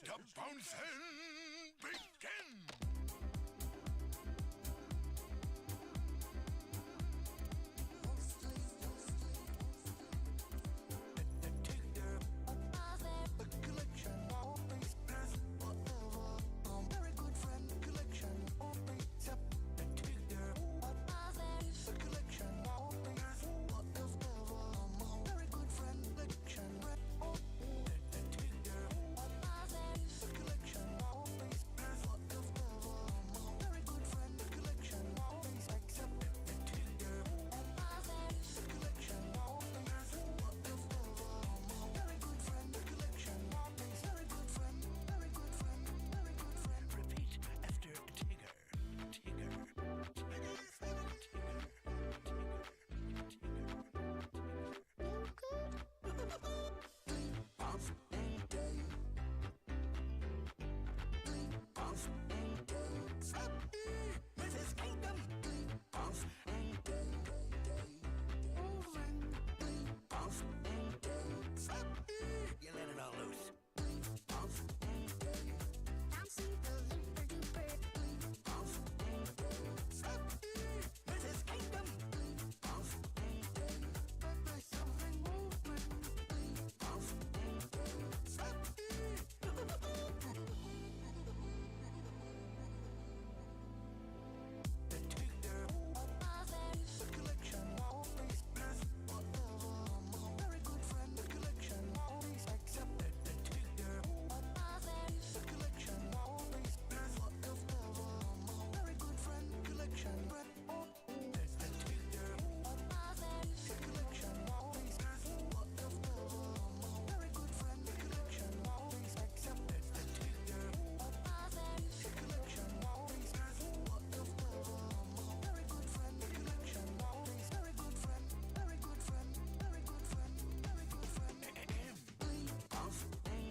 Let the bouncing begin!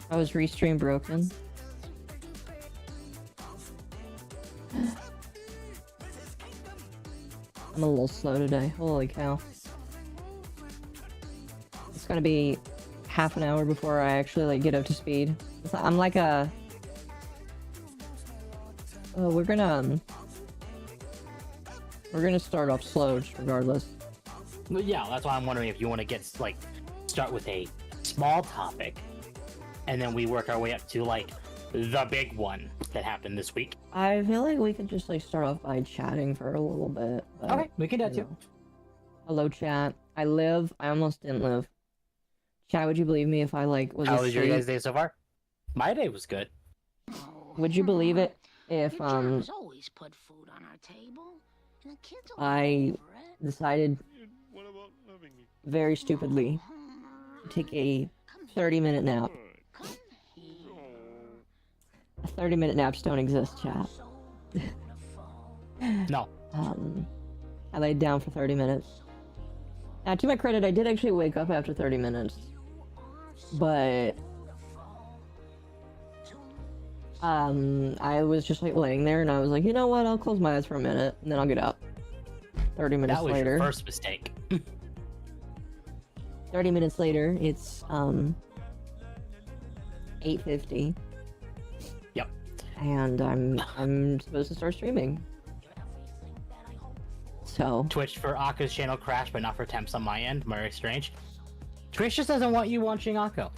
I was restream broken. I'm a little slow today. Holy cow. It's gonna be half an hour before I actually like get up to speed. I'm like a... Oh, we're gonna start off slow just regardless. Well, yeah, that's why I'm wondering if you want to get like start with a small topic, and then we work our way up to like the big one that happened this week. I feel like we could just like start off by chatting for a little bit. But, Okay, we can do that too. Hello, chat. I almost didn't live. Chat, would you believe me if I like was How was your asleep? guys' day so far? My day was good. Would you believe it if Your job's always put food on our table, and the kids will I love it. decided What about loving me? very stupidly to take a 30-minute nap. Come here. 30-minute naps don't exist, chat. So beautiful. No. I laid down for 30 minutes. Now, to my credit, I did actually wake up after 30 minutes. But I was just like laying there and I was like, you know what, I'll close my eyes for a minute and then I'll get up. 30 minutes That was later. your first mistake. 30 minutes later, it's 8:50. Yep. And I'm supposed to start streaming. So Twitch for Akko's channel crashed, but not for temps on my end. Very strange. Twitch just doesn't want you watching Akko.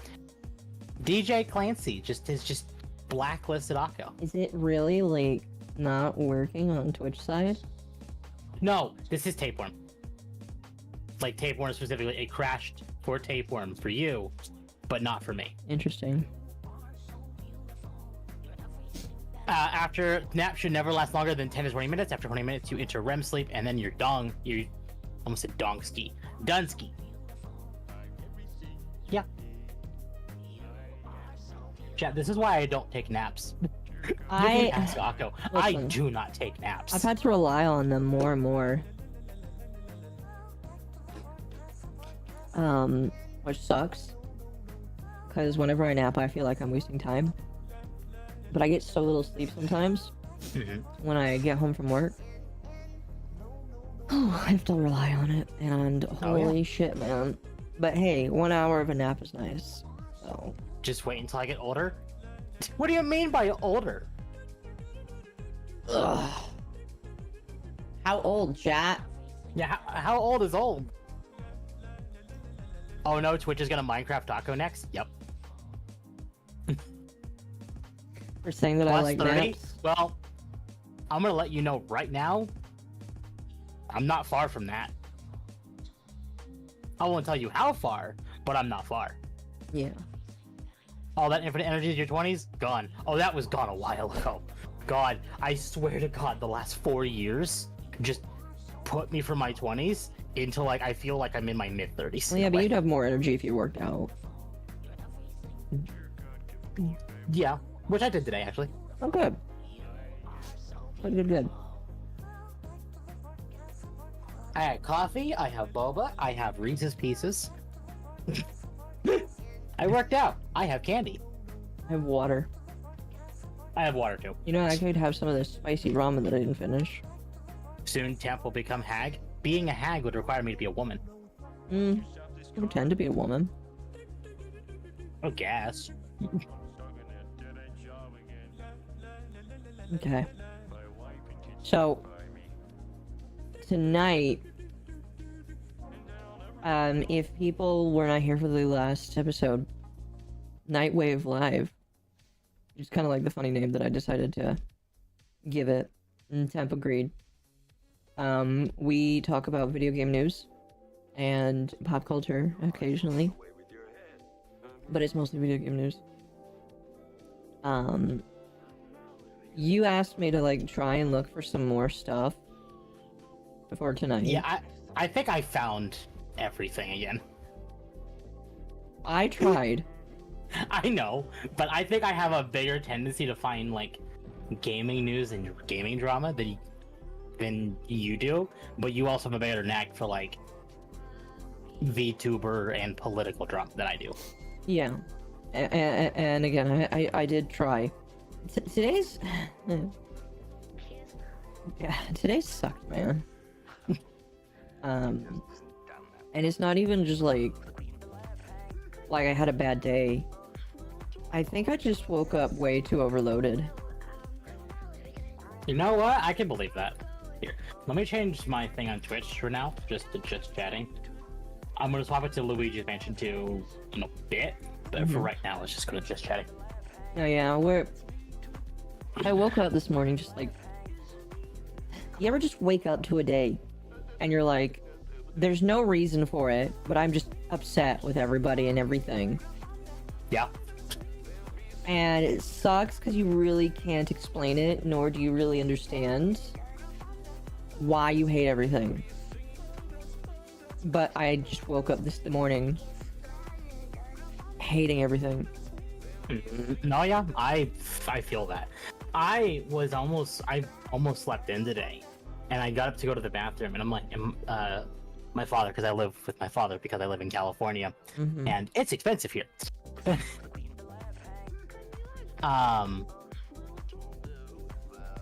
DJ Clancy is just blacklisted Akko. is it really like not working on Twitch side? No, this is Tapeworm. Like Tapeworm specifically, it crashed for Tapeworm for you, but not for me. Interesting. After nap should never last longer than 10 to 20 minutes. After 20 minutes, you enter REM sleep, and then you almost said Dunsky. Yeah. Chat, this is why I don't take naps. You can ask Akko. I Listen. do not take naps. I've had to rely on them more and more. Which sucks. Because whenever I nap, I feel like I'm wasting time. But I get so little sleep sometimes when I get home from work. I have to rely on it, and holy shit, man. But hey, 1 hour of a nap is nice. So Just wait until I get older. What do you mean by older? Ugh. How old, chat? Yeah, how old is old? Oh no, Twitch is gonna Minecraft Taco next? Yep. For saying that I Plus like 30? naps? Well, I'm gonna let you know right now, I'm not far from that. I won't tell you how far, but I'm not far. Yeah. All that infinite energy in your 20s, gone. Oh, that was gone a while ago. God, I swear to God, the last 4 years just put me from my 20s into like, I feel like I'm in my mid-30s. Well, yeah, but you'd have more energy if you worked out. Yeah, which I did today, actually. Oh, good. Good. I had coffee, I have boba, I have Reese's Pieces. I worked out. I have candy. I have water. I have water too. You know, I could have some of this spicy ramen that I didn't finish. Soon Temp will become hag. Being a hag would require me to be a woman. I pretend to be a woman. I guess. Okay. So, tonight, if people were not here for the last episode, Nightwave Live, which is kind of like the funny name that I decided to give it, and Temp agreed. We talk about video game news and pop culture occasionally, but it's mostly video game news. You asked me to like try and look for some more stuff for tonight. Yeah, I think I found everything again. I tried. I know, but I think I have a bigger tendency to find like gaming news and gaming drama than you do, but you also have a better knack for like VTuber and political drama than I do. Yeah, and again, I did try. Today's yeah, today sucked, man. And it's not even just like I had a bad day. I think I just woke up way too overloaded. You know what? I can believe that. Here, let me change my thing on Twitch for now, just to just chatting. I'm gonna swap it to Luigi's Mansion 2 in a bit, but for right now, let's just go to just chatting. Oh yeah, I woke up this morning just like... You ever just wake up to a day and you're like, there's no reason for it, but I'm just upset with everybody and everything. Yeah. And it sucks because you really can't explain it, nor do you really understand why you hate everything. But I just woke up this morning hating everything. No, yeah, I feel that. I almost slept in today, and I got up to go to the bathroom, and I'm like, my father, because I live with my father because I live in California, and it's expensive here. And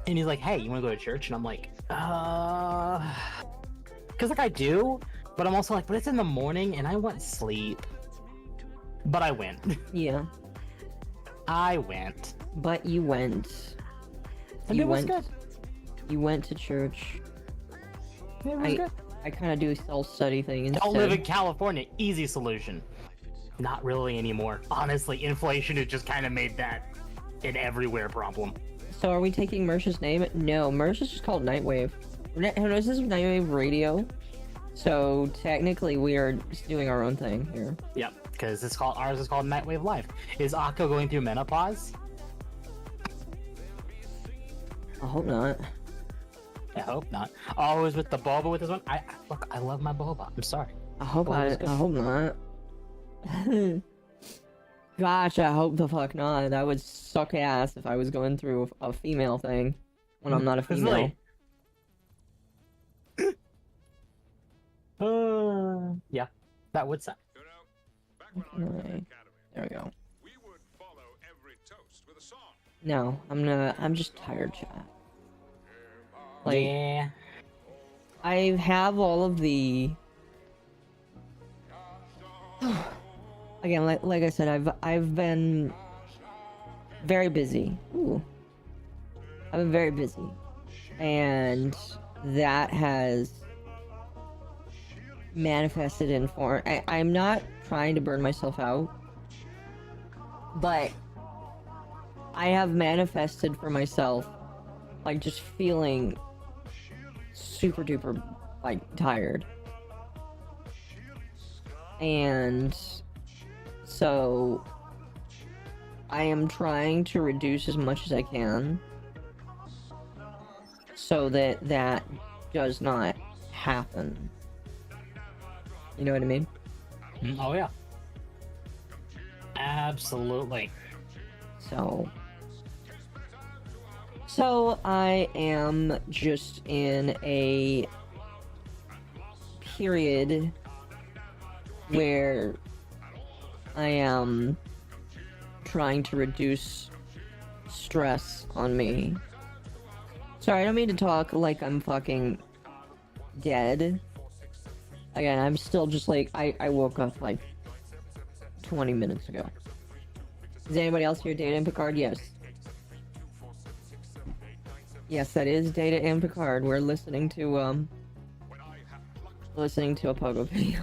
he's like, hey, you want to go to church? And I'm like, because like I do, but I'm also like, but it's in the morning, and I want sleep. But I went. Yeah. I went. But you went. And it was good. You went to church. It was good. I kind of do a self-study thing instead. Don't live in California. Easy solution. Not really anymore. Honestly, inflation has just kind of made that an everywhere problem. So are we taking Mersh's name? No, Mersh is just called Nightwave. This is Nightwave Radio. So technically we are just doing our own thing here. Yep, because ours is called Nightwave Live. Is Akko going through menopause? I hope not. I hope not. Always with the boba with this one. Look, I love my boba. I'm sorry. I hope not. Gosh, I hope the fuck not. That would suck ass if I was going through a female thing when I'm not a female. Yeah, that would suck. Okay. There we go. No, I'm not. I'm just tired, chat. Like, yeah. I have all of the... Again, like I said, I've been very busy. Ooh. I've been very busy. And that has manifested in form. I'm not trying to burn myself out, but I have manifested for myself, like, just feeling super duper, like, tired. And so I am trying to reduce as much as I can so that that does not happen. You know what I mean? Oh yeah. Absolutely. So I am just in a period where I am trying to reduce stress on me. Sorry, I don't mean to talk like I'm fucking dead. Again, I'm still just like, I woke up like 20 minutes ago. Is anybody else here Data and Picard? Yes. Yes, that is Data and Picard. We're listening to a Pogo video.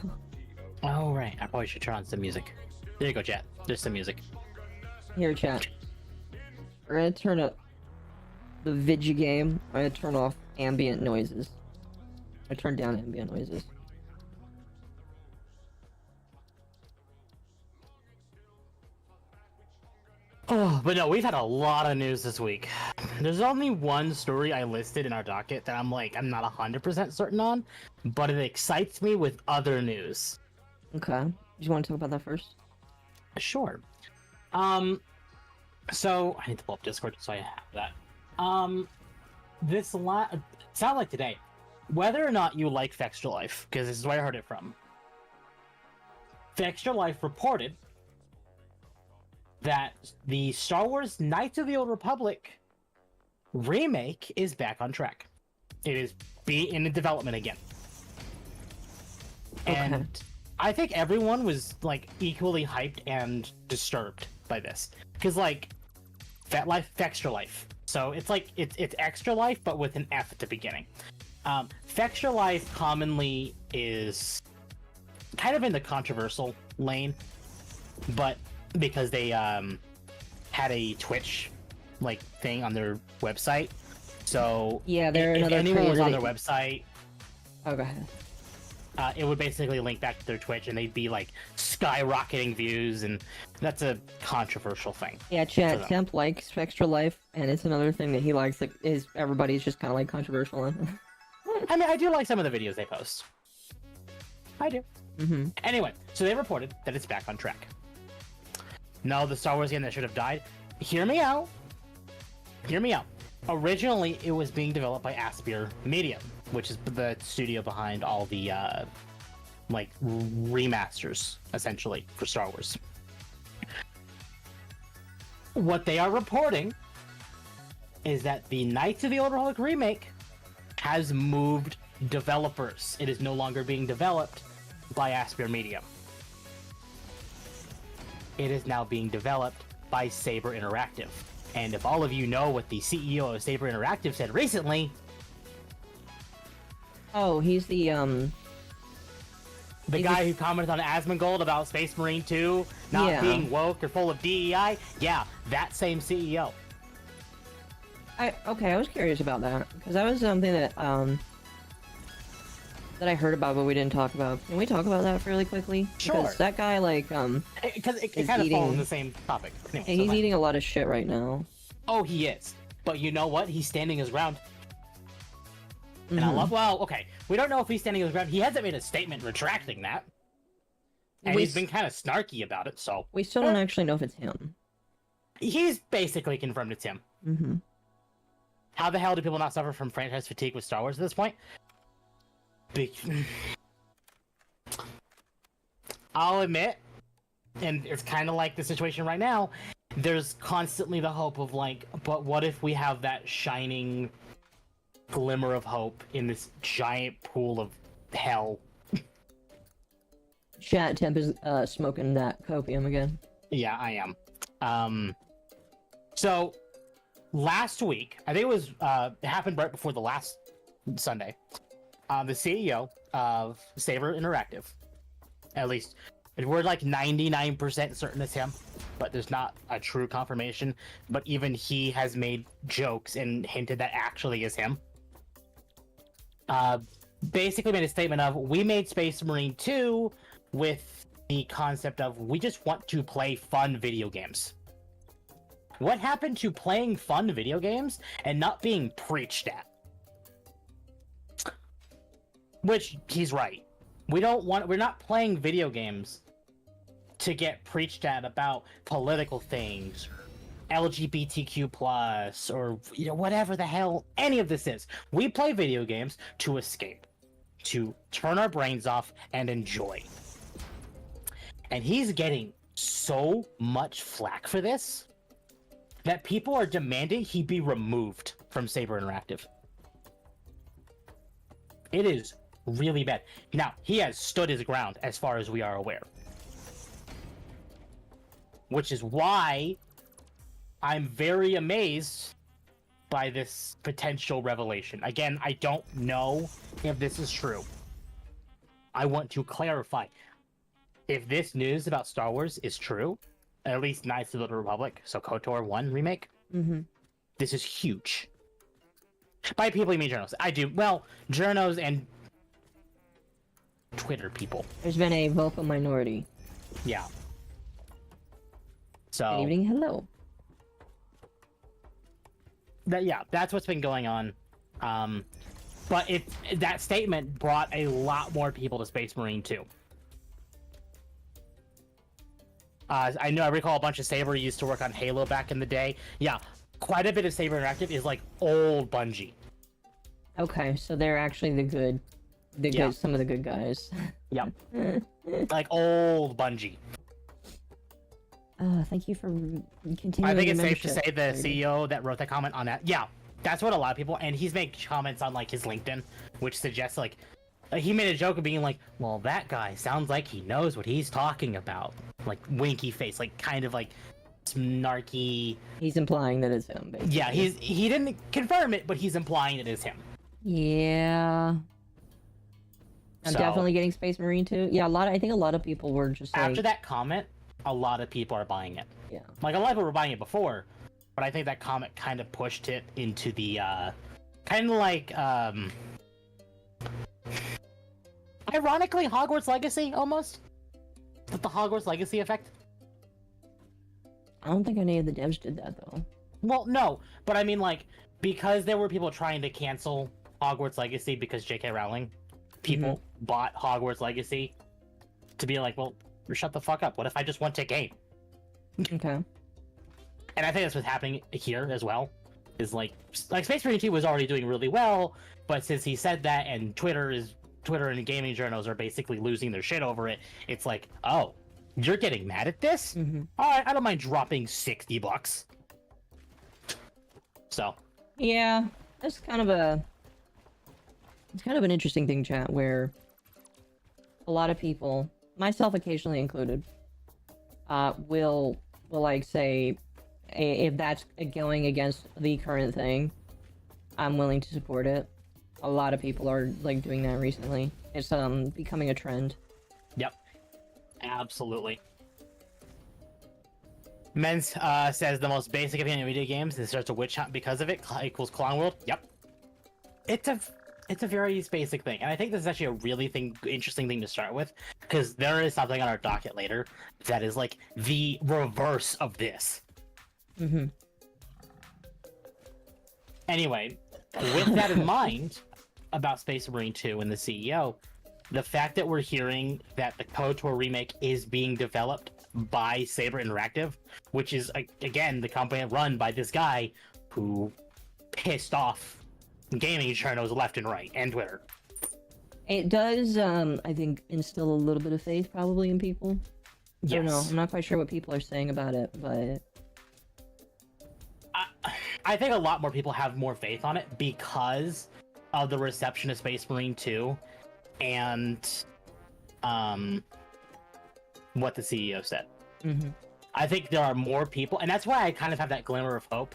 Oh, right. I probably should turn on some music. There you go, chat. There's some music. Here, chat. We're gonna turn up the Vigi game. I'm gonna turn off ambient noises. I turned down ambient noises. Oh, but no, we've had a lot of news this week. There's only one story I listed in our docket that I'm not 100% certain on, but it excites me with other news. Okay. Do you want to talk about that first? Sure. So I need to pull up Discord so I have that. Sound like today, whether or not you like Fextra Life, because this is where I heard it from. Fextra Life reported that the Star Wars Knights of the Old Republic remake is back on track. It is in development again. Okay. And I think everyone was like equally hyped and disturbed by this. Because like Fextra Life. So it's like it's Extra Life but with an F at the beginning. Fextra Life commonly is kind of in the controversial lane, but because they had a Twitch like thing on their website, so yeah, they're if another anyone was on crazy- their website, Oh, go ahead. it would basically link back to their Twitch, and they'd be like skyrocketing views, and that's a controversial thing. Yeah, chat. Temp likes Extra Life, and it's another thing that he likes. Like, is everybody's just kind of like controversial on. I mean, I do like some of the videos they post. I do. Mm-hmm. Anyway, so they reported that it's back on track. No, the Star Wars game that should have died. Hear me out. Hear me out. Originally, it was being developed by Aspyr Media, which is the studio behind all the like remasters, essentially, for Star Wars. What they are reporting is that the Knights of the Old Republic remake has moved developers. It is no longer being developed by Aspyr Media. It is now being developed by Saber Interactive. And if all of you know what the CEO of Saber Interactive said recently... Oh, he's the guy who commented on Asmongold about Space Marine 2 not being woke or full of DEI? Yeah, that same CEO. I was curious about that, because that was something that that I heard about but we didn't talk about. Can we talk about that fairly quickly? Sure. Because that guy, like, Because it is kind of falls eating- in the same topic. Anyway, and he's eating a lot of shit right now. Oh, he is. But you know what? He's standing his ground. And I Mhm. love... Well, okay. We don't know if he's standing his ground. He hasn't made a statement retracting that. And We he's been kind of snarky about it, so... We still don't actually know if it's him. He's basically confirmed it's him. Mm-hmm. How the hell do people not suffer from franchise fatigue with Star Wars at this point? I'll admit, and it's kind of like the situation right now, there's constantly the hope of like, but what if we have that shining glimmer of hope in this giant pool of hell? Chat Temp is smoking that copium again. Yeah, I am. So last week, I think it was it happened right before the last Sunday. The CEO of Saber Interactive, at least we're like 99% certain it's him, but there's not a true confirmation. But even he has made jokes and hinted that actually is him. Basically made a statement of, we made Space Marine 2 with the concept of we just want to play fun video games. What happened to playing fun video games and not being preached at? Which, he's right. We're not playing video games to get preached at about political things, LGBTQ+, or whatever the hell any of this is. We play video games to escape, to turn our brains off and enjoy. And he's getting so much flack for this that people are demanding he be removed from Saber Interactive. It is really bad. Now, he has stood his ground as far as we are aware. Which is why I'm very amazed by this potential revelation. Again, I don't know if this is true. I want to clarify. If this news about Star Wars is true, at least Knights of the Republic, so KOTOR 1 remake, this is huge. By people, you mean journalists. I do. Well, journos and Twitter people. There's been a vocal minority. Yeah. So. Good evening, hello. That's what's been going on. But that statement brought a lot more people to Space Marine 2. I recall a bunch of Saber used to work on Halo back in the day. Yeah, quite a bit of Saber Interactive is like old Bungie. Okay, so they're actually some of the good guys. Yep. Like old Bungie. Thank you for continuing. I think it's safe to say the CEO that wrote that comment on that. Yeah, that's what a lot of people, and he's made comments on like his LinkedIn, which suggests like he made a joke of being like, well, that guy sounds like he knows what he's talking about. Like winky face, like kind of like snarky. He's implying that it's him, basically. Yeah, he didn't confirm it, but he's implying it is him. Yeah. I'm definitely getting Space Marine 2. Yeah, I think a lot of people were just like... After that comment, a lot of people are buying it. Yeah. Like, a lot of people were buying it before, but I think that comment kind of pushed it into the, kind of like, ironically, Hogwarts Legacy, almost? The Hogwarts Legacy effect? I don't think any of the devs did that, though. Well, no, but I mean, like, because there were people trying to cancel Hogwarts Legacy because J.K. Rowling, people bought Hogwarts Legacy to be like, well, shut the fuck up. What if I just want to game? Okay. And I think that's what's happening here as well. Is like Space Marine 2 was already doing really well, but since he said that and Twitter and gaming journals are basically losing their shit over it, it's like, oh, you're getting mad at this? Alright, I don't mind dropping $60. So. Yeah, that's kind of an interesting thing, chat, where a lot of people, myself occasionally included, will like say, if that's going against the current thing, I'm willing to support it. A lot of people are like doing that recently. It's becoming a trend. Yep. Absolutely. Men's says the most basic opinion of video games and starts a witch hunt because of it equals Clone World. Yep. It's a very basic thing, and I think this is actually a really interesting thing to start with, because there is something on our docket later that is like the reverse of this. Anyway, with that in mind, about Space Marine 2 and the CEO, the fact that we're hearing that the KOTOR remake is being developed by Saber Interactive, which is, again, the company run by this guy who pissed off gaming journals left and right, and Twitter. It does, I think, instill a little bit of faith, probably, in people. Yes. I don't know. I'm not quite sure what people are saying about it, but... I think a lot more people have more faith on it because of the reception of Space Marine 2 and what the CEO said. I think there are more people, and that's why I kind of have that glimmer of hope.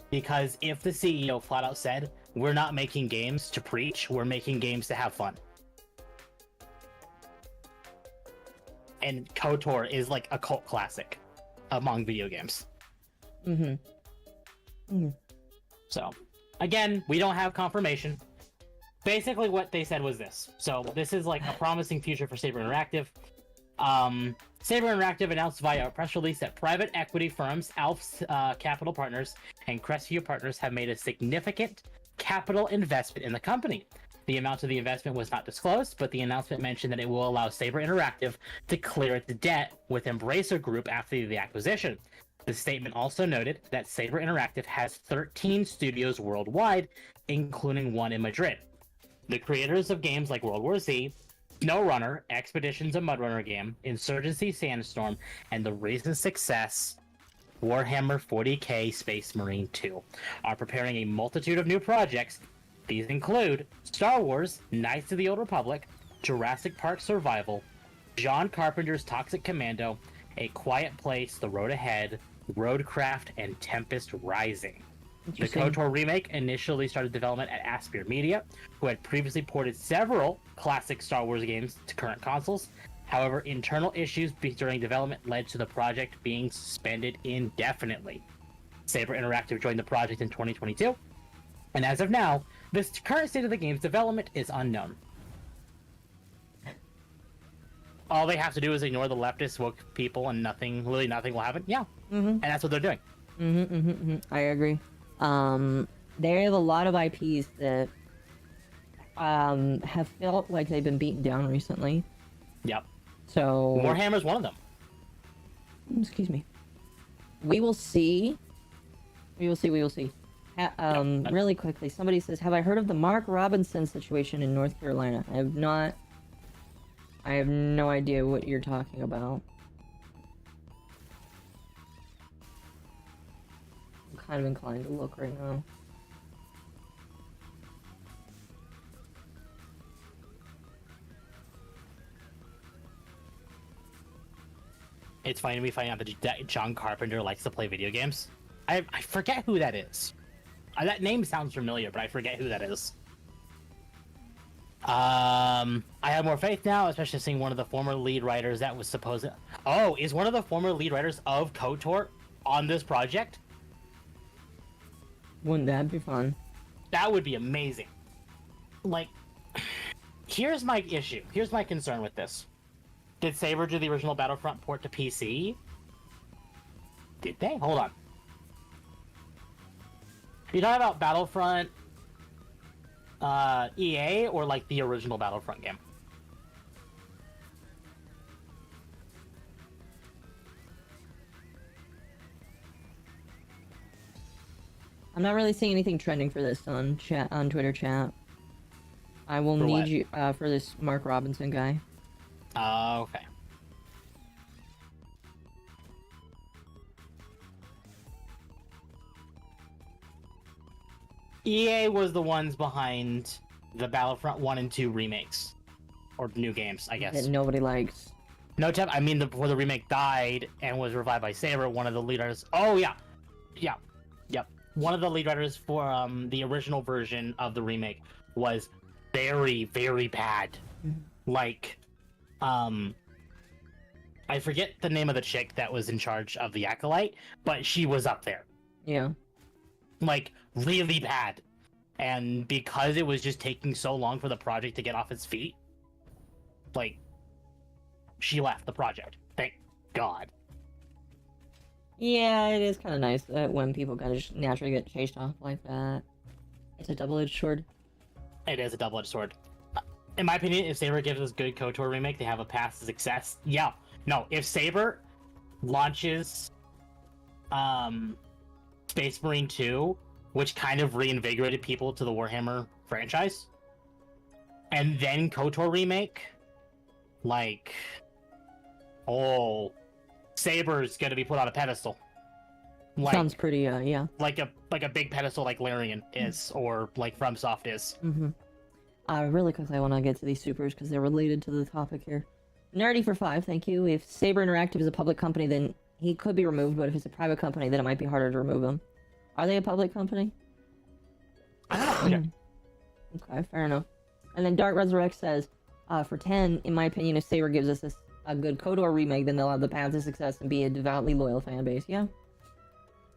Because if the CEO flat out said, we're not making games to preach, we're making games to have fun. And KOTOR is like a cult classic among video games. So, again, we don't have confirmation. Basically, what they said was this. So, this is like a promising future for Saber Interactive. Saber Interactive announced via a press release that private equity firms, Alf's Capital Partners and Crestview Partners have made a significant capital investment in the company. The amount of the investment was not disclosed, but the announcement mentioned that it will allow Saber Interactive to clear its debt with Embracer Group after the acquisition. The statement also noted that Saber Interactive has 13 studios worldwide, including one in Madrid. The creators of games like World War Z, SnowRunner, Expeditions, a Mudrunner game, Insurgency Sandstorm, and the recent success Warhammer 40k Space Marine 2 are preparing a multitude of new projects. These include Star Wars, Knights of the Old Republic, Jurassic Park Survival, John Carpenter's Toxic Commando, A Quiet Place, The Road Ahead, Roadcraft, and Tempest Rising. The KOTOR remake initially started development at Aspyr Media, who had previously ported several classic Star Wars games to current consoles. However, internal issues during development led to the project being suspended indefinitely. Saber Interactive joined the project in 2022, and as of now, the current state of the game's development is unknown. All they have to do is ignore the leftist woke people and nothing will happen. Yeah. And that's what they're doing. I agree. They have a lot of IPs that have felt like they've been beaten down recently. Yep. So Warhammer's one of them. Excuse me. We will see. We will see. Really quickly, somebody says, have I heard of the Mark Robinson situation in North Carolina? I have not. I have no idea what you're talking about. I'm kind of inclined to look right now. It's funny to me finding out that John Carpenter likes to play video games. I forget who that is. That name sounds familiar, but I forget who that is. I have more faith now, especially seeing one of the former lead writers that was supposed to... Oh, is one of the former lead writers of KOTOR on this project? Wouldn't that be fun? That would be amazing. Like, here's my issue. Here's my concern with this. Did Saber do the original Battlefront port to PC? Did they? Hold on. Are you talking about Battlefront EA or like the original Battlefront game? I'm not really seeing anything trending for this on chat, on Twitter chat. I will For need what? you for this Mark Robinson guy. Okay. EA was the ones behind the Battlefront 1 and 2 remakes. Or new games, I guess. That nobody likes. No, Jeff, I mean, before the remake died and was revived by Saber, one of the leaders... Oh, yeah. Yep. One of the lead writers for the original version of the remake was very, very bad. Like, I forget the name of the chick that was in charge of the Acolyte, but she was up there. Yeah. Like, really bad. And because it was just taking so long for the project to get off its feet, like, she left the project. Thank God. Yeah, it is kind of nice that when people kind of just naturally get chased off like that. It's a double-edged sword. It is a double-edged sword. In my opinion, if Saber gives us good KOTOR remake, they have a path to success. Yeah. No, if Saber launches Space Marine 2, which kind of reinvigorated people to the Warhammer franchise, and then KOTOR remake, like, oh, Saber's gonna be put on a pedestal. Like, Sounds pretty, yeah. like a big pedestal like Larian is, or like FromSoft is. Really quickly, I want to get to these supers because they're related to the topic here. Nerdy for 5, thank you. If Saber Interactive is a public company, then he could be removed, but if it's a private company, then it might be harder to remove him. Are they a public company? I don't know. Okay, fair enough. And then Dark Resurrect says, for 10, in my opinion, if Saber gives us a good KOTOR remake, then they'll have the path to success and be a devoutly loyal fan base. Yeah.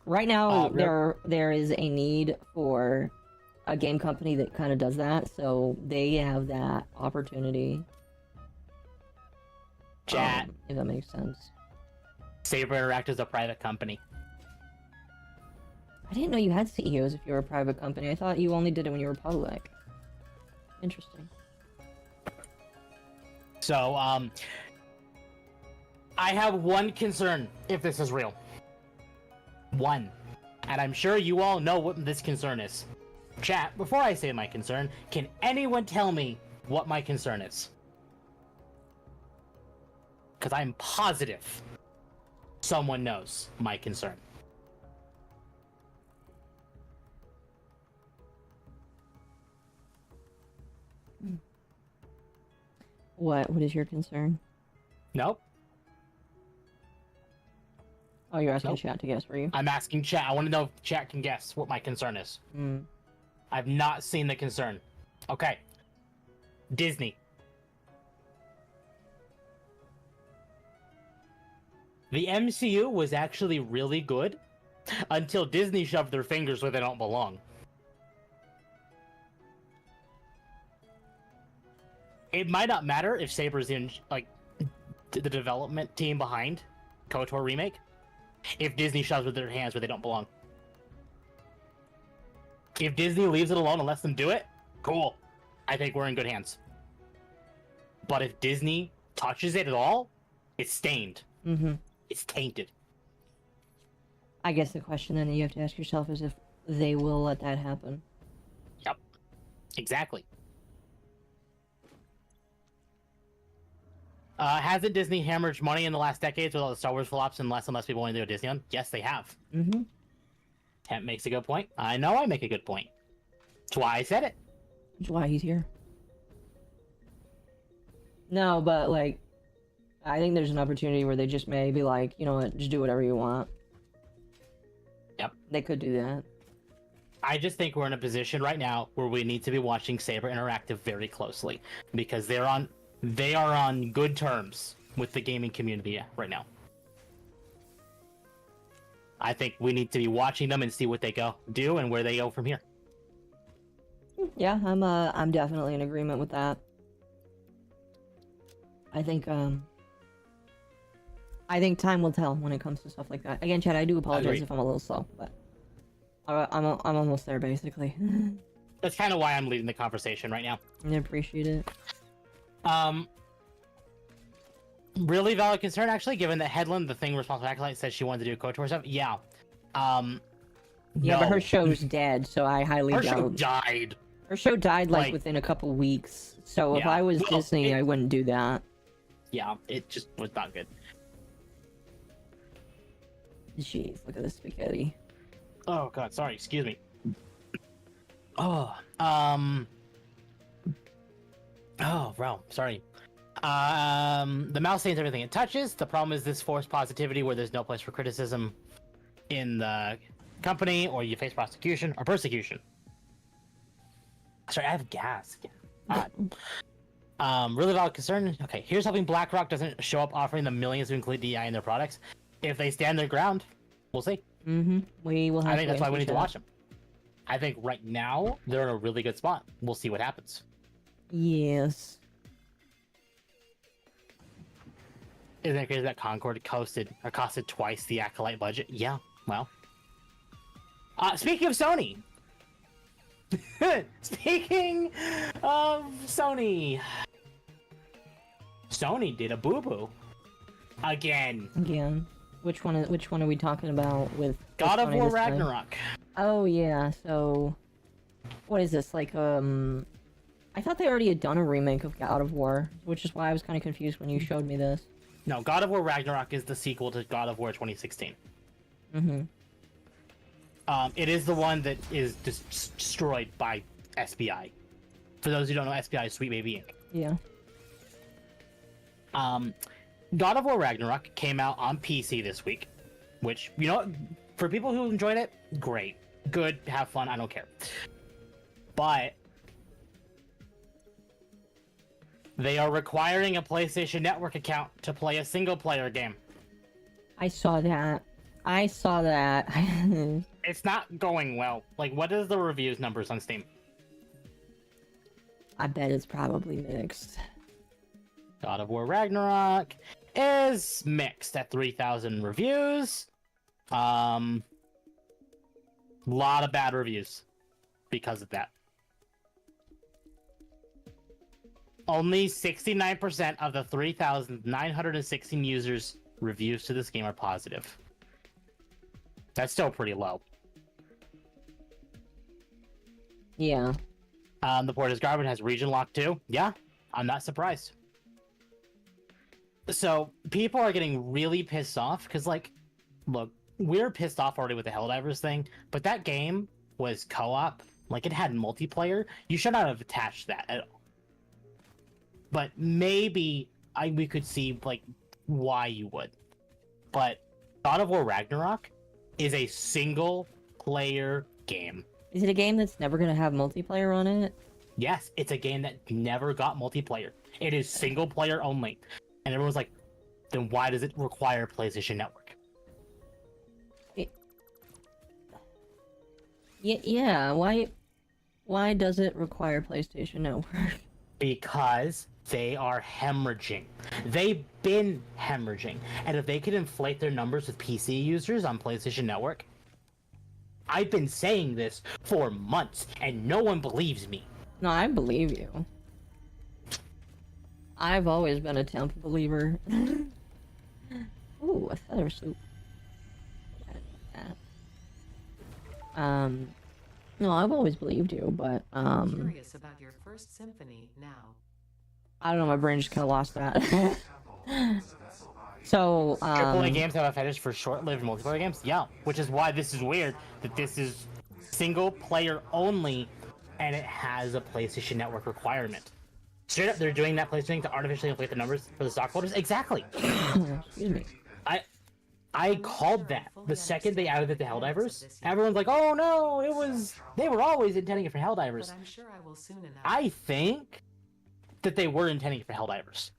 Right now, there is a need for a game company that kind of does that, so they have that opportunity. Chat. If that makes sense. Saber Interactive is a private company. I didn't know you had CEOs if you were a private company. I thought you only did it when you were public. Interesting. So, I have one concern if this is real. One. And I'm sure you all know what this concern is. Chat, before I say my concern, can anyone tell me what my concern is? Because I'm positive someone knows my concern. What is your concern? Nope. Oh, you're asking Nope. chat to guess, were you? I'm asking chat. I want to know if chat can guess what my concern is. I've not seen the concern. Okay. Disney. The MCU was actually really good until Disney shoved their fingers where they don't belong. It might not matter if Saber's in, like, the development team behind KOTOR remake, if Disney shoves with their hands where they don't belong. If Disney leaves it alone and lets them do it, cool. I think we're in good hands. But if Disney touches it at all, it's stained. It's tainted. I guess the question then that you have to ask yourself is if they will let that happen. Yep. Exactly. Hasn't Disney hammered money in the last decades with all the Star Wars flops and less people wanting to go Disneyland? Yes, they have. Temp makes a good point. I know I make a good point. That's why I said it. That's why he's here. No, but, like, I think there's an opportunity where they just may be like, you know what, just do whatever you want. Yep. They could do that. I just think we're in a position right now where we need to be watching Saber Interactive very closely because they are on good terms with the gaming community right now. I think we need to be watching them and see what they do and where they go from here. Yeah, I'm definitely in agreement with that. I think time will tell when it comes to stuff like that. Again, Chad, I do apologize if I'm a little slow, but I'm almost there basically. That's kind of why I'm leading the conversation right now. I appreciate it. Really valid concern, actually, given that Headland, the thing responsible for Acolyte, said she wanted to do KOTOR stuff. Yeah. Yeah, no. but her show's dead, so I highly doubt. Her show died. Her show died like within a couple weeks. So if I was Disney, I wouldn't do that. Yeah, it just was not good. Jeez, look at this spaghetti. Oh god, sorry, excuse me. Oh, bro, sorry. The mouse stains everything it touches. The problem is this forced positivity where there's no place for criticism in the company, or you face prosecution or persecution. Sorry, I have gas. Really valid concern. Okay, here's hoping BlackRock doesn't show up offering them millions to include DI in their products. If they stand their ground, we'll see. We will have I think that's why we need to watch them. I think right now they're in a really good spot. We'll see what happens. Yes. Isn't it crazy that Concord costed twice the Acolyte budget? Yeah, well. Speaking of Sony. Speaking of Sony. Sony did a boo-boo. Again. Which one are we talking about with God of Sony War this time? Ragnarok. Oh yeah, so what is this? Like I thought they already had done a remake of God of War, which is why I was kind of confused when you showed me this. No, God of War Ragnarok is the sequel to God of War 2016. It is the one that is destroyed by SBI. For those who don't know, SBI is Sweet Baby Inc. Yeah. God of War Ragnarok came out on PC this week, which, you know, for people who enjoyed it, great. Good, have fun, I don't care. But they are requiring a PlayStation Network account to play a single-player game. I saw that. I saw that. It's not going well. Like, what is the reviews numbers on Steam? I bet it's probably mixed. God of War Ragnarok is mixed at 3,000 reviews. Lot of bad reviews because of that. Only 69% of the 3,916 users' reviews to this game are positive. That's still pretty low. Yeah. The port is garbage, has region lock too. Yeah, I'm not surprised. So people are getting really pissed off because, like, look, we're pissed off already with the Helldivers thing, but that game was co-op. Like, it had multiplayer. You should not have attached that at all. But maybe we could see, like, why you would. But God of War Ragnarok is a single-player game. Is it a game that's never going to have multiplayer on it? Yes, it's a game that never got multiplayer. It is single-player only. And everyone's like, then why does it require PlayStation Network? Yeah, why does it require PlayStation Network? Because they are hemorrhaging. They've been hemorrhaging. And if they could inflate their numbers with PC users on PlayStation Network, I've been saying this for months, and no one believes me. No, I believe you. I've always been a temp believer. Ooh, a feather soup. No, I've always believed you, but Curious about your first symphony now. I don't know, my brain just kind of lost that. So, AAA games have a fetish for short-lived multiplayer games? Yeah, which is why this is weird, that this is single-player only, and it has a PlayStation Network requirement. Straight up, they're doing that PlayStation to artificially inflate the numbers for the stockholders? Exactly! excuse me. I called that the second they added it to Helldivers. Everyone's like, oh no, they were always intending it for Helldivers. But I'm sure I will soon enough. I think that they were intending it for Helldivers.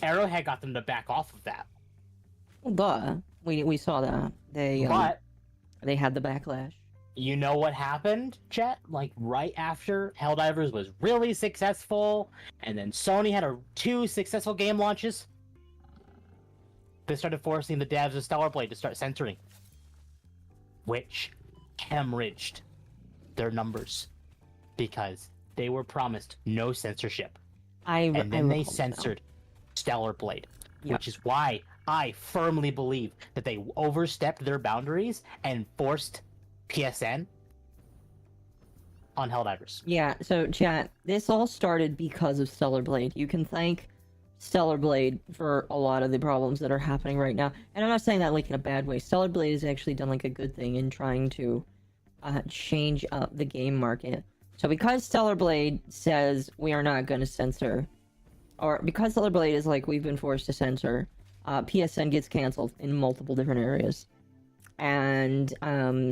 Arrowhead got them to back off of that. Duh. We saw that. They had the backlash. You know what happened, chat? Like, right after Helldivers was really successful, and then Sony had 2 successful game launches, they started forcing the devs of Stellar Blade to start censoring, which hemorrhaged their numbers because they were promised no censorship. And then they censored Stellar Blade, which is why I firmly believe that they overstepped their boundaries and forced PSN on Helldivers. Yeah, so chat, this all started because of Stellar Blade. You can thank Stellar Blade for a lot of the problems that are happening right now. And I'm not saying that like in a bad way. Stellar Blade has actually done like a good thing in trying to change up the game market. So because Stellar Blade says we are not going to censor, or because Stellar Blade is like we've been forced to censor, PSN gets canceled in multiple different areas. And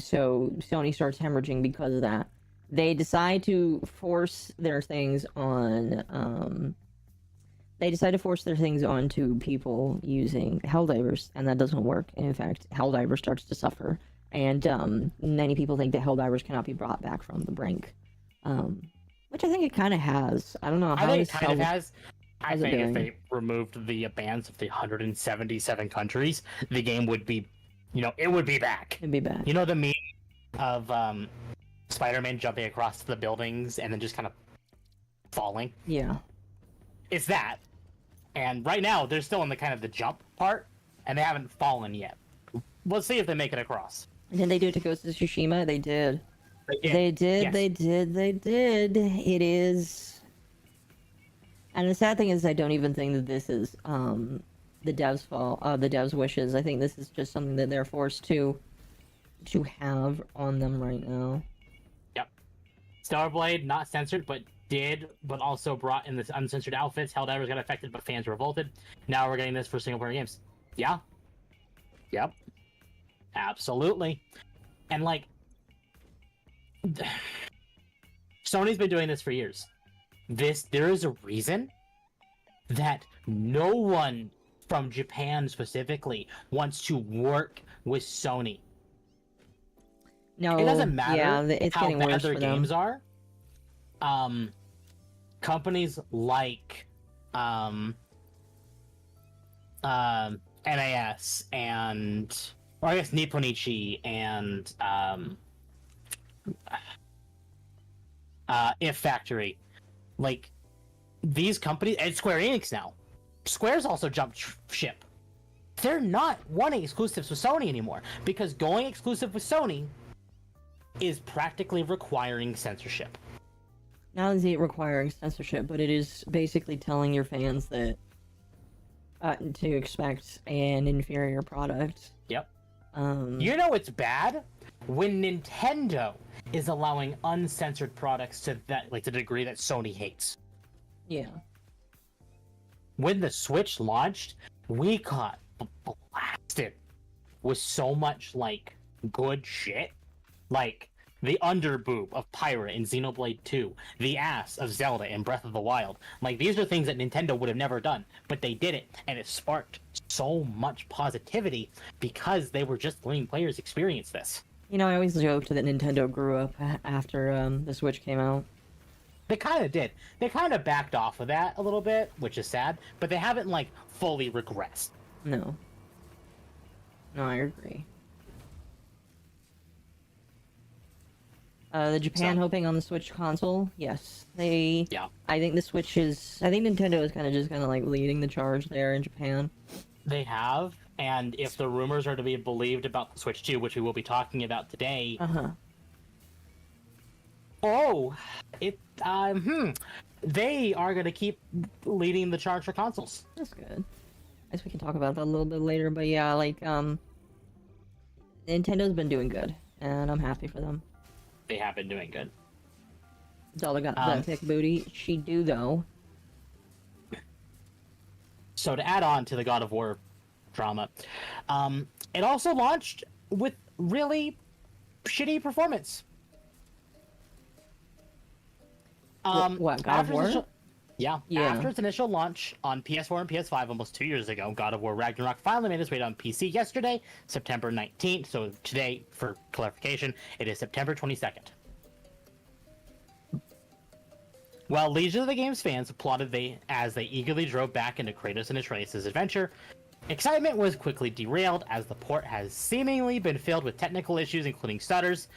so Sony starts hemorrhaging because of that. They decide to force their things on onto people using Helldivers, and that doesn't work. And in fact, Helldivers starts to suffer, and many people think that Helldivers cannot be brought back from the brink, which I think it kind of has. I don't know how I think this it kind of has. I how's it think if doing? they removed the bans of the 177 countries, the game would be, it would be back. It'd be bad. You know the meme of Spider-Man jumping across the buildings and then just kind of falling? Yeah. It's that. And right now, they're still in the kind of the jump part, and they haven't fallen yet. Let's see if they make it across. And then they do it to Ghost of Tsushima. They did. Yeah. They did. Yes. They did. It is. And the sad thing is, I don't even think that this is the devs' fault, the devs' wishes. I think this is just something that they're forced to have on them right now. Yep. Stellar Blade, not censored, but also brought in this uncensored outfits. Helldivers got affected, but fans revolted. Now we're getting this for single-player games. Yeah. Yep. Absolutely. And like, Sony's been doing this for years. There is a reason that no one from Japan specifically wants to work with Sony. No, It doesn't matter yeah, it's how getting bad worse their for games them. are. Companies like NAS and, or I guess Nipponichi and If Factory, like these companies, and Square Enix now. Square's also jumped ship. They're not wanting exclusives with Sony anymore because going exclusive with Sony is practically requiring censorship. Not only is it requiring censorship, but it is basically telling your fans that to expect an inferior product. Yep. You know it's bad when Nintendo is allowing uncensored products to that, like, to the degree that Sony hates. Yeah. When the Switch launched, we got blasted with so much like good shit, like the underboob of Pyra in Xenoblade 2, the ass of Zelda in Breath of the Wild. Like, these are things that Nintendo would have never done, but they did it, and it sparked so much positivity because they were just letting players experience this. You know, I always joked that Nintendo grew up after the Switch came out. They kind of did. They kind of backed off of that a little bit, which is sad, but they haven't, like, fully regressed. No. No, I agree. The Japan hoping on the Switch console? Yes. Yeah. I think the Switch is... I think Nintendo is kind of just like leading the charge there in Japan. They have, and if the rumors are to be believed about the Switch 2, which we will be talking about today... Oh! They are going to keep leading the charge for consoles. That's good. I guess we can talk about that a little bit later, but yeah, like, Nintendo's been doing good, and I'm happy for them. They have been doing good. Zelda got that thick booty. She do, though. So to add on to the God of War drama, it also launched with really shitty performance. What, God of War? Yeah. After its initial launch on PS4 and PS5 almost 2 years ago, God of War Ragnarok finally made its way on PC yesterday, September 19th. So today, for clarification, it is September 22nd. While Legion of the Game's fans applauded as they eagerly drove back into Kratos and Atreus' adventure, excitement was quickly derailed as the port has seemingly been filled with technical issues including stutters,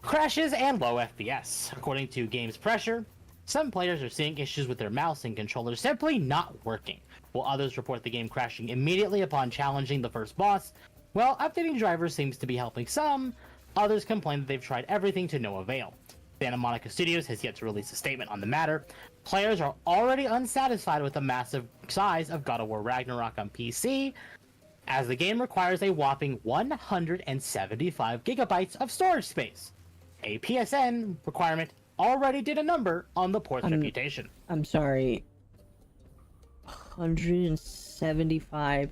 crashes, and low FPS. According to Games Pressure, some players are seeing issues with their mouse and controllers simply not working, while others report the game crashing immediately upon challenging the first boss. While updating drivers seems to be helping some, others complain that they've tried everything to no avail. Santa Monica Studios has yet to release a statement on the matter. Players are already unsatisfied with the massive size of God of War Ragnarok on PC, as the game requires a whopping 175 gigabytes of storage space. A PSN requirement already did a number on the port's reputation. I'm sorry. 175.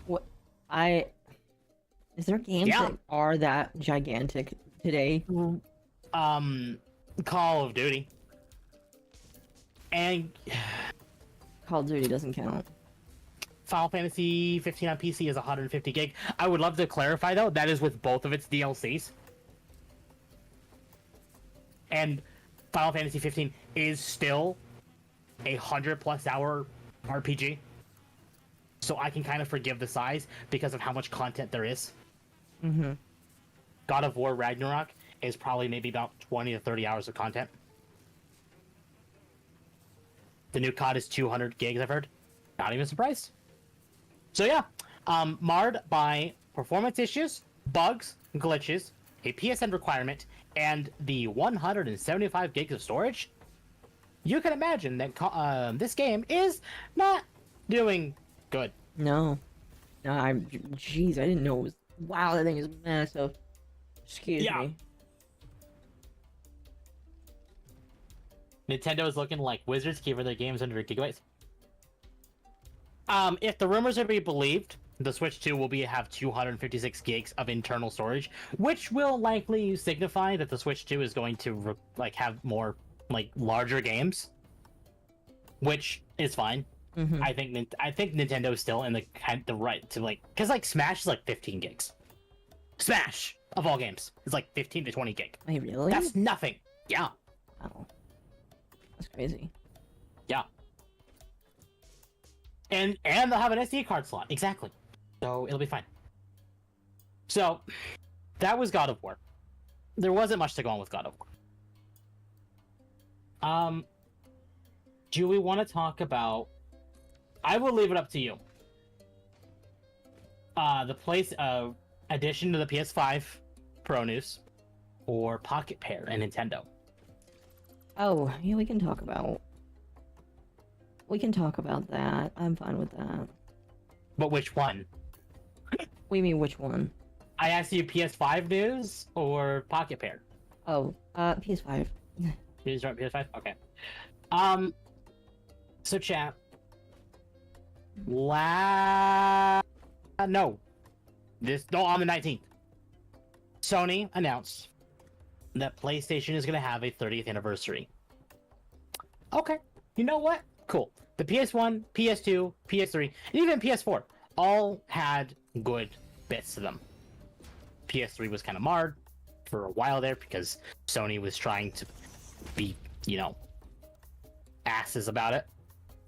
What? Is there games that are that gigantic today? Call of Duty. And Call of Duty doesn't count. Final Fantasy 15 on PC is 150 gig. I would love to clarify though, that is with both of its DLCs. And Final Fantasy 15 is still a 100+ hour RPG. So I can kind of forgive the size because of how much content there is. Mm-hmm. God of War Ragnarok is probably maybe about 20 to 30 hours of content. The new COD is 200 gigs, I've heard. Not even surprised. So yeah, marred by performance issues, bugs, glitches, a PSN requirement, and the 175 gigs of storage, you can imagine that this game is not doing good. No. Jeez, I didn't know it was... Wow, that thing is massive. Excuse me. Nintendo is looking like wizards keeping their games under gigabytes. If the rumors are to be believed, The Switch 2 will have 256 gigs of internal storage, which will likely signify that the Switch 2 is going to have more larger games, which is fine. Mm-hmm. I think Nintendo is still in the right to because Smash is 15 gigs. Smash of all games is 15 to 20 gig. Wait, really? That's nothing. Yeah. Oh, that's crazy. Yeah. And they'll have an SD card slot. Exactly. So it'll be fine. So that was God of War. There wasn't much to go on with God of War. Do we want to talk about? I will leave it up to you. The addition to the PS5 Pro news, or Pocketpair and Nintendo. Oh, yeah, we can talk about that. I'm fine with that. But which one? What do you mean, which one? I asked you PS5 news or Pocketpair. Oh, PS5. PS5? Okay. So chat. On the 19th. Sony announced that PlayStation is going to have a 30th anniversary. Okay. You know what? Cool. The PS1, PS2, PS3, and even PS4 all had good bits to them. PS3 was kind of marred for a while there because Sony was trying to be, asses about it.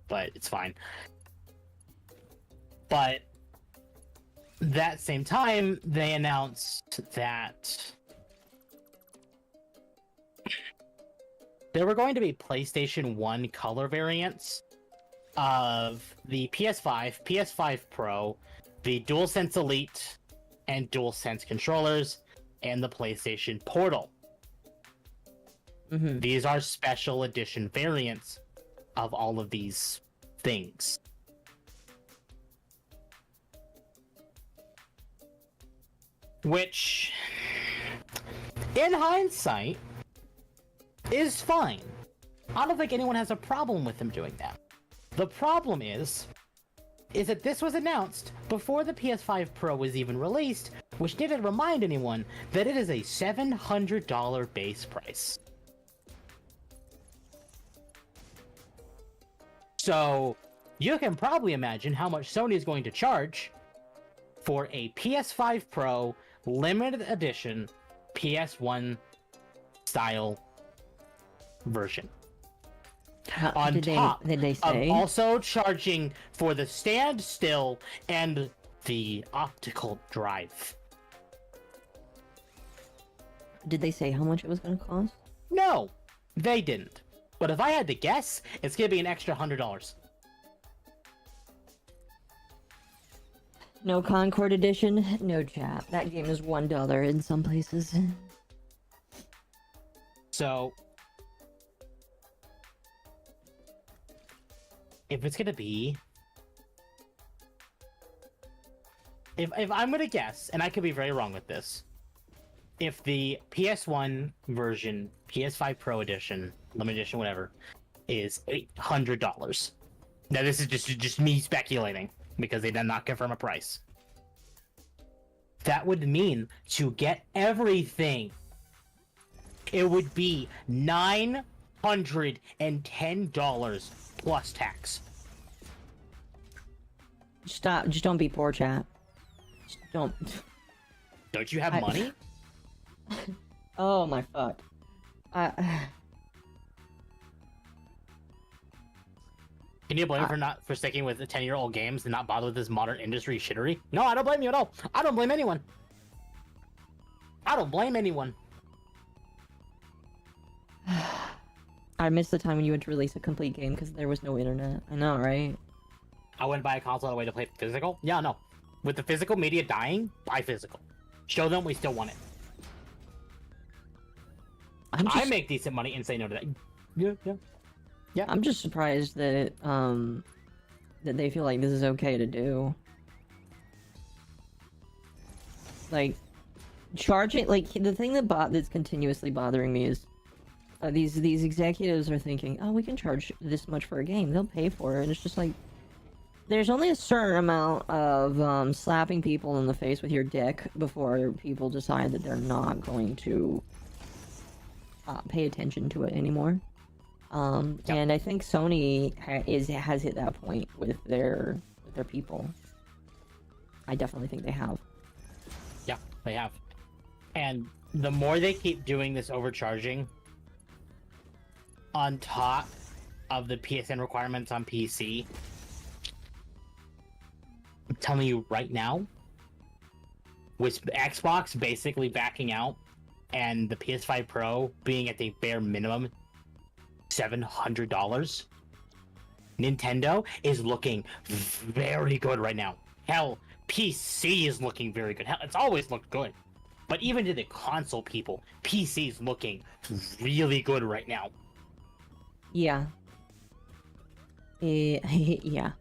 But it's fine. But that same time, they announced that there were going to be PlayStation 1 color variants of the PS5, PS5 Pro, the DualSense Elite, and DualSense controllers, and the PlayStation Portal. Mm-hmm. These are special edition variants of all of these things. Which, in hindsight, is fine. I don't think anyone has a problem with them doing that. The problem is that this was announced before the PS5 Pro was even released, which didn't remind anyone that it is a $700 base price. So, you can probably imagine how much Sony is going to charge for a PS5 Pro limited edition PS1 style version. Did they say? Of also charging for the standstill and the optical drive. Did they say how much it was going to cost? No, they didn't. But if I had to guess, it's going to be an extra $100. No Concord Edition? No chat. That game is $1 in some places. So, if it's gonna be... If I'm gonna guess, and I could be very wrong with this, if the PS1 version, PS5 Pro Edition, Limited Edition, whatever, is $800. Now this is just me speculating, because they did not confirm a price. That would mean, to get everything, it would be $910 plus tax. Stop. Just don't be poor, chat. Just don't. Don't you have money? Oh my fuck. Can you blame for sticking with the 10-year-old games and not bother with this modern industry shittery? No, I don't blame you at all. I don't blame anyone. I don't blame anyone. I missed the time when you went to release a complete game because there was no internet. I know, right? I wouldn't buy a console all the way to play physical? Yeah, no. With the physical media dying, buy physical. Show them we still want it. I make decent money and say no to that. Yeah. I'm just surprised that that they feel like this is okay to do. Like, charging, like, the thing that's continuously bothering me is these executives are thinking, oh, we can charge this much for a game, they'll pay for it, and it's just like, there's only a certain amount of slapping people in the face with your dick before people decide that they're not going to pay attention to it anymore. And I think Sony has hit that point with their people. I definitely think they have. Yeah, they have. And the more they keep doing this overcharging on top of the PSN requirements on PC, I'm telling you right now, with Xbox basically backing out and the PS5 Pro being at the bare minimum $700, Nintendo is looking very good right now. Hell, PC is looking very good. Hell, it's always looked good. But even to the console people, PC is looking really good right now. Yeah. Yeah.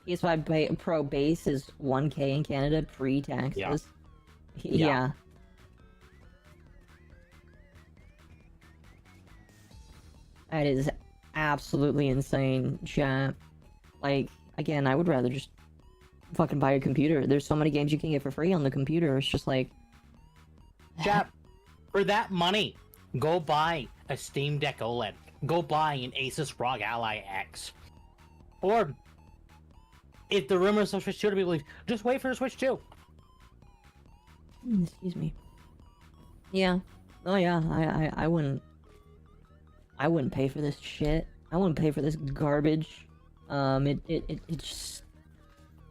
PS5 Pro base is 1K in Canada pre-taxes. Yeah. That is absolutely insane, chat. Like, again, I would rather just fucking buy a computer. There's so many games you can get for free on the computer. It's just like... Chat, for that money, go buy a Steam Deck OLED. Go buy an Asus ROG Ally X. Or, if the rumors of Switch 2 to be believed, just wait for the Switch 2. Excuse me. Yeah. Oh yeah, I wouldn't pay for this shit. I wouldn't pay for this garbage. It just...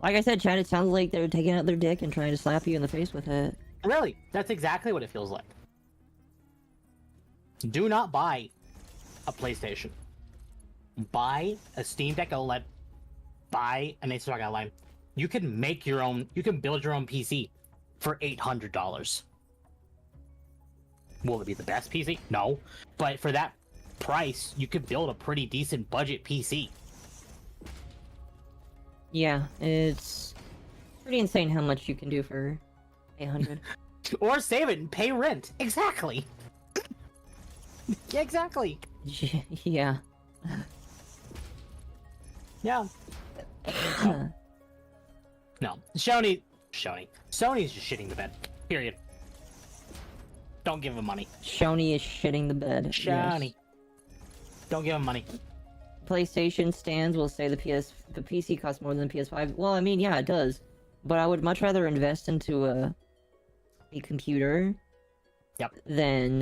Like I said, chat, it sounds like they're taking out their dick and trying to slap you in the face with it. Really, that's exactly what it feels like. Do not buy a PlayStation. Buy a Steam Deck OLED. Buy an Asus ROG Ally. You can make your own, you can build your own PC for $800. Will it be the best PC? No. But for that price, you could build a pretty decent budget PC. Yeah, it's pretty insane how much you can do for 800. Or save it and pay rent. Exactly. Yeah, exactly. Yeah. Yeah. No. Sony's just shitting the bed. Period. Don't give him money. Sony is shitting the bed. Sony. Yes. Don't give him money. PlayStation stands will say the PC costs more than the PS5. Well, I mean, yeah, it does. But I would much rather invest into a computer. Yep. Than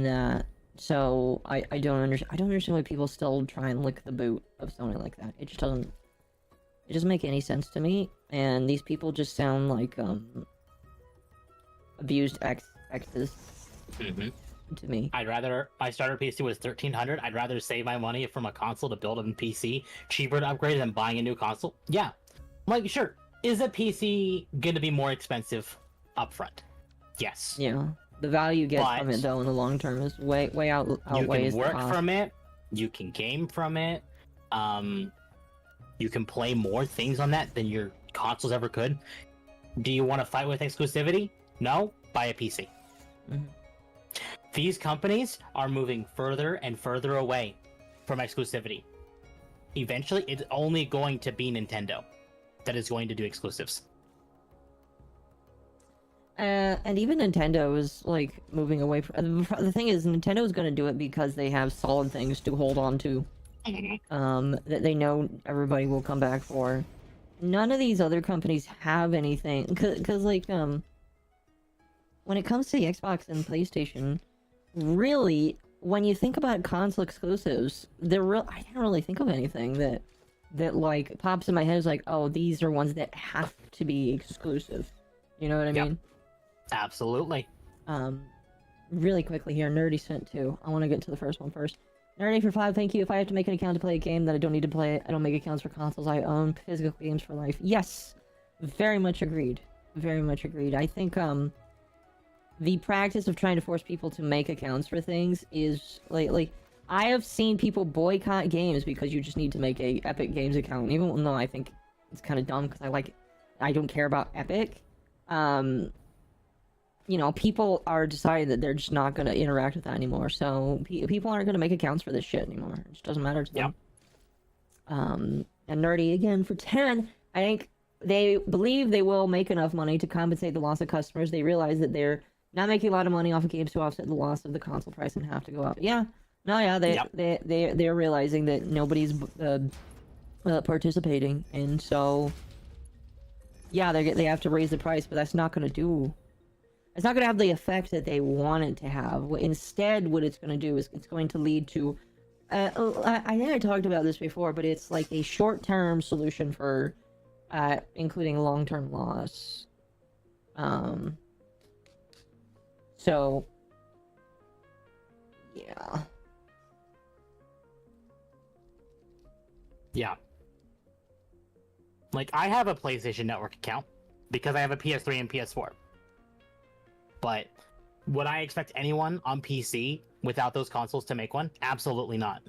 that. So I don't understand why people still try and lick the boot of Sony like that. It just doesn't make any sense to me. And these people just sound like abused exes to me. I'd rather my starter PC was $1,300. I'd rather save my money from a console to build a PC cheaper to upgrade than buying a new console. Yeah, like sure. Is a PC gonna be more expensive upfront? Yes. Yeah. The value you get from it, though, in the long term is way outweighs You can work the cost. from it. You can game from it. You can play more things on that than your consoles ever could. Do you want to fight with exclusivity? No? Buy a PC. Mhm. These companies are moving further and further away from exclusivity. Eventually, it's only going to be Nintendo that is going to do exclusives. And even Nintendo is, like, moving away from... The thing is, Nintendo is going to do it because they have solid things to hold on to. That they know everybody will come back for. None of these other companies have anything... Because, like, when it comes to the Xbox and PlayStation, really, when you think about console exclusives, I didn't really think of anything that, like, pops in my head as like, oh, these are ones that have to be exclusive. You know what I mean? Absolutely. Really quickly here, Nerdy sent 2. I want to get to the first one first. Nerdy for 5, thank you. If I have to make an account to play a game that I don't need to play, I don't make accounts for consoles. I own physical games for life. Yes! Very much agreed. Very much agreed. I think, the practice of trying to force people to make accounts for things is, like, I have seen people boycott games because you just need to make a Epic Games account, even though I think it's kind of dumb because I don't care about Epic. You know, people are deciding that they're just not going to interact with that anymore, so people aren't going to make accounts for this shit anymore. It just doesn't matter to them. And Nerdy again for 10. I think they believe they will make enough money to compensate the loss of customers. They realize that they're not making a lot of money off of games to offset the loss of the console price and have to go up. Yeah, no, yeah, they're realizing that nobody's participating, and so yeah, they have to raise the price, but that's not going to have the effect that they want it to have. Instead, what it's going to do is it's going to lead to I think I talked about this before, but it's like a short-term solution for including long-term loss. So yeah. Yeah. Like, I have a PlayStation Network account because I have a PS3 and PS4. But would I expect anyone on PC without those consoles to make one? Absolutely not.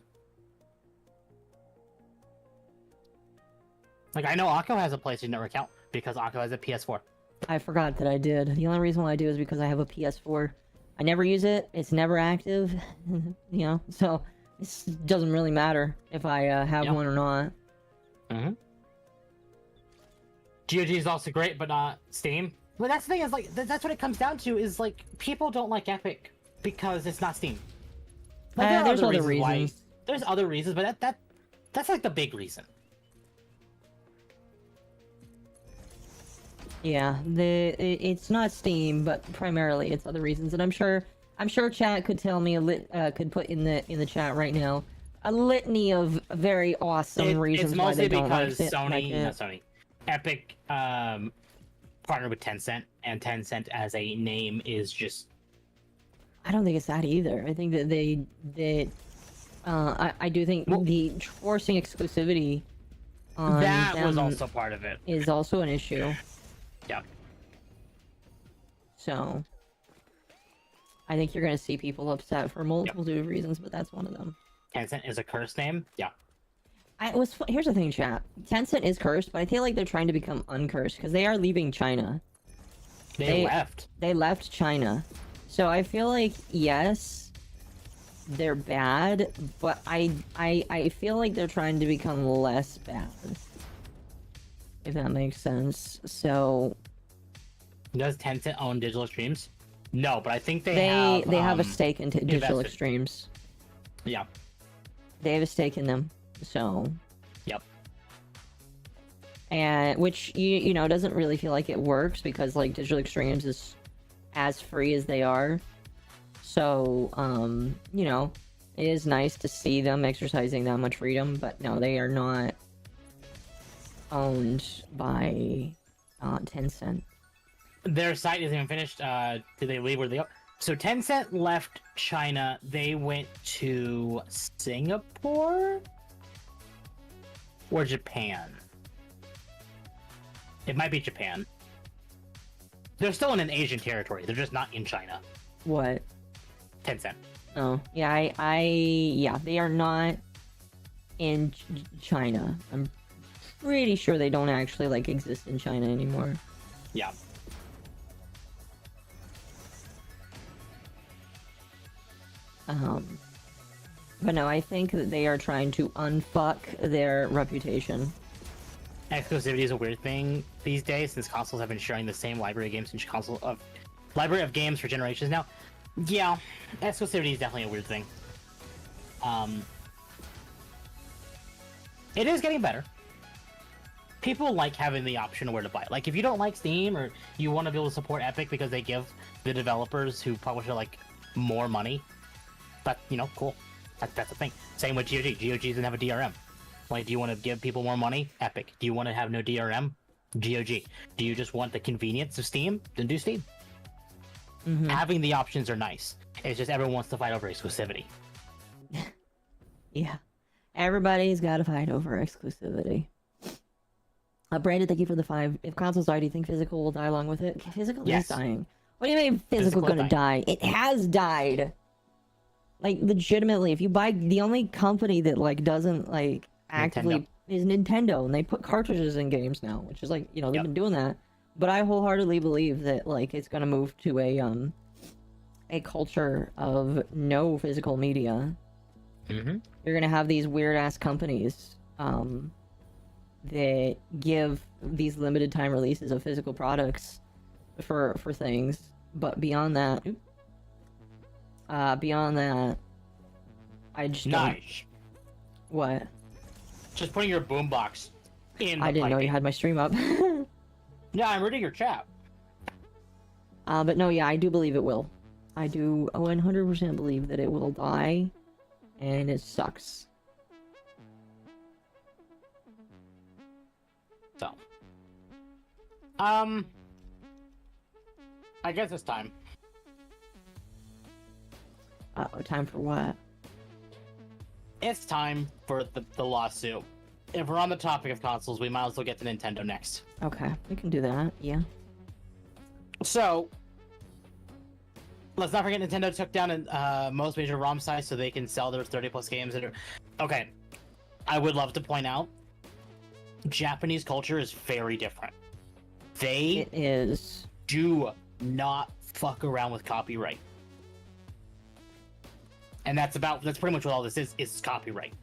Like, I know Occo has a PlayStation Network account because Occo has a PS4. I forgot that I did. The only reason why I do is because I have a PS4. I never use it. It's never active, you know, so it doesn't really matter if I have one or not. Mm-hmm. GOG is also great, but not Steam. Well, that's the thing, is like that's what it comes down to, is like people don't like Epic because it's not Steam. Like, there's other reasons. There's other reasons, but that's like the big reason. Yeah, it's not Steam, but primarily it's other reasons, and I'm sure chat could tell me could put in the chat right now a litany of very awesome reasons why they don't like it. It's mostly because Sony, Epic partnered with Tencent, and Tencent as a name is just. I don't think it's that either. I think that I do think the forcing exclusivity on that them was also part of it. Is also an issue. Yeah. So, I think you're going to see people upset for multiple reasons, but that's one of them. Tencent is a cursed name? Yeah. Here's the thing, chat. Tencent is cursed, but I feel like they're trying to become uncursed, because they are leaving China. They left. They left China. So I feel like, yes, they're bad, but I feel like they're trying to become less bad. If that makes sense. So, does Tencent own Digital Extremes? No, but I think they have a stake in Digital Extremes. Yeah. They have a stake in them. So. Yep. And which you know doesn't really feel like it works, because like Digital Extremes is as free as they are. So you know, it is nice to see them exercising that much freedom, but no, they are not owned by Tencent. Their site isn't even finished. Did they leave? Where they go? So Tencent left China. They went to Singapore or Japan. It might be Japan. They're still in an Asian territory. They're just not in China. What? Tencent. Oh, yeah, yeah, they are not in China. I'm pretty sure they don't actually like exist in China anymore. Yeah. But no, I think that they are trying to unfuck their reputation. Exclusivity is a weird thing these days, since consoles have been sharing the same library of games library of games for generations now. Yeah, exclusivity is definitely a weird thing. It is getting better. People like having the option of where to buy it. Like, if you don't like Steam, or you want to be able to support Epic because they give the developers who publish it like more money, but you know, cool. That's the thing. Same with GOG. GOG doesn't have a DRM. Like, do you want to give people more money? Epic. Do you want to have no DRM? GOG. Do you just want the convenience of Steam? Then do Steam. Mm-hmm. Having the options are nice. It's just everyone wants to fight over exclusivity. Yeah. Everybody's got to fight over exclusivity. Brandon, thank you for the 5. If consoles die, do you think physical will die along with it? Physical is dying. What do you mean physical gonna die? It has died. Like, legitimately, if you buy, the only company that like doesn't like actively is Nintendo, and they put cartridges in games now, which is like, you know, they've been doing that. But I wholeheartedly believe that like it's gonna move to a culture of no physical media. Mm-hmm. You're gonna have these weird ass companies that give these limited time releases of physical products for things. But beyond that, I just don't... Nice. What? Just putting your boombox in the I didn't know you piping. had my stream up. Yeah, I'm reading your chat. But no, yeah, I do believe it will. I do 100% believe that it will die, and it sucks. So, I guess it's time. Time for what? It's time for the lawsuit. If we're on the topic of consoles, we might as well get to Nintendo next. Okay, we can do that, yeah. So, let's not forget Nintendo took down most major ROM sites so they can sell their 30+ games. Okay, I would love to point out, Japanese culture is very different. They It is. do not fuck around with copyright. And that's pretty much what all this is copyright.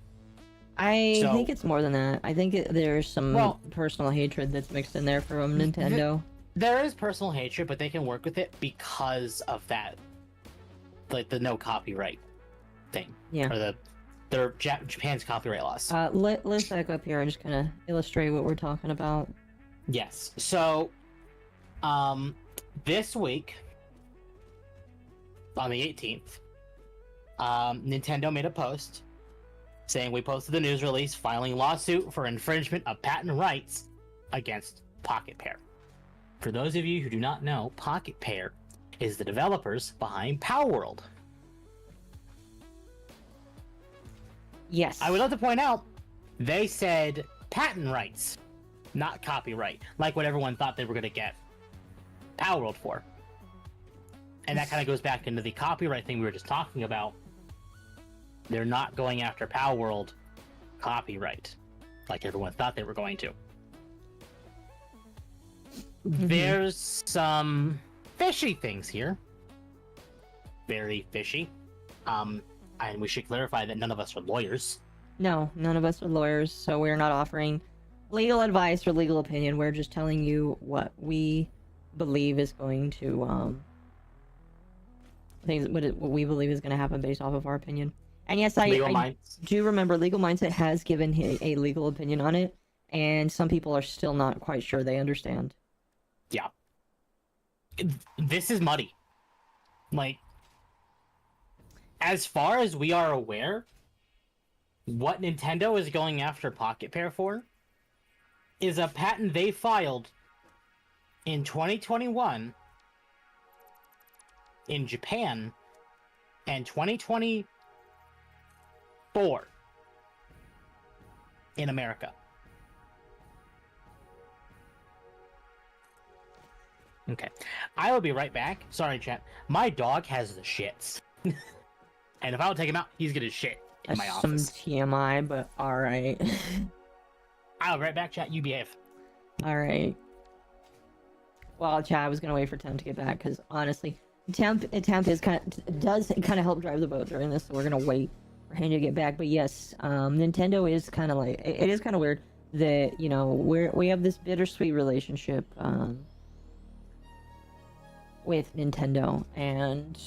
I So- think it's more than that. I think there's some Well- personal hatred that's mixed in there from Nintendo. There is personal hatred, but they can work with it because of that, like the no copyright thing, Yeah. or Japan's copyright laws. Let's back up here and just kind of illustrate what we're talking about. Yes. So, this week on the 18th, Nintendo made a post saying we posted the news release filing lawsuit for infringement of patent rights against Pocketpair. For those of you who do not know, Pocketpair is the developers behind Palworld. Yes. I would like to point out, they said patent rights, not copyright, like what everyone thought they were going to get Palworld for. And that kind of goes back into the copyright thing we were just talking about. They're not going after Palworld copyright, like everyone thought they were going to. There's some fishy things here. Very fishy. And we should clarify that none of us are lawyers. No, none of us are lawyers, so we're not offering legal advice or legal opinion. We're just telling you what we believe is going to, what we believe is going to happen based off of our opinion. And yes, I do remember Legal Mindset has given a legal opinion on it, and some people are still not quite sure they understand. Yeah. This is muddy. Like, as far as we are aware, what Nintendo is going after Pocketpair for is a patent they filed in 2021 in Japan and 2024 in America. Okay. I will be right back. Sorry, chat. My dog has the shits. And if I don't take him out, he's gonna shit in my That's office. some TMI, but alright. I'll be right back, chat. You behave. Alright. Well, chat, I was gonna wait for Temp to get back, because honestly, Temp is does kind of help drive the boat during this, so we're gonna wait for him to get back. But yes, Nintendo is kind of like, it is kind of weird that, you know, we have this bittersweet relationship, with Nintendo, and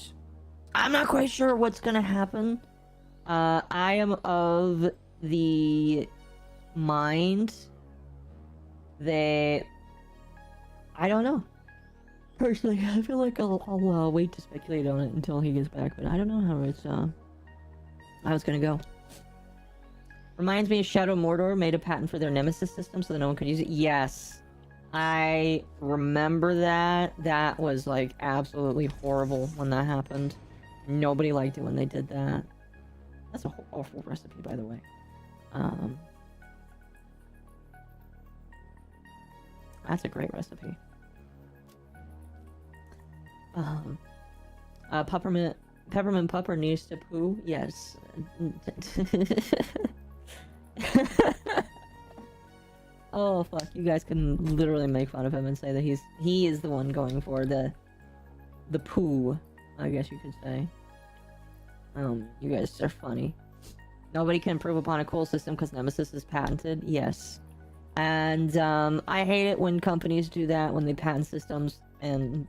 I'm not quite sure what's gonna happen. I am of the mind that I don't know. Personally, I feel like I'll wait to speculate on it until he gets back, but I don't know how it's gonna go. Reminds me of Shadow Mordor made a patent for their Nemesis system so that no one could use it. Yes. I remember that. That was like absolutely horrible when that happened. Nobody liked it when they did that. That's a awful recipe, by the way. That's a great recipe. Peppermint Pupper needs to poo. Yes. Oh fuck! You guys can literally make fun of him and say that he is the one going for the poo, I guess you could say. You guys are funny. Nobody can improve upon a cool system because Nemesis is patented. Yes, And I hate it when companies do that, when they patent systems, and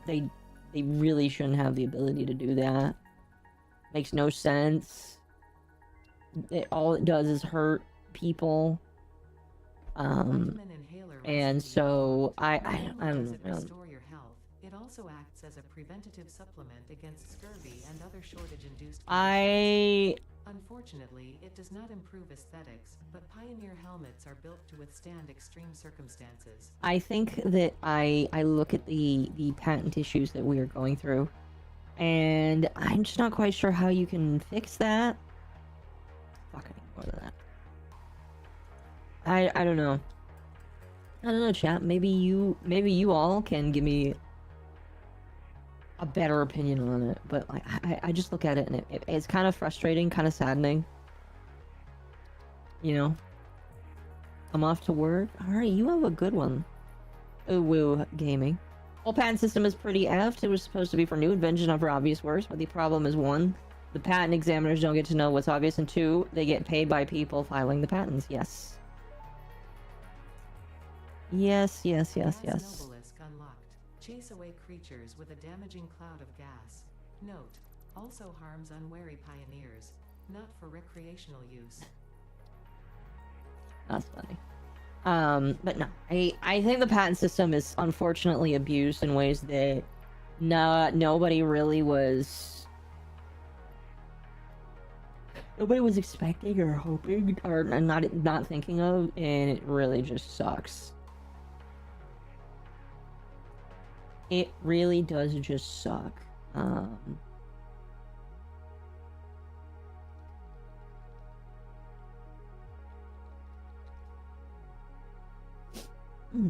they really shouldn't have the ability to do that. Makes no sense. All it does is hurt people. Vitamin inhaler And recipe. so Not I only don't does it know. restore your health, it also acts as a preventative supplement against scurvy and other shortage-induced conditions. Unfortunately, it does not improve aesthetics, but Pioneer helmets are built to withstand extreme circumstances. I think that I look at the patent issues that we are going through, and I'm just not quite sure how you can fix that. Fuck, I need more than that. I don't know. I don't know, chat. Maybe you all can give me a better opinion on it. But like, I just look at it and it's kind of frustrating, kind of saddening. You know. I'm off to work. All right, you have a good one. Ooh, woo, gaming. Whole patent system is pretty effed. It was supposed to be for new invention, not for obvious works. But the problem is, one, the patent examiners don't get to know what's obvious, and two, they get paid by people filing the patents. Yes. Yes. Gas Nobelisk unlocked. Chase away creatures with a damaging cloud of gas. Note, also harms unwary pioneers. Not for recreational use. That's funny. But no, I think the patent system is unfortunately abused in ways that nobody really was. Nobody was expecting or hoping or not thinking of, and it really just sucks. It really does just suck.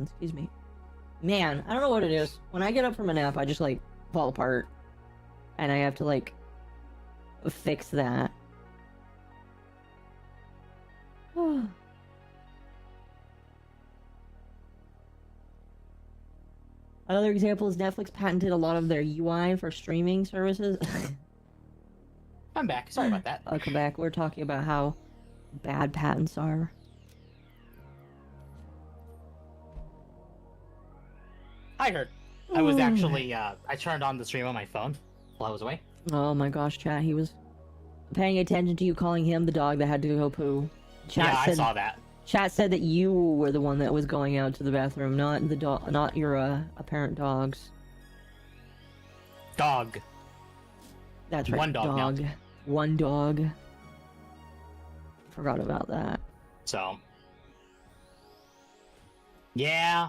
Excuse me. Man, I don't know what it is. When I get up from a nap, I just like fall apart. And I have to like fix that. Another example is Netflix patented a lot of their UI for streaming services. I'm back. Sorry about that. I'll come back. We're talking about how bad patents are. I heard. I was actually, I turned on the stream on my phone while I was away. Oh my gosh, chat. He was paying attention to you calling him the dog that had to go poo. Chat I saw that. Chat said that you were the one that was going out to the bathroom, not the dog, not your apparent dogs. Dog. That's right. One dog now. One dog. Forgot about that. So. Yeah.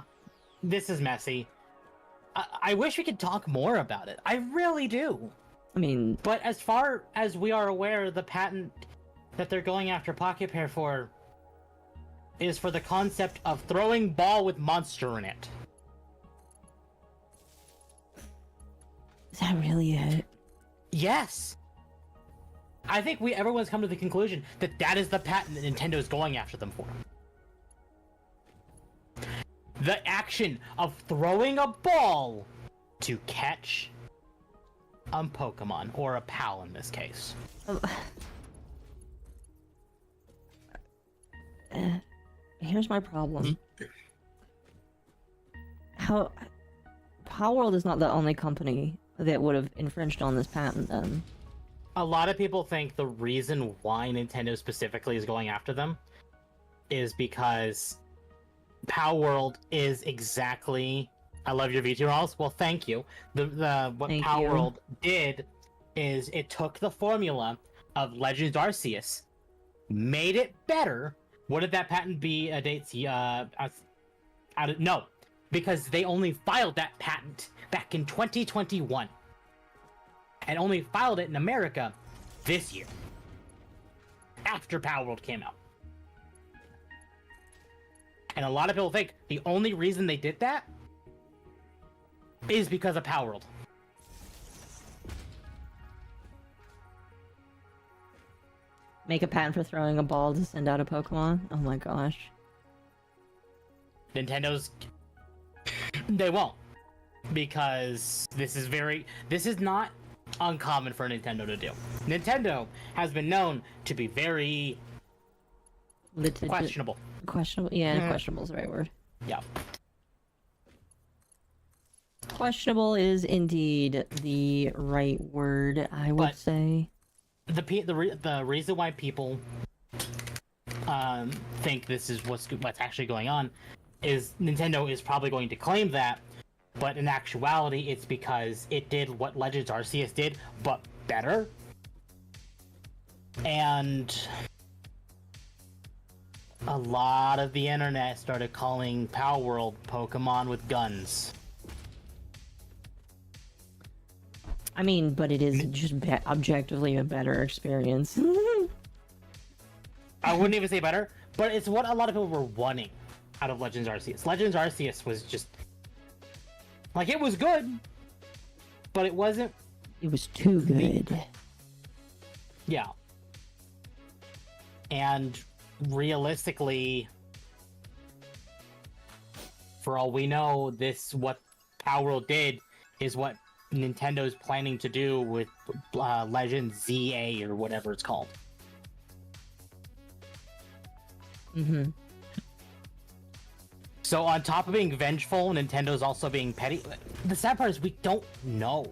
This is messy. I wish we could talk more about it. I really do. I mean... But as far as we are aware, the patent that they're going after Pocketpair for is for the concept of throwing ball with monster in it. Is that really it? Yes. I think everyone's come to the conclusion that that is the patent that Nintendo is going after them for. The action of throwing a ball to catch a Pokemon, or a pal in this case. Here's my problem. How Palworld is not the only company that would have infringed on this patent then. A lot of people think the reason why Nintendo specifically is going after them is because Palworld is exactly... I love your VT rolls. Well, thank you. What Palworld did is it took the formula of Legends Arceus, made it better. What did that patent be? No, because they only filed that patent back in 2021, and only filed it in America this year, after Palworld came out. And a lot of people think the only reason they did that is because of Palworld. Make a patent for throwing a ball to send out a Pokemon? Oh my gosh. Nintendo's... They won't. Because this is not uncommon for Nintendo to do. Nintendo has been known to be very questionable. Questionable. Yeah, questionable is the right word. Yeah. Questionable is indeed the right word, I would But- say. The reason why people think this is what's actually going on is Nintendo is probably going to claim that, but in actuality, it's because it did what Legends Arceus did, but better. And a lot of the internet started calling Palworld Pokemon with guns. I mean, but it is just objectively a better experience. I wouldn't even say better, but it's what a lot of people were wanting out of Legends Arceus. Legends Arceus was just like, it was good, but it wasn't. It was too good. Yeah. And realistically, for all we know, what Palworld did is what Nintendo's planning to do with Legends ZA or whatever it's called. Mm-hmm. So on top of being vengeful, Nintendo's also being petty. The sad part is we don't know.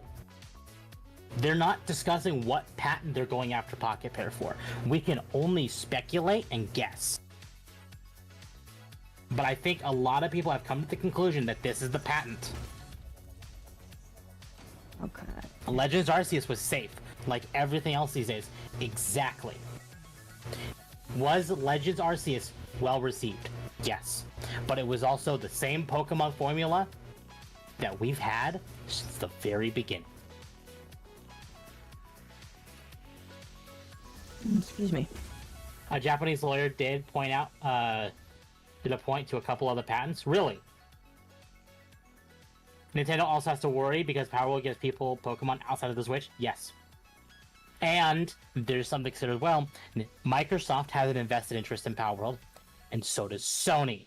They're not discussing what patent they're going after Pocketpair for. We can only speculate and guess. But I think a lot of people have come to the conclusion that this is the patent. Okay. Legends Arceus was safe, like everything else these days. Exactly. Was Legends Arceus well received? Yes. But it was also the same Pokemon formula that we've had since the very beginning. Excuse me. A Japanese lawyer did point out, did a point to a couple other patents. Really? Nintendo also has to worry because Palworld gives people Pokemon outside of the Switch? Yes. And there's something to consider as well. Microsoft has an invested interest in Palworld, and so does Sony.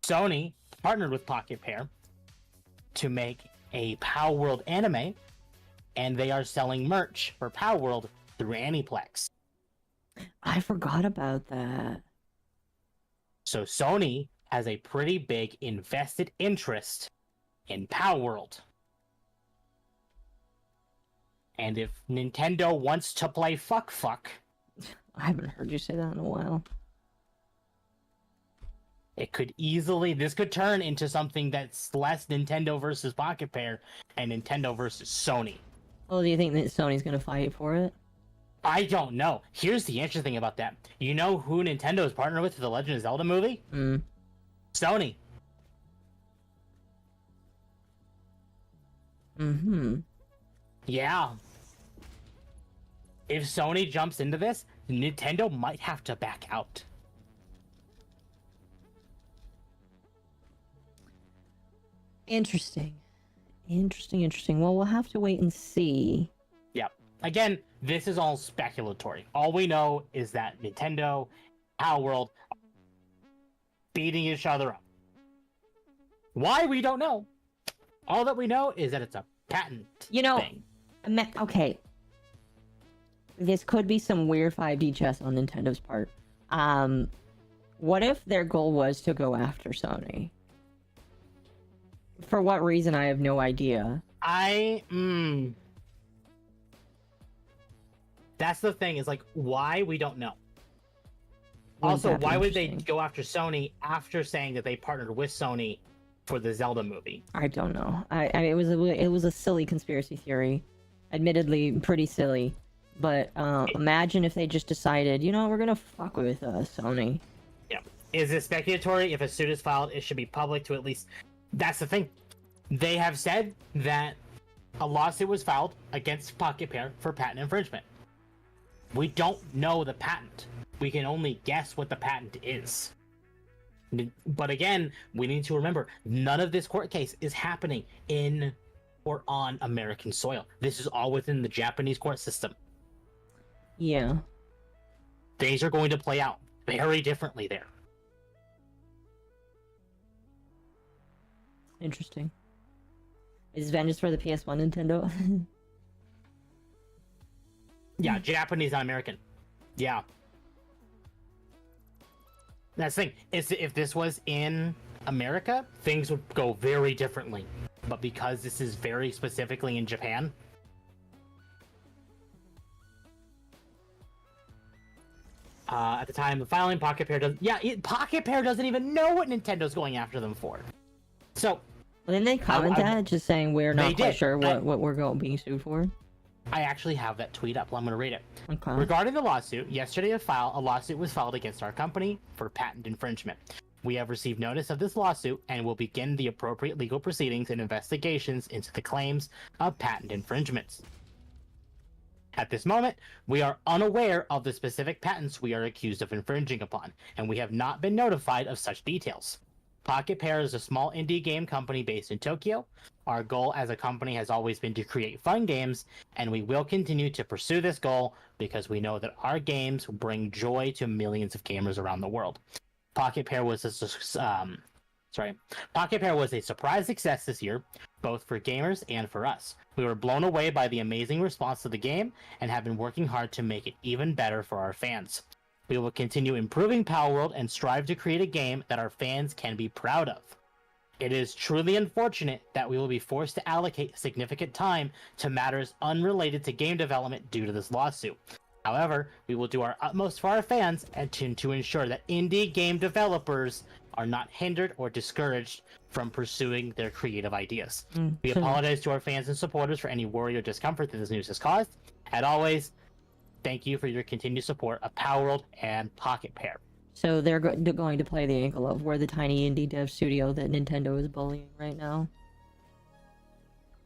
Sony partnered with Pocketpair to make a Palworld anime, and they are selling merch for Palworld through Aniplex. I forgot about that. So Sony has a pretty big invested interest in Palworld. And if Nintendo wants to play fuck, I haven't heard you say that in a while. this could turn into something that's less Nintendo versus Pocketpair and Nintendo versus Sony. Well, do you think that Sony's gonna fight for it? I don't know. Here's the interesting thing about that. You know who Nintendo is partnered with for the Legend of Zelda movie? Sony. Mm-hmm. Yeah. If Sony jumps into this, Nintendo might have to back out. Interesting. Interesting. Well, we'll have to wait and see. Yeah. Again, this is all speculatory. All we know is that Nintendo, Palworld, beating each other up. Why, we don't know. All that we know is that it's a patent thing. Okay. This could be some weird 5D chess on Nintendo's part. What if their goal was to go after Sony? For what reason, I have no idea. That's the thing, is like, why, we don't know. Wouldn't Also, that be why would they interesting? go after Sony after saying that they partnered with Sony for the Zelda movie? I don't know. I mean, it was a silly conspiracy theory, admittedly pretty silly. But imagine if they just decided, we're gonna fuck with Sony. Yeah. Is it speculatory? If a suit is filed, it should be public to at least... That's the thing. They have said that a lawsuit was filed against Pocketpair for patent infringement. We don't know the patent. We can only guess what the patent is. But again, we need to remember, none of this court case is happening in or on American soil. This is all within the Japanese court system. Yeah. Things are going to play out very differently there. Interesting. Is Vengeance for the PS1 Nintendo? Yeah, Japanese, not American. Yeah. That's the thing. Is if this was in America, things would go very differently. But because this is very specifically in Japan, at the time of filing, Pocketpair doesn't. Yeah, Pocketpair doesn't even know what Nintendo's going after them for. So. Well, didn't they comment that, just saying we're not quite sure what we're being sued for? I actually have that tweet up. I'm going to read it. Okay. Regarding the lawsuit, yesterday a lawsuit was filed against our company for patent infringement. We have received notice of this lawsuit and will begin the appropriate legal proceedings and investigations into the claims of patent infringements. At this moment, we are unaware of the specific patents we are accused of infringing upon, and we have not been notified of such details. Pocketpair is a small indie game company based in Tokyo. Our goal as a company has always been to create fun games, and we will continue to pursue this goal because we know that our games bring joy to millions of gamers around the world. Pocketpair was a surprise success this year, both for gamers and for us. We were blown away by the amazing response to the game and have been working hard to make it even better for our fans. We will continue improving Palworld and strive to create a game that our fans can be proud of. It is truly unfortunate that we will be forced to allocate significant time to matters unrelated to game development due to this lawsuit. However, we will do our utmost for our fans and to ensure that indie game developers are not hindered or discouraged from pursuing their creative ideas. We apologize to our fans and supporters for any worry or discomfort that this news has caused. As always, thank you for your continued support of Palworld and Pocketpair. So they're going to play the angle of we're the tiny indie dev studio that Nintendo is bullying right now.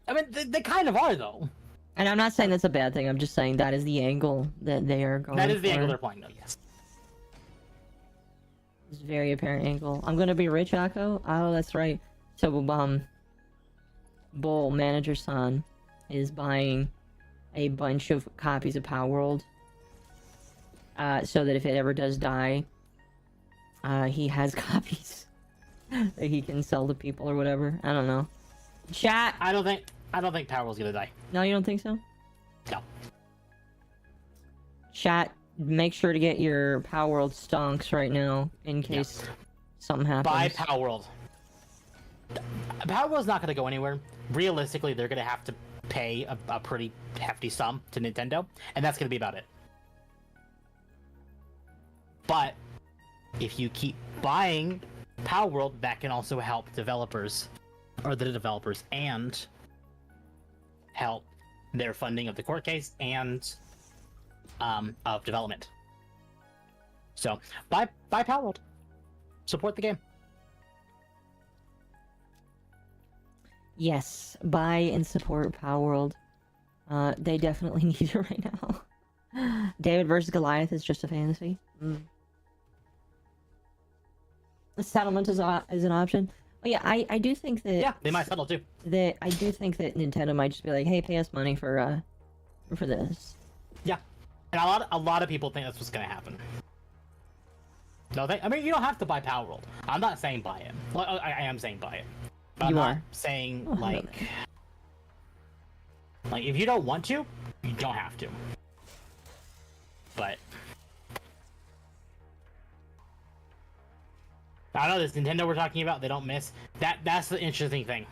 I mean, they kind of are, though. And I'm not saying that's a bad thing. I'm just saying that is the angle that they are going for. That is the angle they're playing, though, yes. It's a very apparent angle. I'm gonna be rich, Akko? Oh, that's right. So, Bull, Manager-san, is buying a bunch of copies of Palworld. So that if it ever does die, he has copies that he can sell to people or whatever. I don't know. Chat! I don't think Palworld's gonna die. No, you don't think so? No. Chat, make sure to get your Palworld stonks right now in case something happens. Buy Palworld. Palworld's not gonna go anywhere. Realistically, they're gonna have to pay a pretty hefty sum to Nintendo, and that's gonna be about it. But if you keep buying Palworld, that can also help developers, or the developers, and help their funding of the court case and of development. So buy Palworld. Support the game. Yes, buy and support Palworld. They definitely need it right now. David versus Goliath is just a fantasy. The settlement is an option. Oh yeah, I do think that... Yeah, they might settle too. I do think that Nintendo might just be like, hey, pay us money for this. Yeah, and a lot of people think that's what's gonna happen. No, I mean, you don't have to buy Palworld. I'm not saying buy it. Well, I am saying buy it. But I'm not saying, like, if you don't want to, you don't have to. But I don't know, this Nintendo we're talking about, they don't miss. That's the interesting thing.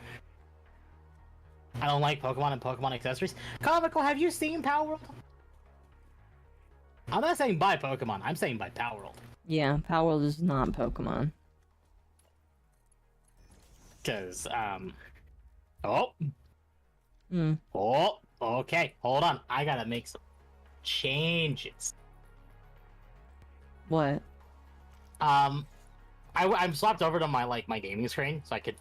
I don't like Pokemon and Pokemon accessories. Comical, have you seen Palworld? I'm not saying buy Pokemon, I'm saying buy Palworld. Yeah, Palworld is not Pokemon. Cause, Oh, okay, hold on. I gotta make some changes. What? I'm swapped over to my gaming screen so I could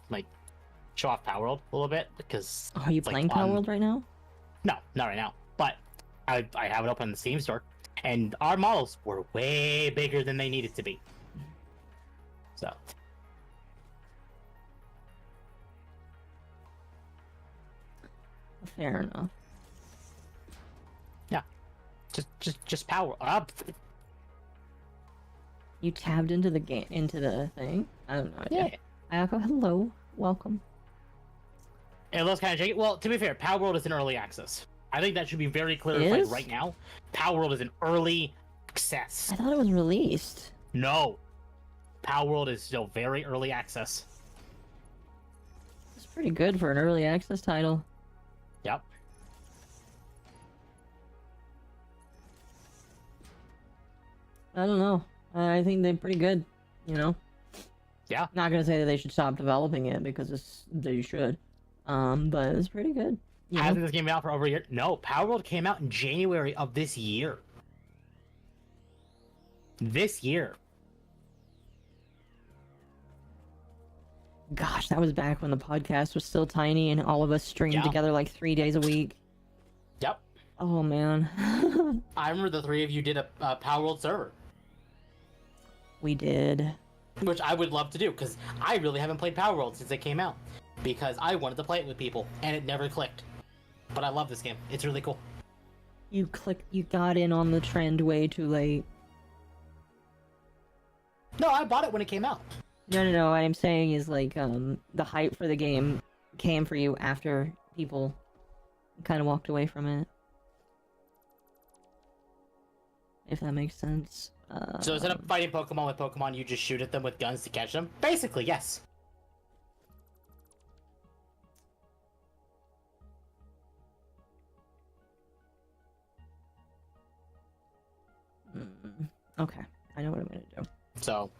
show off Palworld a little bit because. Are you playing Palworld right now? No, not right now. But I have it open in the Steam store, and our models were way bigger than they needed to be. So. Fair enough. Yeah, just power up. You tabbed into the game, into the thing. I don't know. Yeah. Ayako, hello, welcome. It looks kind of janky. Well, to be fair, Palworld is in early access. I think that should be very clear right now. Palworld is in early access. I thought it was released. No. Palworld is still very early access. It's pretty good for an early access title. Yep. I don't know. I think they're pretty good, you know? Yeah. Not gonna say that they should stop developing it because they should. But it's pretty good. You know? Hasn't this game been out for over a year? No, Palworld came out in January of this year. This year. Gosh, that was back when the podcast was still tiny and all of us streamed Yeah. together like 3 days a week. Yep. Oh man. I remember the three of you did a Palworld server, We did. which I would love to do because I really haven't played Palworld since it came out because I wanted to play it with people and it never clicked. But I love this game. It's really cool. You got in on the trend way too late. No, I bought it when it came out. No. What I'm saying is like, the hype for the game came for you after people kind of walked away from it. If that makes sense. So instead of fighting Pokemon with Pokemon, you just shoot at them with guns to catch them? Basically, yes. Okay, I know what I'm gonna do. So,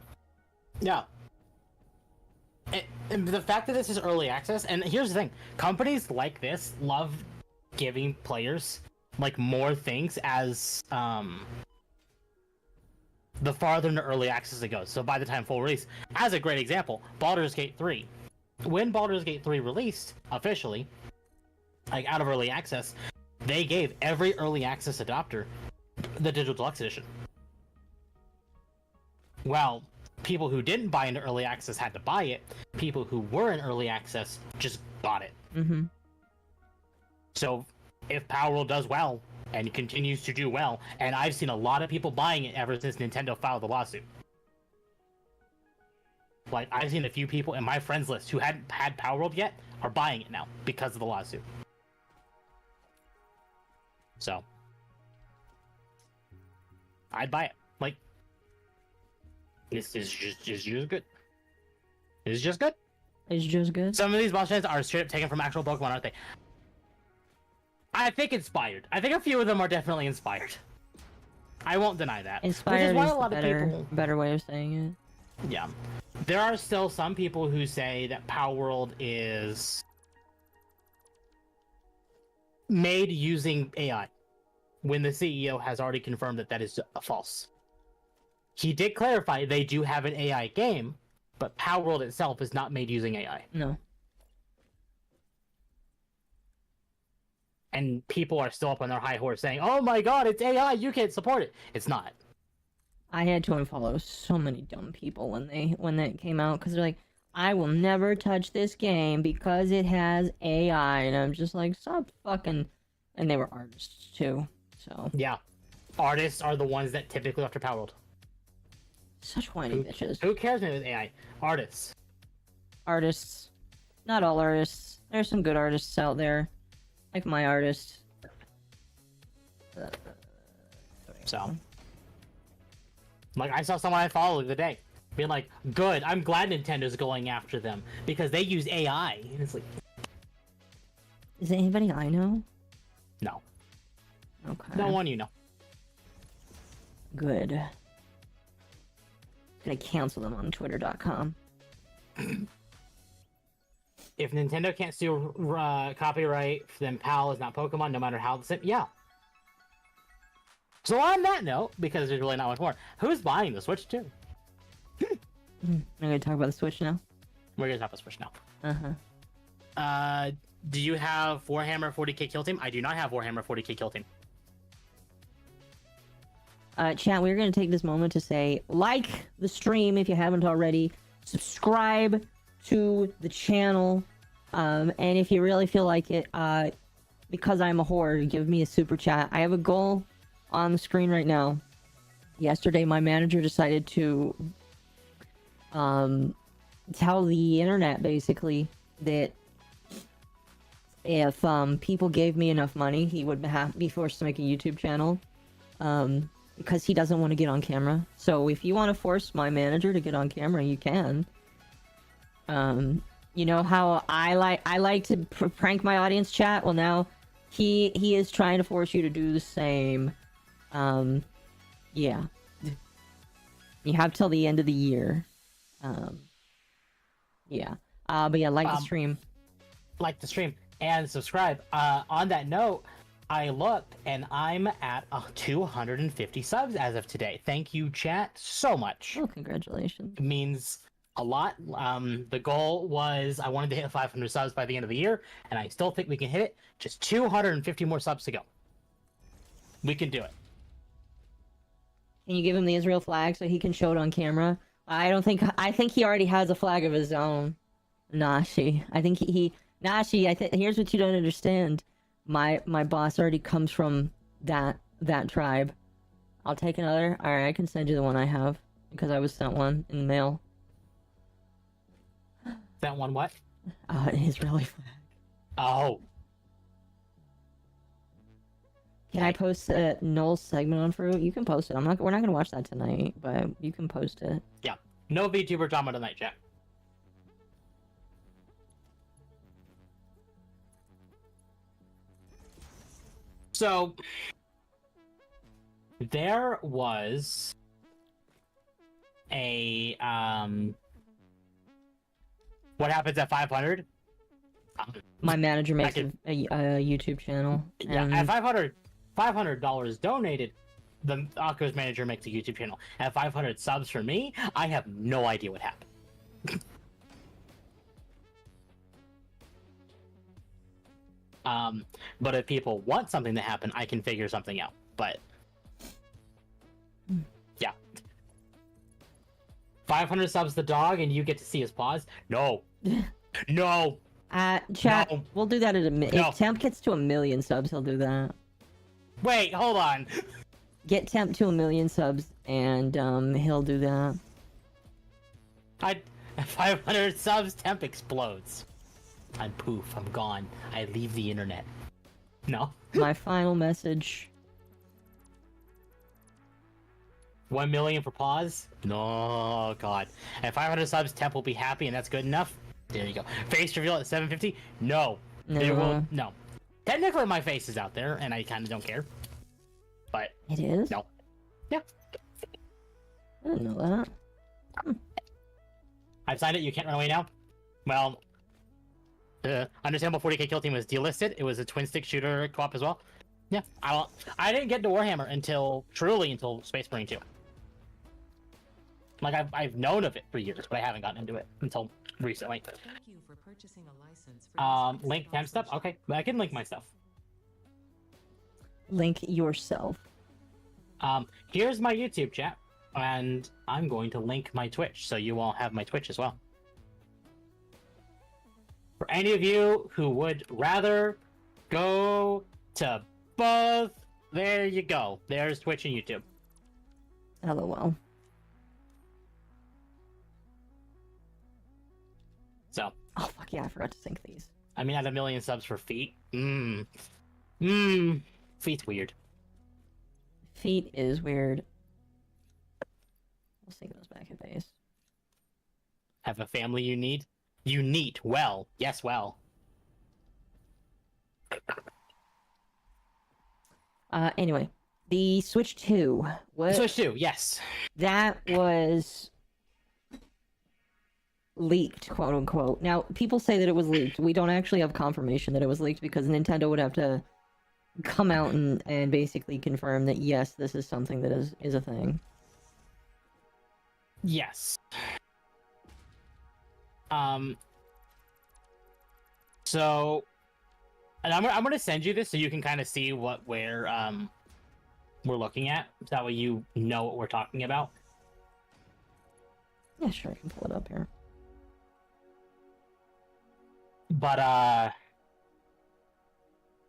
yeah. And the fact that this is early access, and here's the thing, companies like this love giving players like more things as the farther into early access it goes. So by the time full release, as a great example, Baldur's Gate 3. When Baldur's Gate 3 released officially, like out of early access, they gave every early access adopter the Digital Deluxe Edition. Well, people who didn't buy into early access had to buy it. People who were in early access just bought it. Mm-hmm. So if Palworld does well and continues to do well, and I've seen a lot of people buying it ever since Nintendo filed the lawsuit. Like, I've seen a few people in my friends list who hadn't had Palworld yet are buying it now because of the lawsuit. So I'd buy it. Like, this is just good. It's just good. It's just good. Some of these boss fights are straight up taken from actual Pokemon, aren't they? I think inspired. I think a few of them are definitely inspired. I won't deny that. Inspired Which is is why a the lot of people... better way of saying it. Yeah. There are still some people who say that Palworld is made using AI, when the CEO has already confirmed that that is false. He did clarify they do have an AI game, but Palworld itself is not made using AI. No. And people are still up on their high horse saying, oh my god, it's AI, you can't support it. It's not. I had to unfollow so many dumb people when that came out because they're like, I will never touch this game because it has AI, and I'm just like, stop fucking. And they were artists too, so Yeah. Artists are the ones that typically after Palworld. such whiny bitches. Who cares if it's AI? Artists. Artists, not all artists. There's some good artists out there, like my artist. So, like, I saw someone I followed the other day being like, good, I'm glad Nintendo's going after them because they use AI. And it's like, Is it anybody I know? no. Okay. No one you know. Good. Gonna cancel them on Twitter.com. If Nintendo can't sue copyright, then PAL is not Pokemon, no matter how the same. Yeah. So on that note, because there's really not much more, who's buying the Switch 2? I'm gonna talk about the Switch now. We're gonna talk about Switch now. Uh-huh. Do you have Warhammer 40k Kill Team? I do not have Warhammer 40k Kill Team. Chat, we're going to take this moment to say, like the stream if you haven't already, subscribe to the channel, and if you really feel like it, because I'm a whore, give me a super chat. I have a goal on the screen right now. Yesterday, my manager decided to tell the internet, basically, that if people gave me enough money, he would be forced to make a YouTube channel. because he doesn't want to get on camera. So if you want to force my manager to get on camera, you can. You know how I like to prank my audience, chat? Well, now he is trying to force you to do the same. Yeah. You have till the end of the year. Yeah. But yeah, like the stream. Like the stream and subscribe. On that note, I looked and I'm at 250 subs as of today. Thank you, chat, so much. Oh, congratulations. It means a lot. The goal was I wanted to hit 500 subs by the end of the year, and I still think we can hit it. Just 250 more subs to go. We can do it. Can you give him the Israel flag so he can show it on camera? I think he already has a flag of his own. Nashi. I think Nashi, here's what you don't understand. My boss already comes from that tribe. I'll take another. Alright, I can send you the one I have. Because I was sent one in the mail. Sent one what? An Israeli flag. Oh. Can I post a Null segment on Fruit? You can post it. We're not gonna watch that tonight, but you can post it. Yeah. No VTuber drama tonight, chat. So there was a what happens at 500? My manager makes a YouTube channel. Yeah, at $500 donated, the Occo's manager makes a YouTube channel. At 500 subs for me, I have no idea what happened. But if people want something to happen, I can figure something out. But yeah, 500 subs the dog, and you get to see his paws. No, no. Chat. No. We'll do that at No. if Temp gets to 1 million subs, he'll do that. Wait, hold on. Get Temp to 1 million subs, and he'll do that. At 500 subs, Temp explodes. I'm poof. I'm gone. I leave the internet. No. My final message. 1 million for pause? No, God. At 500 subs, Temp will be happy, and that's good enough. There you go. Face reveal at 750? No. No. No. Technically, my face is out there, and I kind of don't care. But It is? no. Yeah. I didn't know that. I've signed it. You can't run away now. Well, Understandable 40k Kill Team was delisted. It was a twin stick shooter co-op as well. Yeah. I didn't get to Warhammer until Space Marine 2. Like I've known of it for years, but I haven't gotten into it until recently. Thank you for purchasing a license for Link temp stuff. Okay, I can link my stuff. Link yourself. Here's my YouTube chat, and I'm going to link my Twitch, so you all have my Twitch as well. For any of you who would rather go to both, there you go. There's Twitch and YouTube. LOL. So. Oh fuck yeah, I forgot to sync these. I mean, at 1 million subs for feet. Feet's weird. Feet is weird. We'll sync those back at base. Have a family you need? You need. Well. Yes, well. Anyway. The Switch 2. What? Switch 2, yes. That was leaked, quote unquote. Now, people say that it was leaked. We don't actually have confirmation that it was leaked because Nintendo would have to come out and basically confirm that yes, this is something that is a thing. Yes. So, and I'm gonna send you this so you can kind of see what we're looking at. So that way you know what we're talking about. Yeah, sure, I can pull it up here. But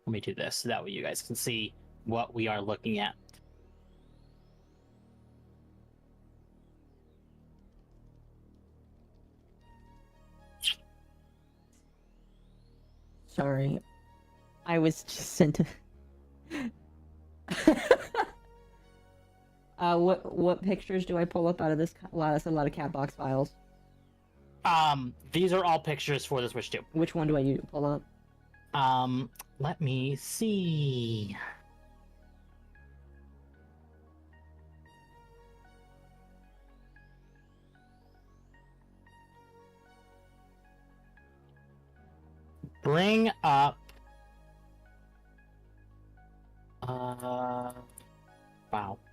let me do this so that way you guys can see what we are looking at. Sorry. I was just sent to... What pictures do I pull up out of this? Wow, that's a lot of cat box files. These are all pictures for the Switch 2. Which one do I pull up? Let me see. Bring up. Wow.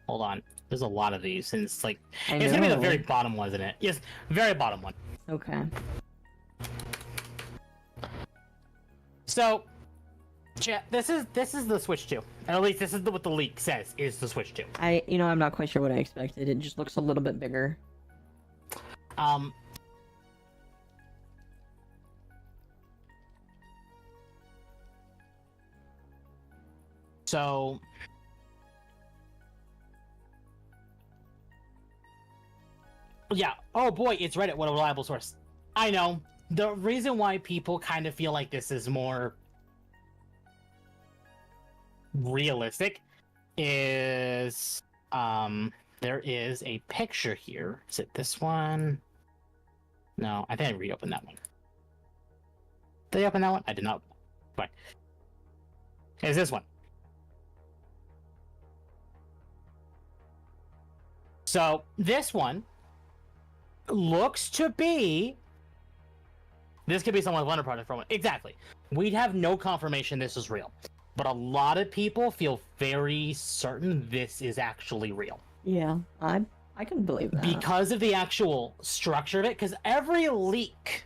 Hold on. There's a lot of these, and it's like it's gonna be the very bottom one, isn't it? Yes, very bottom one. Okay. So, chat, this is the Switch 2. Or at least this is what the leak says is the Switch 2. I'm not quite sure what I expected. It just looks a little bit bigger. So, yeah. Oh boy, it's Reddit. What a reliable source. I know. The reason why people kind of feel like this is more realistic is there is a picture here. Is it this one? No, I think I reopened that one. Did I open that one? I did not. Fine. It's this one. So this one looks to be. This could be someone's Wonder Project for one. Exactly. We'd have no confirmation this is real. But a lot of people feel very certain this is actually real. Yeah, I can believe that. Because of the actual structure of it, because every leak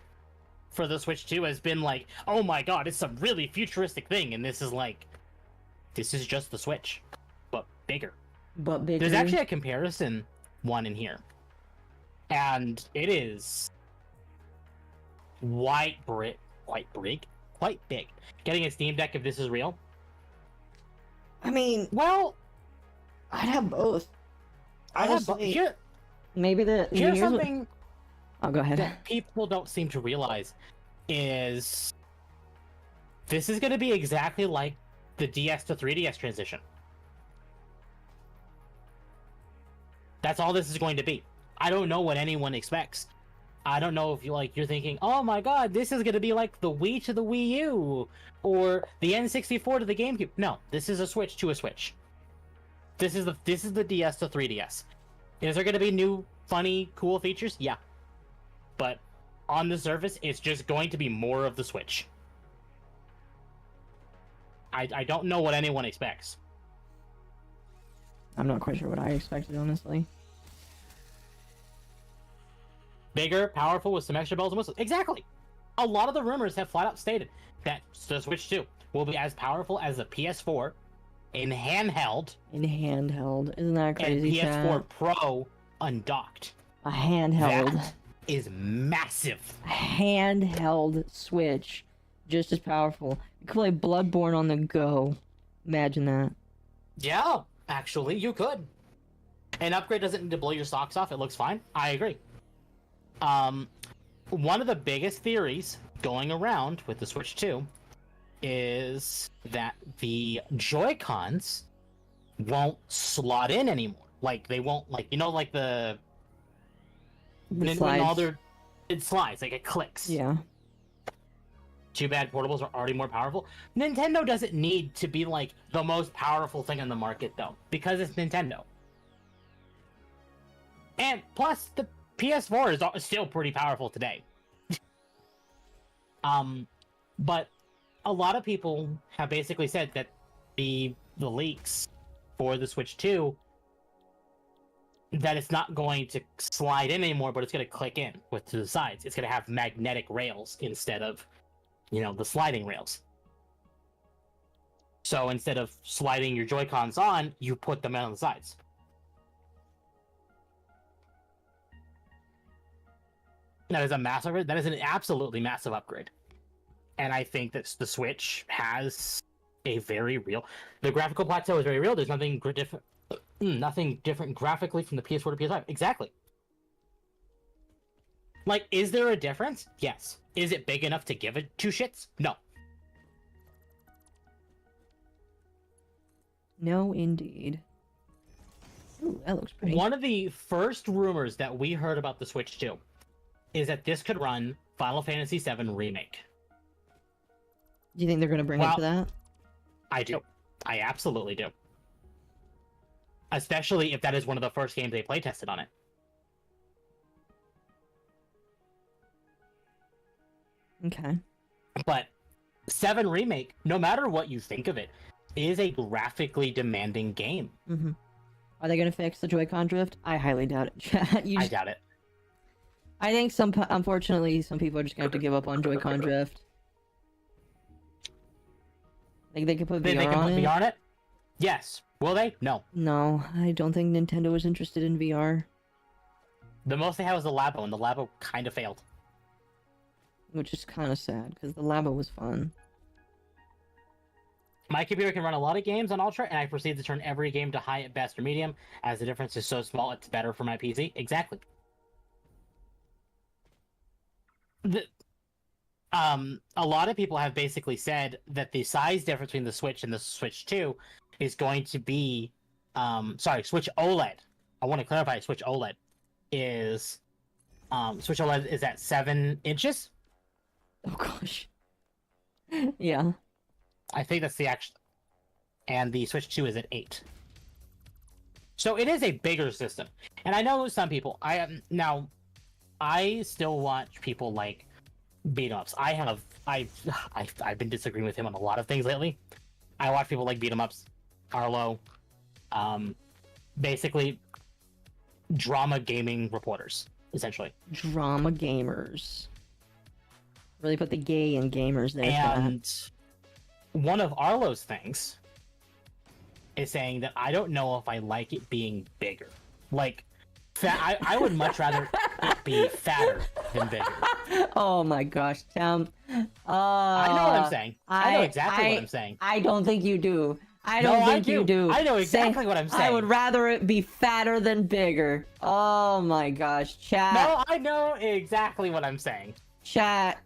for the Switch 2 has been like, oh my god, it's some really futuristic thing, and this is like, this is just the Switch, but bigger. But bigger. There's actually a comparison one in here. And it is quite big. Getting a Steam Deck if this is real. I mean, well, I'd have both. Honestly, maybe here's something. I'll go ahead. That people don't seem to realize is this is going to be exactly like the DS to 3DS transition. That's all this is going to be. I don't know what anyone expects. I don't know if you're thinking, oh my god, this is going to be like the Wii to the Wii U or the N64 to the GameCube. No, this is a Switch to a Switch. This is the DS to 3DS. Is there going to be new, funny, cool features? Yeah. But on the surface, it's just going to be more of the Switch. I don't know what anyone expects. I'm not quite sure what I expected, honestly. Bigger, powerful, with some extra bells and whistles. Exactly! A lot of the rumors have flat out stated that the Switch 2 will be as powerful as the PS4 in handheld. In handheld. Isn't that crazy? And PS4 Pro undocked. A handheld. That is massive. A handheld Switch. Just as powerful. You could play Bloodborne on the go. Imagine that. Yeah, actually, you could. An upgrade doesn't need to blow your socks off. It looks fine. I agree. One of the biggest theories going around with the Switch 2 is that the Joy-Cons won't slot in anymore. Like, they won't, like, you know, like the when all their, it slides, like it clicks. Yeah. Too bad portables are already more powerful. Nintendo doesn't need to be, like, the most powerful thing on the market, though, because it's Nintendo. And, plus, the PS4 is still pretty powerful today. But a lot of people have basically said that the leaks for the Switch 2, that it's not going to slide in anymore, but it's going to click in to the sides. It's going to have magnetic rails instead of, you know, the sliding rails. So instead of sliding your Joy-Cons on, you put them on the sides. That is a massive. That is an absolutely massive upgrade, and I think that the Switch has a very real. The graphical plateau is very real. There's nothing different. Nothing different graphically from the PS4 to PS5. Exactly. Like, is there a difference? Yes. Is it big enough to give it two shits? No. No, indeed. Ooh, that looks pretty. One of the first rumors that we heard about the Switch 2 is that this could run Final Fantasy VII Remake. Do you think they're going to bring it to that? I do. I absolutely do. Especially if that is one of the first games they playtested on it. Okay. But 7 Remake, no matter what you think of it, is a graphically demanding game. Mm-hmm. Are they going to fix the Joy-Con drift? I highly doubt it. I doubt it. I think unfortunately, some people are just going to have to give up on Joy-Con drift. Think they could put They VR can on put it? VR on it? Yes. Will they? No. No, I don't think Nintendo was interested in VR. The most they had was the Labo, and the Labo kind of failed. Which is kind of sad, because the Labo was fun. My computer can run a lot of games on Ultra, and I proceed to turn every game to high at best or medium, as the difference is so small it's better for my PC. Exactly. A lot of people have basically said that the size difference between the Switch and the Switch 2 is going to be, Switch OLED. I want to clarify, Switch OLED is at 7 inches. Oh gosh. Yeah. I think that's the actual, and the Switch 2 is at 8. So it is a bigger system, and I know some people. I still watch people like beat 'em ups. I've been disagreeing with him on a lot of things lately. I watch people like beat 'em ups, Arlo, basically drama gaming reporters, essentially. Drama gamers. Really put the gay in gamers there. And one of Arlo's things is saying that I don't know if I like it being bigger. Like, I would much rather it be fatter than bigger. Oh my gosh, Tim. I know what I'm saying. I know exactly what I'm saying. I don't think you do. I don't think you do. I know exactly what I'm saying. I would rather it be fatter than bigger. Oh my gosh, chat. No, I know exactly what I'm saying. Chat.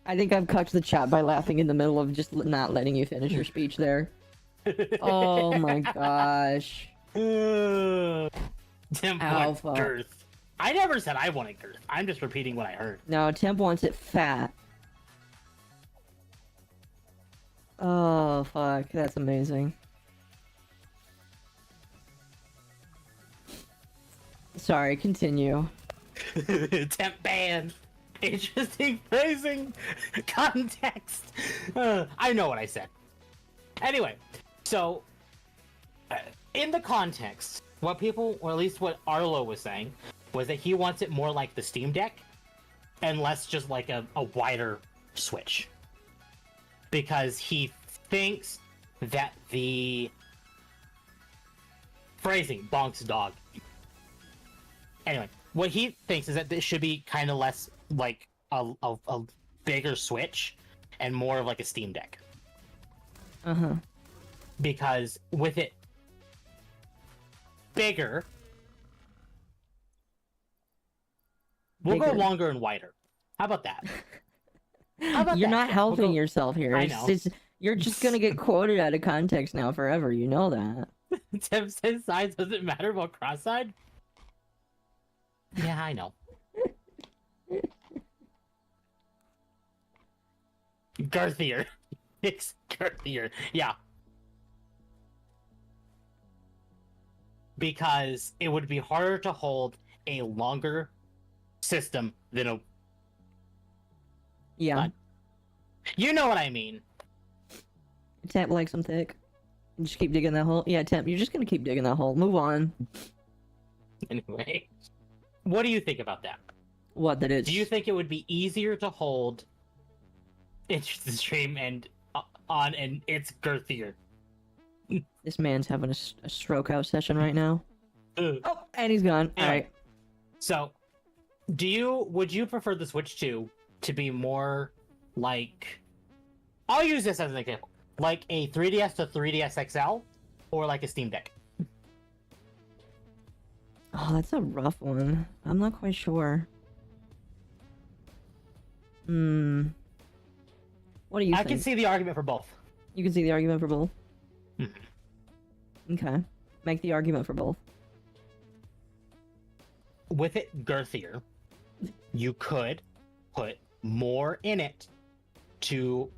I think I've cucked the chat by laughing in the middle of just not letting you finish your speech there. Oh my gosh. Tim wants Alpha. girth. I never said I wanted girth. I'm just repeating what I heard. No, Temp wants it fat. Oh, fuck. That's amazing. Sorry, continue. Temp ban. Interesting phrasing. Context. I know what I said. Anyway, so in the context, what people, or at least what Arlo was saying, was that he wants it more like the Steam Deck and less just like a wider Switch. Because he thinks that the phrasing bonks dog. Anyway, what he thinks is that this should be kind of less like a bigger Switch and more of like a Steam Deck. Uh-huh. Because with it bigger, we'll go longer and wider. How about that? You're not helping yourself here. I know. You're just gonna get quoted out of context now forever. You know that. Tim says size doesn't matter about cross-eyed. Yeah, I know. Girthier. It's girthier. Yeah. Because it would be harder to hold a longer system than a... Yeah. You know what I mean. Temp likes them thick. Just keep digging that hole. Yeah, Temp, you're just gonna keep digging that hole. Move on. Anyway. What do you think about that? What, that it's... Do you think it would be easier to hold into the stream and on, and it's girthier? This man's having a stroke out session right now. Ugh. Oh, and he's gone. Anyway, Alright. So, would you prefer the Switch 2 to be more like... I'll use this as an example. Like a 3DS to 3DS XL, or like a Steam Deck? Oh, that's a rough one. I'm not quite sure. What do you think? I can see the argument for both. You can see the argument for both? Mhm. Okay. Make the argument for both. With it girthier, you could put more in it to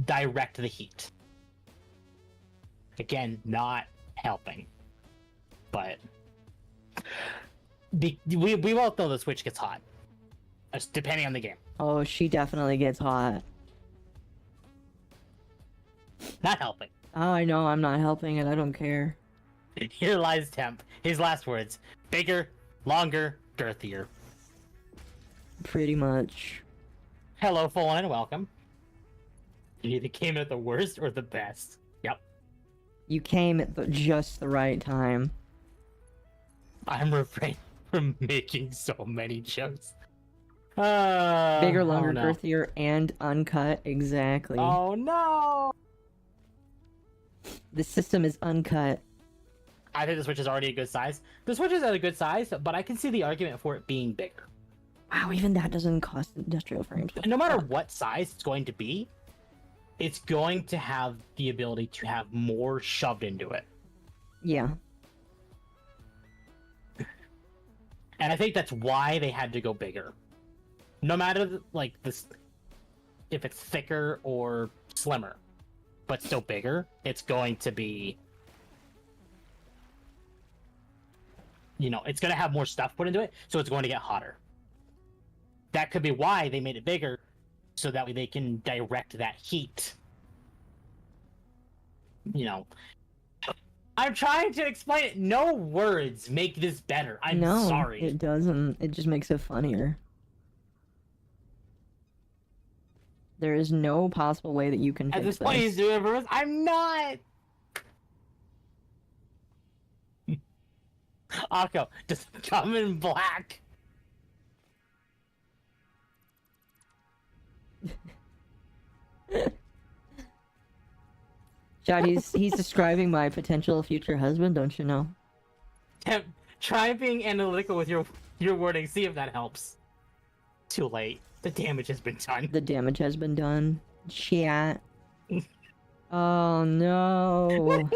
direct the heat. Again, not helping, but we both know the Switch gets hot, depending on the game. Oh, she definitely gets hot. Not helping. Oh, I know, I'm not helping it. I don't care. Here lies Temp. His last words: bigger, longer, girthier. Pretty much. Hello, Fallen, and welcome. You either came at the worst or the best. Yep. You came at just the right time. I'm refrained from making so many jokes. Bigger, longer, oh no. girthier, and uncut. Exactly. Oh no! The system is uncut. I think the Switch is already a good size. The Switch is at a good size, but I can see the argument for it being bigger. Wow, even that doesn't cost industrial frames. No matter what size it's going to be, it's going to have the ability to have more shoved into it. Yeah. And I think that's why they had to go bigger. No matter like this, if it's thicker or slimmer, but still bigger, it's going to be, you know, it's going to have more stuff put into it, so it's going to get hotter. That could be why they made it bigger, so that way they can direct that heat. You know, I'm trying to explain it. No words make this better. I'm No, sorry. it doesn't. It just makes it funnier. There is no possible way that you can At fix this point, this. he's doing it for us. I'm not. Akko, just come in black. Chad, he's describing my potential future husband, don't you know? Try being analytical with your wording. See if that helps. Too late. The damage has been done. The damage has been done. Chat. Oh no.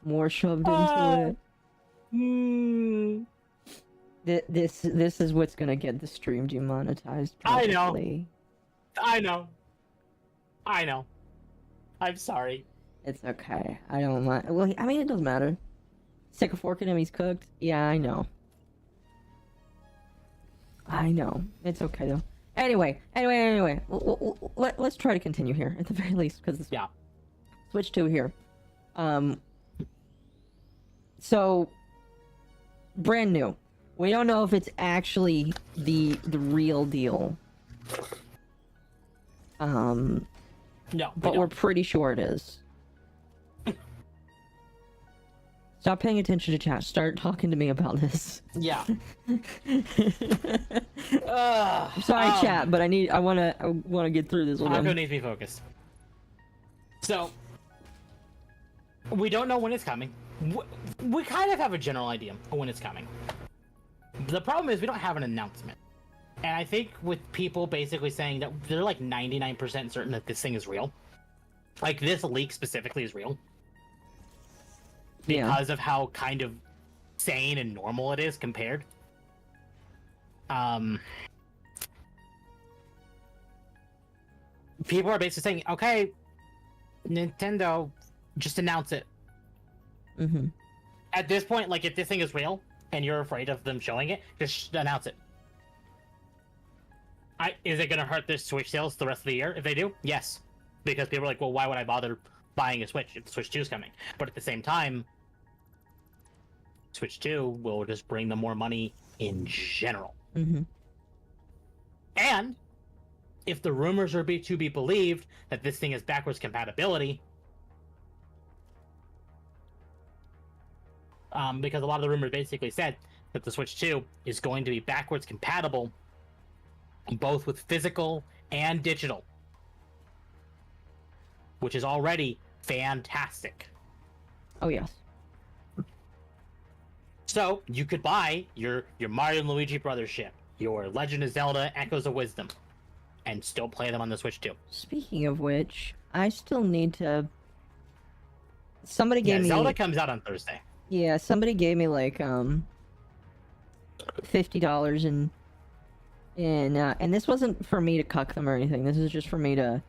More shoved into Hmm. it. This is what's gonna get the stream demonetized. I know. Probably. I know. I know. I'm sorry. It's okay. I don't mind. Well, I mean, it doesn't matter. Stick a fork in him, he's cooked. Yeah, I know. I know. It's okay, though. Anyway. Let's try to continue here, at the very least, because Yeah. Switch 2 here. So, brand new. We don't know if it's actually the real deal. No. But we're pretty sure it is. Stop paying attention to chat. Start talking to me about this. Yeah. Sorry, chat, but I wanna get through this Akko one. needs to be focused. So, we don't know when it's coming. We kind of have a general idea of when it's coming. The problem is we don't have an announcement. And I think with people basically saying that they're like 99% certain that this thing is real. Like this leak specifically is real. Yeah. Because of how kind of sane and normal it is compared. People are basically saying, okay, Nintendo, just announce it. Mm-hmm. At this point, like, if this thing is real, and you're afraid of them showing it, just announce it. Is it gonna hurt their Switch sales the rest of the year if they do? Yes. Because people are like, well, why would I bother buying a Switch if the Switch 2 is coming? But at the same time, Switch 2 will just bring them more money in general. Mm-hmm. And if the rumors are to be believed that this thing has backwards compatibility, because a lot of the rumors basically said that the Switch 2 is going to be backwards compatible both with physical and digital, which is already fantastic. Oh yes. So you could buy your Mario and Luigi Brothers ship, your Legend of Zelda Echoes of Wisdom, and still play them on the Switch 2. Speaking of which, I still need to somebody Yeah, gave me Zelda comes out on Thursday. yeah, somebody gave me like $50 and this wasn't for me to cuck them or anything. This is just for me to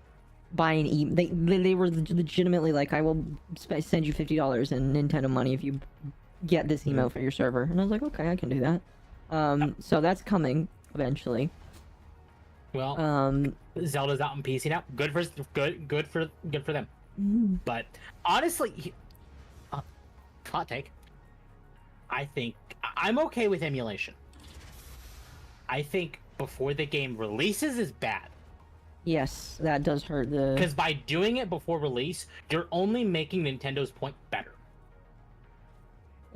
buy an they were legitimately like, I will send you $50 in Nintendo money if you get this email for your server. And I was like, okay, I can do that. So that's coming eventually. Well, Zelda's out on PC now. Good for them. But honestly, hot take. I think I'm okay with emulation. I think before the game releases is bad. Yes, that does hurt the... Because by doing it before release, you're only making Nintendo's point better.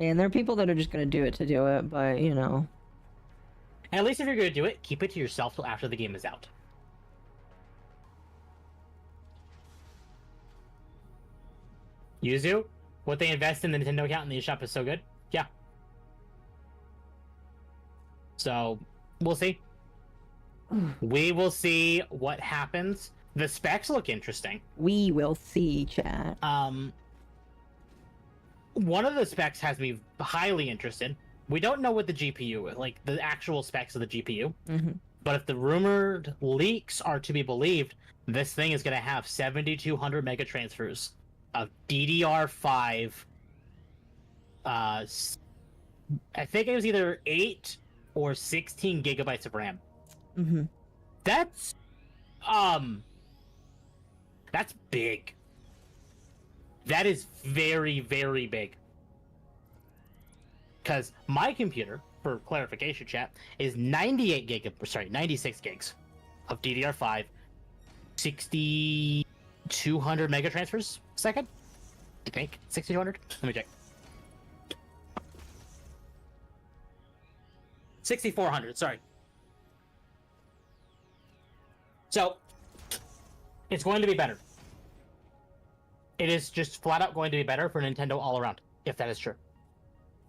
And there are people that are just going to do it to do it, but, you know... And at least if you're going to do it, keep it to yourself till after the game is out. Yuzu, what they invest in the Nintendo account in the eShop is so good. Yeah. So, we'll see. We will see what happens. The specs look interesting. We will see, chat. One of the specs has me highly interested. We don't know what the GPU is, like the actual specs of the GPU. But if the rumored leaks are to be believed, this thing is going to have 7,200 mega transfers of DDR5. I think it was either 8 or 16 gigabytes of RAM. That's big. That is very, very big. Because my computer, for clarification, chat, is 96 gigs of DDR5, 6,200 mega transfers a second. I think 6,200. Let me check. 6,400. Sorry. So, it's going to be better. It is just flat out going to be better for Nintendo all around, if that is true.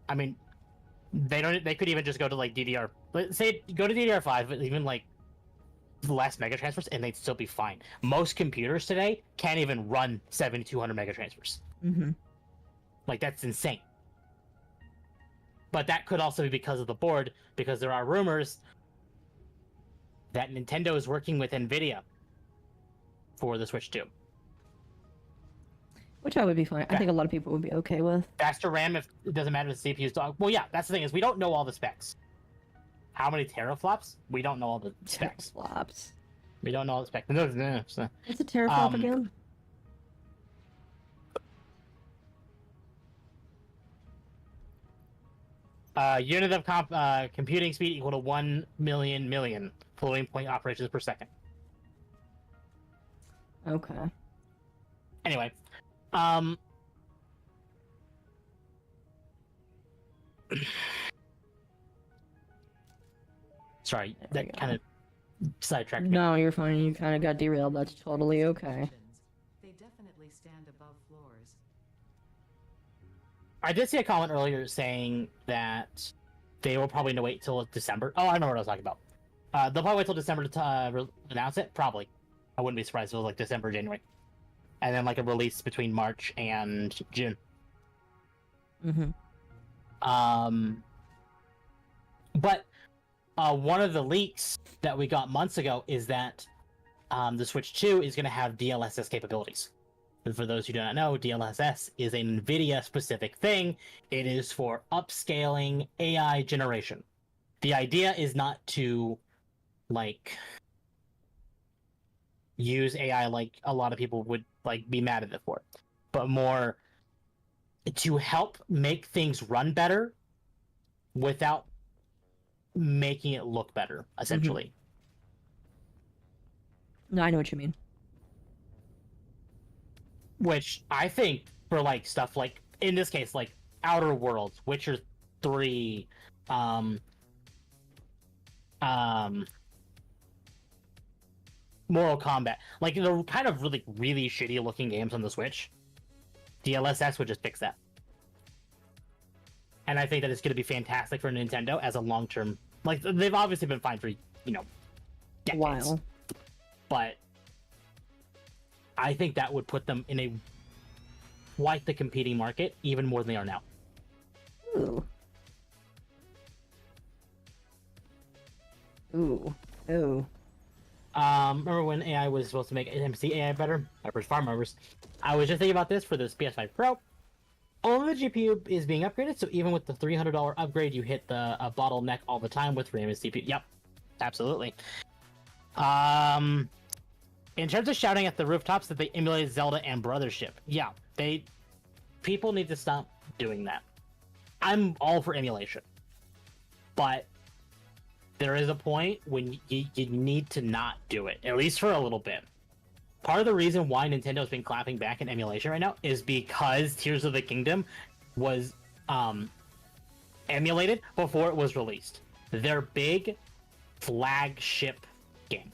I mean, they could even just go to like DDR, say go to DDR5, but even like less mega transfers, and they'd still be fine. Most computers today can't even run 7,200 mega transfers. Like, that's insane. But that could also be because of the board, because there are rumors that Nintendo is working with NVIDIA for the Switch 2. Which I would be fine. I think a lot of people would be okay with. Faster RAM, if it doesn't matter if the CPU's dog. Well, yeah, that's the thing, is we don't know all the specs. How many teraflops? We don't know all the specs. Teraflops. We don't know all the specs. No. What's a teraflop again? Unit of computing speed equal to 1 million floating point operations per second. Okay. Anyway, sorry, that kind of sidetracked me. No, you're fine. You kind of got derailed. That's totally okay. They definitely stand above floors. I did see a comment earlier saying that they will probably wait till December. Oh, I remember what I was talking about. They'll probably wait till December to announce it. Probably. I wouldn't be surprised if it was like December, January. And then like a release between March and June. But one of the leaks that we got months ago is that the Switch 2 is going to have DLSS capabilities. And for those who do not know, DLSS is a NVIDIA-specific thing. It is for upscaling AI generation. The idea is not to, like, use AI like a lot of people would like be mad at it for, but more to help make things run better without making it look better, essentially. No, I know what you mean. Which I think for like stuff like, in this case, like Outer Worlds, Witcher 3, Mortal Kombat, like the kind of really, really shitty looking games on the Switch, DLSS would just fix that. And I think that it's going to be fantastic for Nintendo as a long-term, like they've obviously been fine for, decades. A while. But I think that would put them in a quite the competing market, even more than they are now. Ooh. Ooh. Ooh. Remember when AI was supposed to make MC AI better? First farm members. I was just thinking about this for this PS5 Pro. Only the GPU is being upgraded, so even with the $300 upgrade, you hit the bottleneck all the time with RAM and CPU. Yep, absolutely. In terms of shouting at the rooftops that they emulated Zelda and Brothership, yeah, people need to stop doing that. I'm all for emulation, but there is a point when you need to not do it, at least for a little bit. Part of the reason why Nintendo's been clapping back in emulation right now is because Tears of the Kingdom was emulated before it was released. Their big flagship game.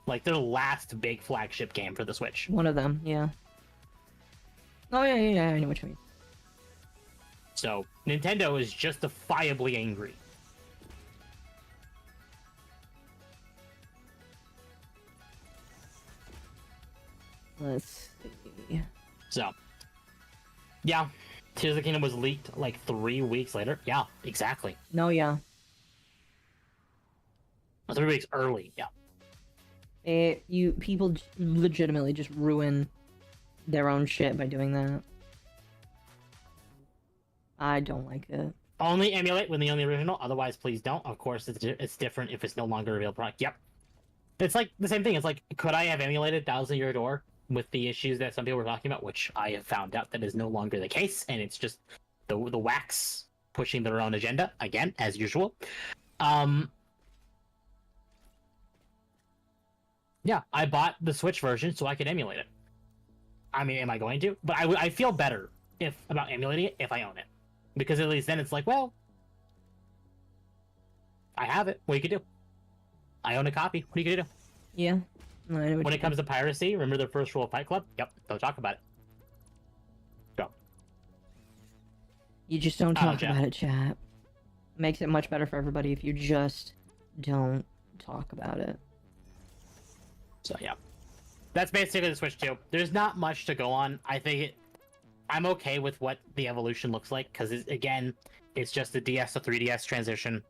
Like their last big flagship game for the Switch. One of them, yeah. Oh, yeah, I know what you mean. So, Nintendo is justifiably angry. Let's see. So, yeah, Tears of the Kingdom was leaked like 3 weeks later. Yeah, exactly. No, yeah. 3 weeks early, yeah. People legitimately just ruin their own shit by doing that. I don't like it. Only emulate when they own the original, otherwise please don't. Of course, it's different if it's no longer a real product. Yep. It's like the same thing. It's like, could I have emulated Thousand Year Door with the issues that some people were talking about, which I have found out that is no longer the case, and it's just the wax pushing their own agenda, again, as usual. Yeah, I bought the Switch version so I could emulate it. I mean, am I going to? But I feel better about emulating it if I own it. Because at least then it's like, well, I have it. What are you gonna do? I own a copy. What are you gonna do? Yeah. No, I know what When you it comes to piracy, remember the first rule of Fight Club? Yep, don't talk about it. Go. You just don't talk about it, chat. Makes it much better for everybody if you just don't talk about it. So yeah, that's basically the Switch 2. There's not much to go on. I'm okay with what the evolution looks like because again, it's just the DS to 3DS transition.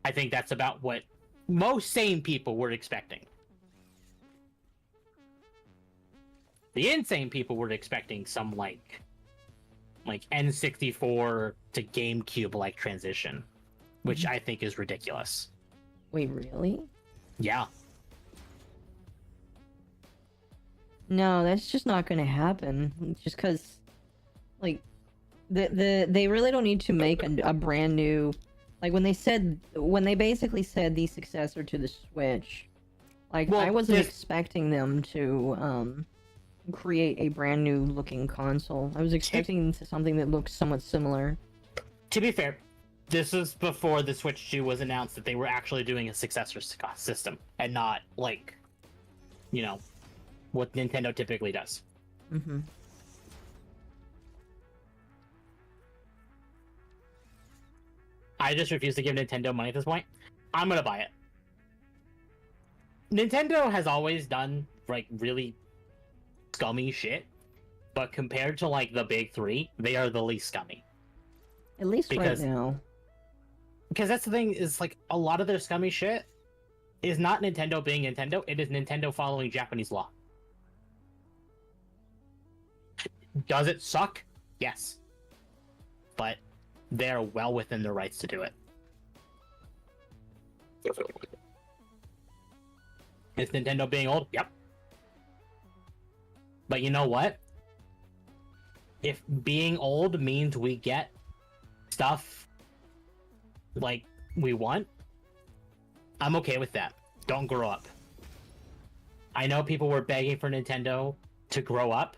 I think that's about what most sane people were expecting. The insane people were expecting some like N64 to GameCube like transition, which I think is ridiculous. Wait, really? Yeah. No, that's just not gonna happen. Just because, like, they really don't need to make a brand new, like when they basically said the successor to the Switch. Like, well, I wasn't expecting them to create a brand new looking console. I was expecting something that looks somewhat similar. To be fair, this is before the Switch 2 was announced that they were actually doing a successor system and not like, what Nintendo typically does. Mm-hmm. I just refuse to give Nintendo money at this point. I'm gonna buy it. Nintendo has always done like really scummy shit, but compared to like the big three, they are the least scummy. At least right now. Because that's the thing, is like a lot of their scummy shit is not Nintendo being Nintendo, it is Nintendo following Japanese law. Does it suck? Yes. But they're well within their rights to do it. Is Nintendo being old? Yep. But you know what? If being old means we get stuff like we want, I'm okay with that. Don't grow up. I know people were begging for Nintendo to grow up,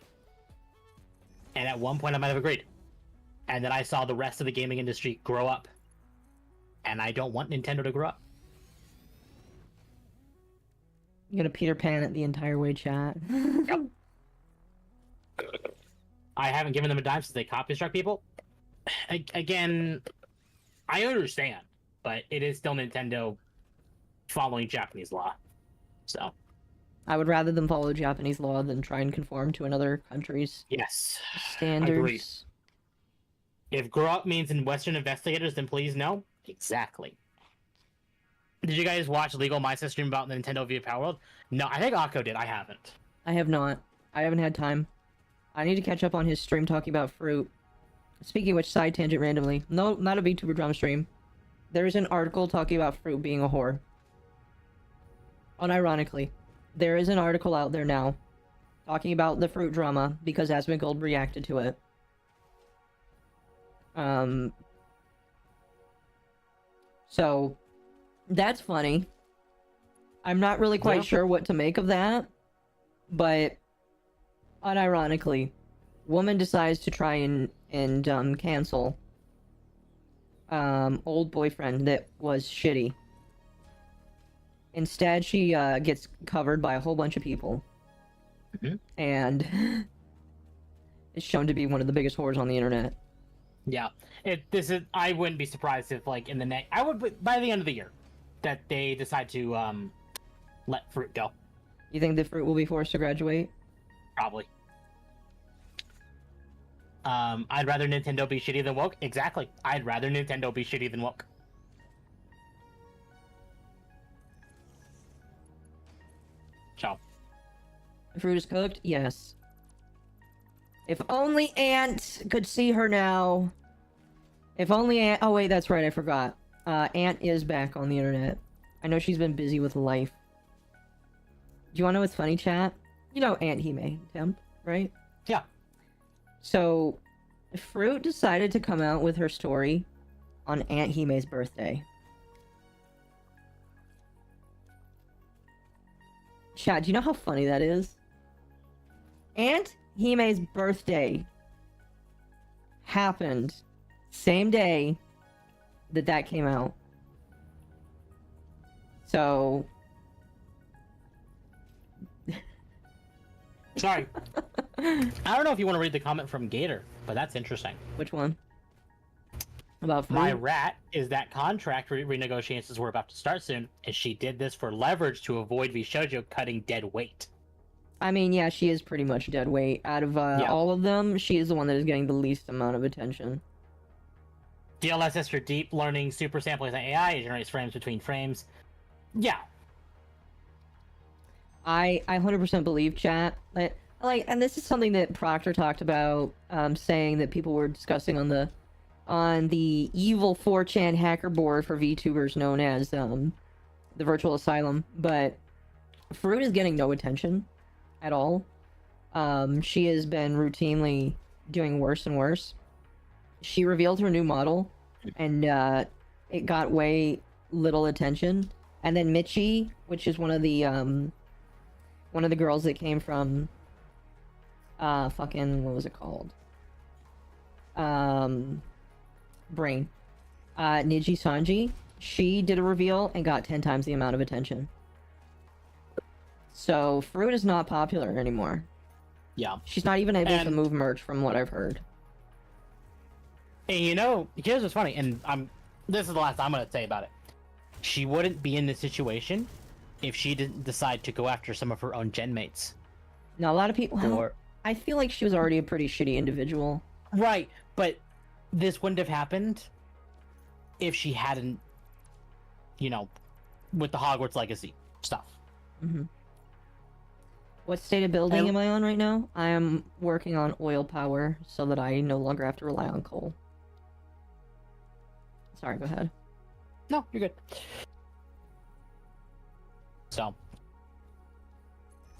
and at one point I might have agreed. And then I saw the rest of the gaming industry grow up, and I don't want Nintendo to grow up. You're gonna Peter Pan it the entire way, chat. Yep. I haven't given them a dime since they copy-struck people. Again, I understand, but it is still Nintendo following Japanese law. So, I would rather them follow Japanese law than try and conform to another country's Yes. standards. Agreed. If grow up means in Western investigators, then please no. Exactly. Did you guys watch Legal Mindset stream about the Nintendo via Palworld? No, I think Akko did. I haven't. I have not. I haven't had time. I need to catch up on his stream talking about fruit. Speaking of which, side tangent randomly. No, not a VTuber drama stream. There is an article talking about fruit being a whore. Unironically. There is an article out there now talking about the fruit drama because Asmongold reacted to it. So, that's funny. I'm not really quite sure what to make of that, but unironically, woman decides to try and cancel old boyfriend that was shitty. Instead, she gets covered by a whole bunch of people, and is shown to be one of the biggest whores on the internet. Yeah, I wouldn't be surprised if, like, in the next, by the end of the year, that they decide to let fruit go. You think the fruit will be forced to graduate? Probably. I'd rather Nintendo be shitty than woke. Exactly. I'd rather Nintendo be shitty than woke. So. The fruit is cooked? Yes. If only Aunt could see her now. If only Aunt... Oh, wait, that's right, I forgot. Aunt is back on the internet. I know she's been busy with life. Do you want to know what's funny, chat? You know Aunt Hime, Temp, right? Yeah. So, Fruit decided to come out with her story on Aunt Hime's birthday. Chat, do you know how funny that is? Aunt Hime's birthday happened same day that came out. So... Sorry. I don't know if you want to read the comment from Gator, but that's interesting. Which one? About fruit? My rat is that contract renegotiations were about to start soon, and she did this for leverage to avoid Vishojo cutting dead weight. I mean, yeah, she is pretty much dead weight. Out of all of them, she is the one that is getting the least amount of attention. DLSS for deep learning super sampling AI. It generates frames between frames. Yeah. I 100% believe, chat. And this is something that Proctor talked about, saying that people were discussing on the evil 4chan hacker board for VTubers known as the Virtual Asylum. But Fruit is getting no attention at all. She has been routinely doing worse and worse. She revealed her new model, and it got way little attention. And then Michi, which is one of the girls that came from fucking, what was it called? Brain. Niji Sanji, she did a reveal and got 10 times the amount of attention. So Fruit is not popular anymore. Yeah. She's not even able to move merch from what I've heard. And you know, here's what's funny, and this is the last I'm gonna say about it. She wouldn't be in this situation if she didn't decide to go after some of her own gen mates. Now, a lot of people... I feel like she was already a pretty shitty individual. Right, but this wouldn't have happened if she hadn't, you know, with the Hogwarts Legacy stuff. Mm-hmm. What state of building am I on right now? I am working on oil power so that I no longer have to rely on coal. Sorry, go ahead. No, you're good. So.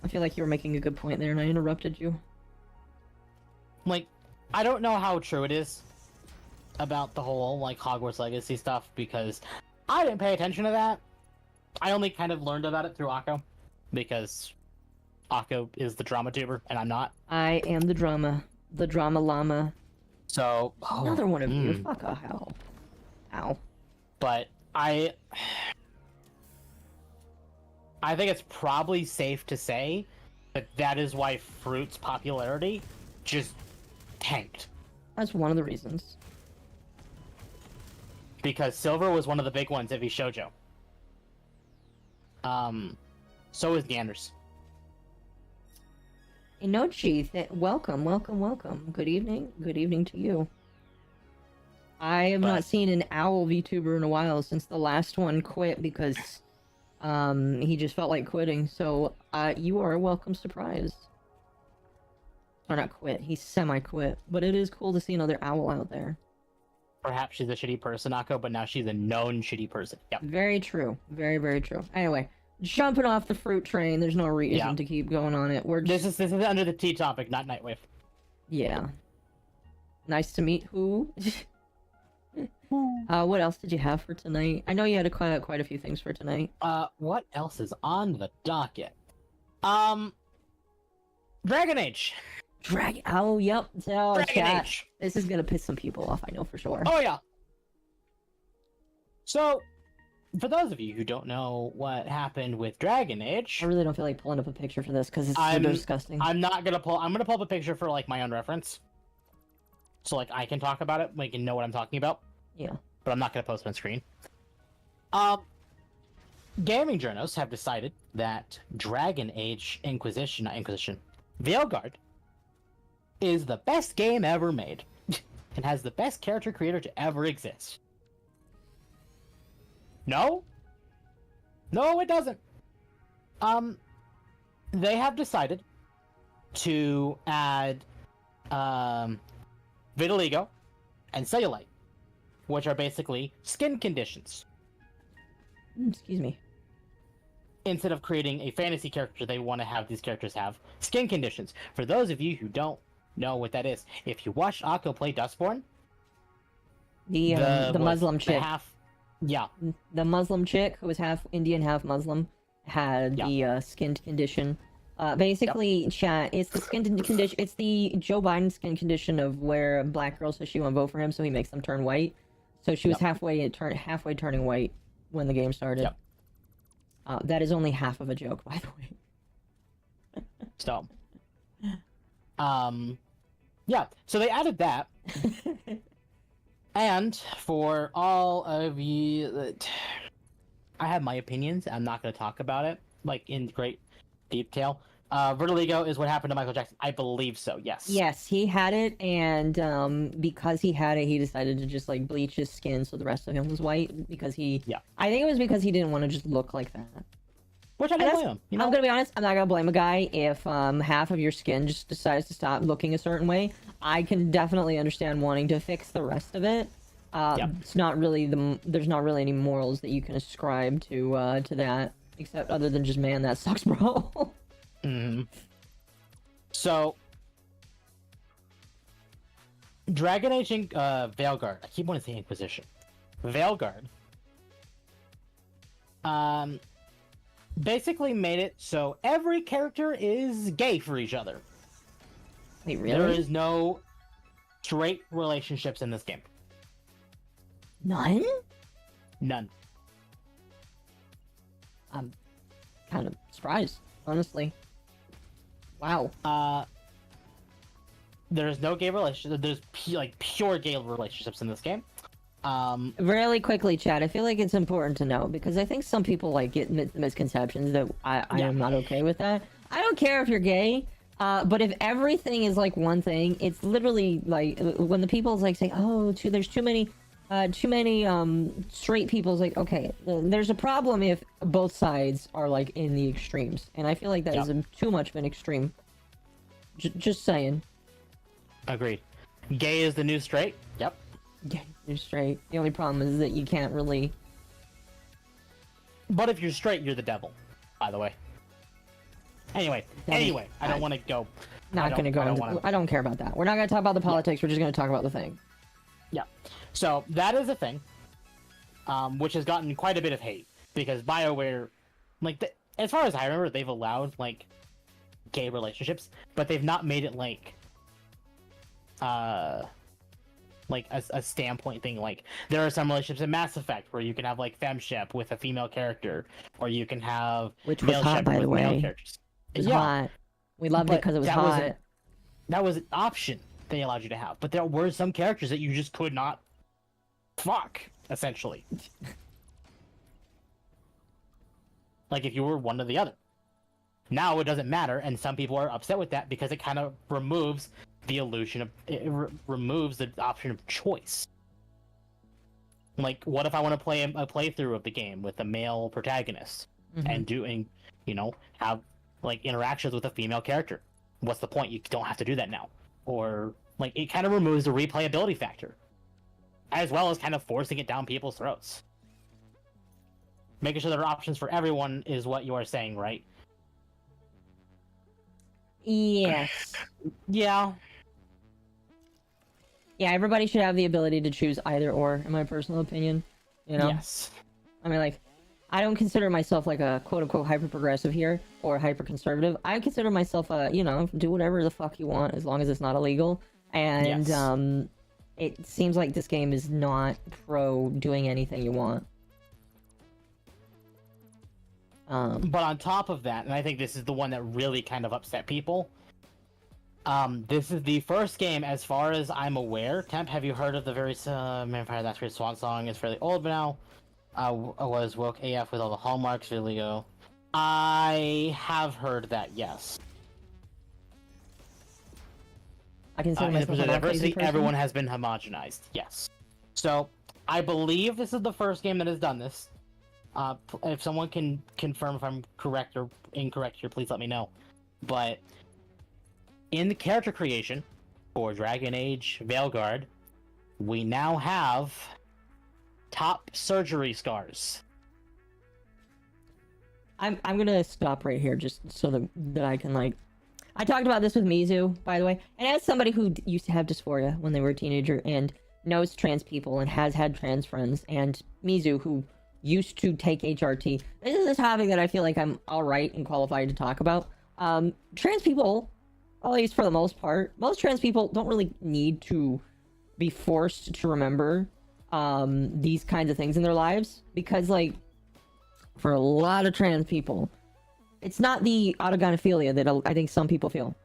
I feel like you were making a good point there and I interrupted you. Like, I don't know how true it is about the whole, like, Hogwarts Legacy stuff, because I didn't pay attention to that. I only kind of learned about it through Akko, because Akko is the drama tuber, and I'm not. I am the drama llama. So... Another one of you. Fuck a hell. Ow. But I think it's probably safe to say that is why Fruit's popularity just tanked. That's one of the reasons. Because Silver was one of the big ones at Vishojo. So is Ganders. Inochi, welcome, welcome, welcome. Good evening. Good evening to you. I have not seen an owl VTuber in a while since the last one quit because he just felt like quitting. So you are a welcome surprise. Or not quit, he semi-quit. But it is cool to see another owl out there. Perhaps she's a shitty person, Akko, but now she's a known shitty person. Yep. Very true. Very, very true. Anyway, jumping off the fruit train, there's no reason to keep going on it. We're just... This is under the T topic, not Nightwave. Yeah. Nice to meet who? What else did you have for tonight? I know you had quite a few things for tonight. What else is on the docket? Dragon Age. Oh, yep. Oh, Dragon chat. Age. This is gonna piss some people off, I know for sure. Oh, yeah. So, for those of you who don't know what happened with Dragon Age... I really don't feel like pulling up a picture for this, because it's so disgusting. I'm gonna pull up a picture for, like, my own reference. So, like, I can talk about it, like, and know what I'm talking about. Yeah. But I'm not gonna post it on screen. Gaming journals have decided that Dragon Age Veilguard is the best game ever made and has the best character creator to ever exist. No, it doesn't. They have decided to add vitiligo and cellulite, which are basically skin conditions. Excuse me. Instead of creating a fantasy character, they want to have these characters have skin conditions. For those of you who don't know what that is, if you watched Akko play Dustborn, the Muslim chick, the Muslim chick who was half Indian, half Muslim, had the skin condition. Basically, chat, it's the skin condition. It's the Joe Biden skin condition of where a black girl says she won't vote for him, so he makes them turn white. So she was halfway turning white when the game started. That is only half of a joke, by the way. So, yeah, so they added that. And for all of you, I have my opinions. I'm not going to talk about it, like, in great detail. Vitiligo is what happened to Michael Jackson. I believe so, yes. Yes, he had it, and because he had it, he decided to just, like, bleach his skin so the rest of him was white, because he... Yeah. I think it was because he didn't want to just look like that. Which I don't blame him. You know? I'm gonna be honest, I'm not gonna blame a guy if half of your skin just decides to stop looking a certain way. I can definitely understand wanting to fix the rest of it. It's not really there's not really any morals that you can ascribe to that, except other than just, man, that sucks, bro. Mm-hmm. So, Dragon Age Veilguard. I keep wanting to say Inquisition. Veilguard. Basically made it so every character is gay for each other. Wait, really? There is no straight relationships in this game. None? None. I'm kind of surprised, honestly. Wow. There's no gay relationships. There's pure gay relationships in this game. Really quickly, Chad, I feel like it's important to know, because I think some people get misconceptions that I am not okay with that. I don't care if you're gay, but if everything is one thing, it's literally when the people say, oh, there's too many straight people, it's like, okay, there's a problem if both sides are in the extremes, and I feel like that is too much of an extreme. Just saying. Agreed. Gay is the new straight. Yep. Yeah, you're straight. The only problem is that you can't really... But if you're straight, you're the devil, by the way. Anyway, I don't want to go... I don't care about that. We're not going to talk about the politics, we're just going to talk about the thing. Yeah. So, that is a thing, which has gotten quite a bit of hate, because BioWare, as far as I remember, they've allowed, gay relationships, but they've not made it, a standpoint thing. There are some relationships in Mass Effect where you can have femship with a female character, or you can have which was hot, by the way. It was hot. We loved it because it was hot. That was an option they allowed you to have, but there were some characters that you just could not fuck, essentially. If you were one or the other. Now it doesn't matter, and some people are upset with that because it kind of removes the illusion of removes the option of choice. Like, what if I want to play a playthrough of the game with a male protagonist and doing, have like interactions with a female character? What's the point? You don't have to do that now. Or like, it kind of removes the replayability factor, as well as kind of forcing it down people's throats. Making sure there are options for everyone is what you are saying, right? Yes. Yeah. Yeah, everybody should have the ability to choose either or, in my personal opinion. Yes. I mean, like, I don't consider myself like a quote-unquote hyper-progressive here, or hyper-conservative. I consider myself a, do whatever the fuck you want, as long as it's not illegal. And, Yes. It seems like this game is not pro doing anything you want. But on top of that, and I think this is the one that really kind of upset people, this is the first game, as far as I'm aware. Temp, have you heard of the very Vampire That's Great Swan Song? It's fairly old now. I was woke AF with all the hallmarks video. I have heard that, yes. I consider In the myself pursuit a of crazy diversity, person. everyone has been homogenized, yes. So, I believe this is the first game that has done this. If someone can confirm if I'm correct or incorrect here, please let me know. But in the character creation for Dragon Age Veilguard, we now have top surgery scars. I'm gonna stop right here just so that I can, like... I talked about this with Mizu, by the way, and as somebody who used to have dysphoria when they were a teenager and knows trans people and has had trans friends, and Mizu, who used to take HRT, this is a topic that I feel like I'm alright and qualified to talk about. Trans people, at least for the most part, most trans people don't really need to be forced to remember these kinds of things in their lives, because, like, for a lot of trans people, it's not the autogynephilia that I think some people feel.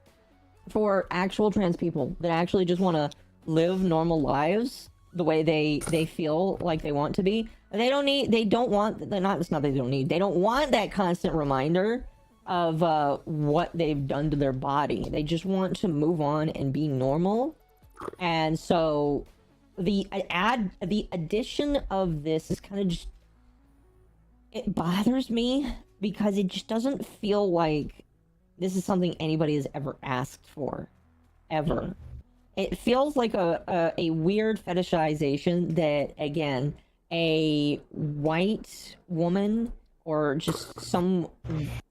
For actual trans people that actually just want to live normal lives the way they feel like they want to be, they don't want that constant reminder of what they've done to their body. They just want to move on and be normal. And so the addition of this is kind of just, it bothers me, because it just doesn't feel like this is something anybody has ever asked for, ever. It feels like a weird fetishization that, again, a white woman or just some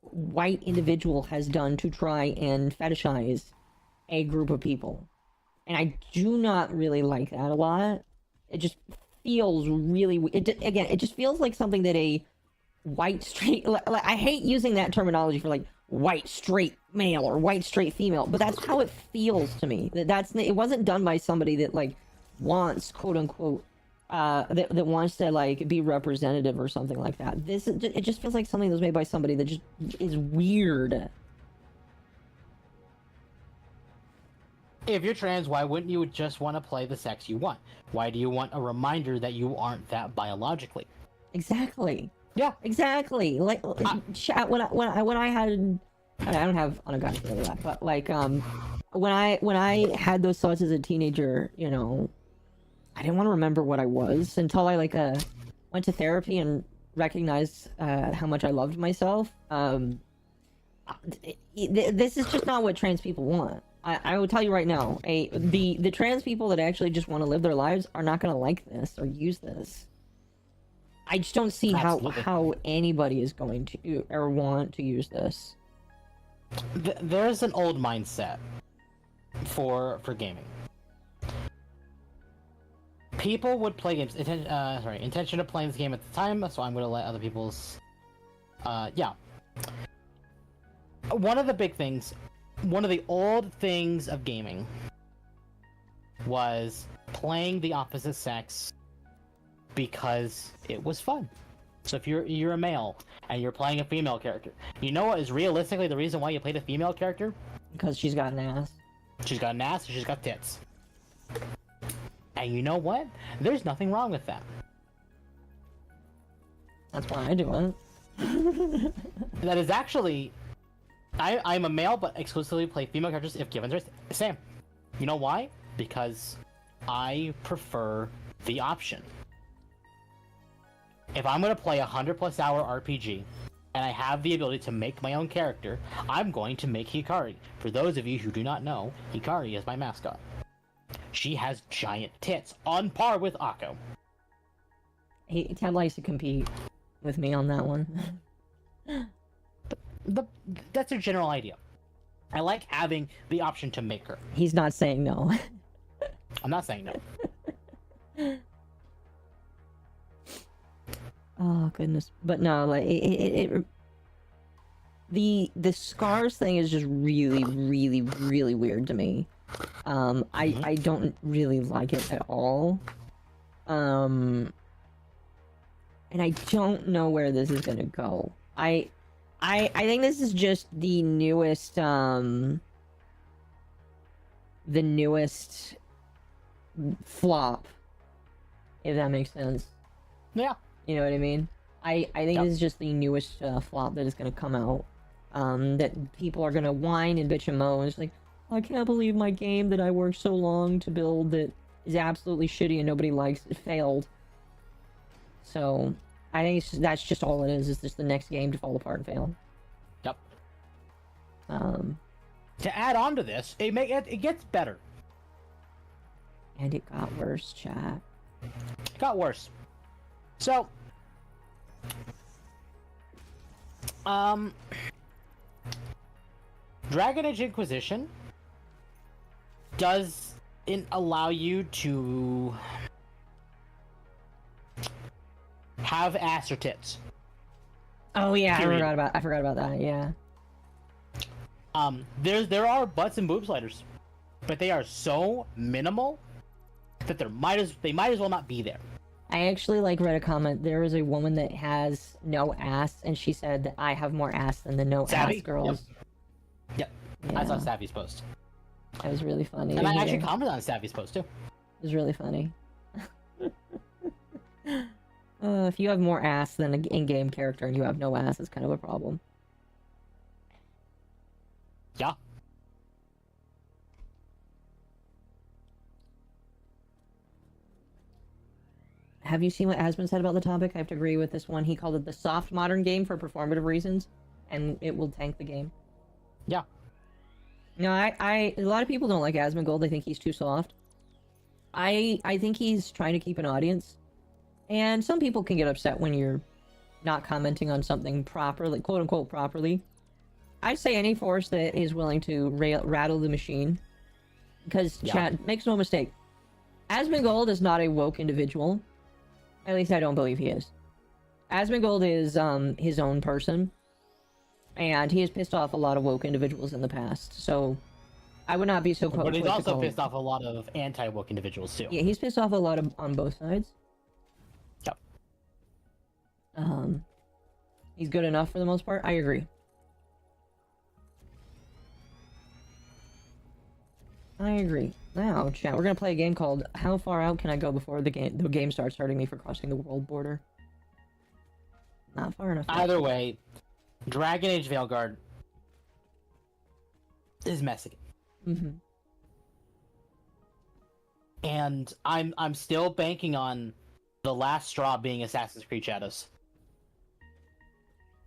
white individual has done to try and fetishize a group of people. And I do not really like that a lot. It just feels really... It just feels like something that a white straight... I hate using that terminology for, like, white straight male or white straight female, but that's how it feels to me. It wasn't done by somebody that, like, wants, quote unquote, that wants to, like, be representative or something like that. It just feels like something that was made by somebody that just is weird. If you're trans, why wouldn't you just want to play the sex you want? Why do you want a reminder that you aren't that biologically? Exactly. Yeah, exactly. Like, when I had, I don't have unagonic really that, but like when I had those thoughts as a teenager, I didn't want to remember what I was until I went to therapy and recognized how much I loved myself. This is just not what trans people want. I will tell you right now, the trans people that actually just want to live their lives are not going to like this or use this. I just don't see how anybody is going to or want to use this. There's an old mindset for gaming. People would play games. Intention of playing this game at the time, so I'm going to let other people's. Yeah. One of the old things of gaming was playing the opposite sex because it was fun. So if you're a male and you're playing a female character, you know what is realistically the reason why you played a female character? Because she's got an ass. She's got an ass and she's got tits. And you know what? There's nothing wrong with that. That's why I do it. That is actually I'm a male, but exclusively play female characters if given choice. Same. You know why? Because I prefer the option. If I'm going to play a 100+ hour RPG, and I have the ability to make my own character, I'm going to make Hikari. For those of you who do not know, Hikari is my mascot. She has giant tits, on par with Akko. Ted likes to compete with me on that one. That's a general idea. I like having the option to make her. He's not saying no. I'm not saying no. Oh goodness, but no, like the scars thing is just really, really, really weird to me. I don't really like it at all. And I don't know where this is gonna go. I think this is just the newest flop, if that makes sense. Yeah. You know what I mean? I think this is just the newest flop that is going to come out. That people are going to whine and bitch and moan. It's like, I can't believe my game that I worked so long to build that is absolutely shitty and nobody likes it failed. So, I think that's just all it is just the next game to fall apart and fail. Yep. To add on to this, it gets better. And it got worse, chat. It got worse. So, Dragon Age Inquisition doesn't allow you to have ass or tits. Oh yeah, Period. I forgot about that. Yeah. There are butts and boob sliders, but they are so minimal that they might as well not be there. I actually read a comment. There is a woman that has no ass, and she said that I have more ass than the no Savvy? ass girls. Yep. Yeah. I saw Savvy's post. That was really funny. And I actually commented on Savvy's post too. It was really funny. If you have more ass than an in-game character and you have no ass, it's kind of a problem. Yeah. Have you seen what Asmund said about the topic? I have to agree with this one. He called it the soft modern game for performative reasons, and it will tank the game. Yeah. No, a lot of people don't like Asmongold. They think he's too soft. I think he's trying to keep an audience, and some people can get upset when you're not commenting on something properly, quote unquote properly. I'd say any force that is willing to rattle the machine, because chat, makes no mistake, Asmongold is not a woke individual. At least I don't believe he is. Asmongold is his own person, and he has pissed off a lot of woke individuals in the past. So I would not be so quick. But he's also pissed off a lot of anti-woke individuals too. Yeah, he's pissed off a lot on both sides. Yep. He's good enough for the most part. I agree. I agree. Now, chat, we're gonna play a game called How Far Out Can I Go Before the game starts hurting me for crossing the world border? Not far enough. Either way, Dragon Age Veilguard is messy. Mm-hmm. And I'm still banking on the last straw being Assassin's Creed Shadows.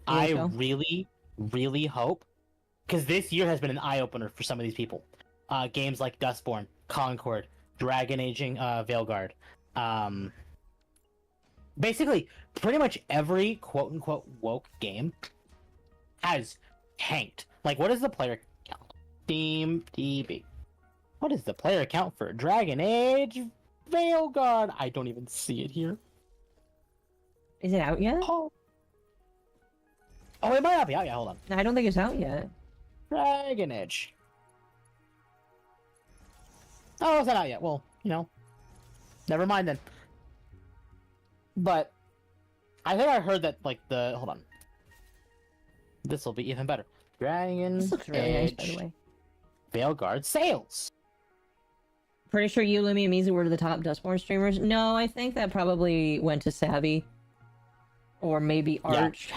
I really, really hope, because this year has been an eye-opener for some of these people. Games like Dustborn, Concord, Dragon Aging Veilguard. Basically, pretty much every quote-unquote woke game has tanked. Like, what is the player count? Steam DB. What is the player count for Dragon Age Veilguard? I don't even see it here. Is it out yet? Oh, it might not be out yet. Hold on. I don't think it's out yet. Dragon Age. Oh, it's not out yet. Well, never mind then. But I think I heard that, hold on. This will be even better. Dragon This looks really nice, by the way. Veilguard sales. Pretty sure you, Lumi, and Mizu were the top Dustborn streamers. No, I think that probably went to Savvy. Or maybe Arch.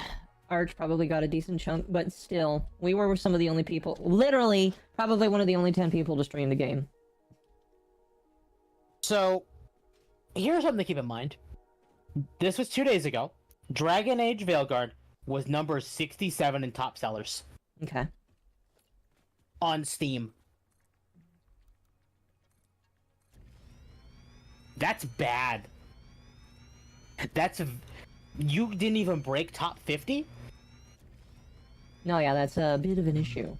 Arch probably got a decent chunk, but still, we were some of the only people, literally, probably one of the only 10 people to stream the game. So, here's something to keep in mind. This was 2 days ago. Dragon Age Veilguard was number 67 in top sellers. Okay. On Steam. That's bad. You didn't even break top 50? No, yeah, that's a bit of an issue.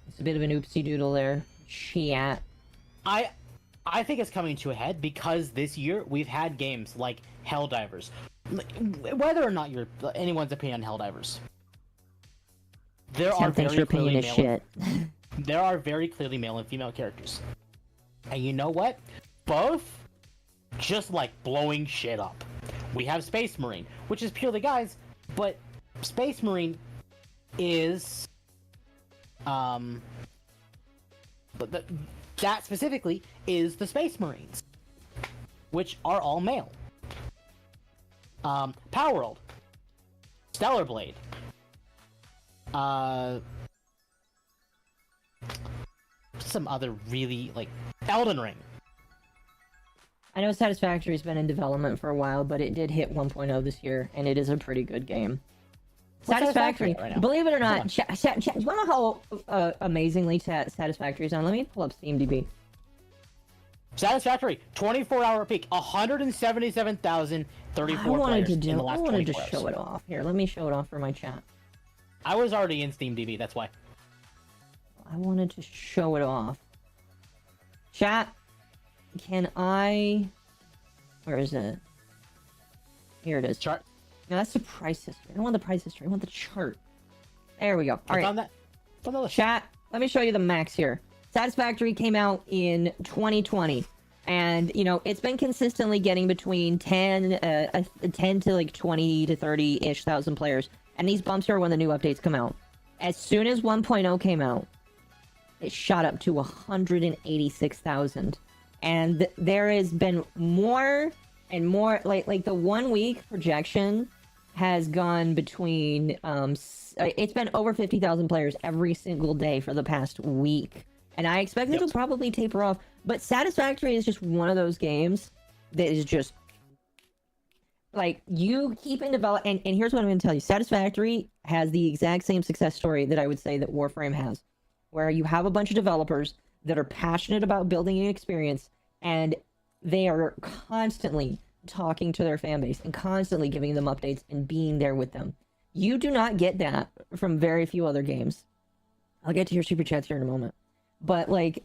It's a bit of an oopsie doodle there. Shit. I think it's coming to a head because this year we've had games like Helldivers. Whether or not anyone's opinion on Helldivers. Sam thinks your opinion is shit. There are very clearly male and female characters. And you know what? Both just like blowing shit up. We have Space Marine, which is purely guys, but Space Marine is but that specifically is the Space Marines, which are all male. Palworld, Stellar Blade, some other really like Elden Ring. I know Satisfactory's been in development for a while, but it did hit 1.0 this year, and it is a pretty good game. Satisfactory, right now? believe it or not, you wanna know how amazingly Satisfactory is on? Let me pull up SteamDB. Satisfactory, 24-hour peak, 177,034 players in the last 24 hours. I wanted to show it off. Here, let me show it off for my chat. I was already in SteamDB, that's why. I wanted to show it off. Chat, can I... Where is it? Here it is. Chart. No, that's the price history. I don't want the price history. I want the chart. There we go. All right. On that. On the list. Chat, let me show you the max here. Satisfactory came out in 2020. And, you know, it's been consistently getting between 10 to like 20 to 30-ish thousand players. And these bumps are when the new updates come out. As soon as 1.0 came out, it shot up to 186,000. And there has been more and more, like the 1 week projection has gone between, it's been over 50,000 players every single day for the past week. And I expect it to probably taper off. But Satisfactory is just one of those games that is just, like, you keep in development. And here's what I'm going to tell you. Satisfactory has the exact same success story that I would say that Warframe has. Where you have a bunch of developers that are passionate about building an experience. And they are constantly talking to their fan base and constantly giving them updates and being there with them. You do not get that from very few other games. I'll get to your super chats here in a moment. But, like,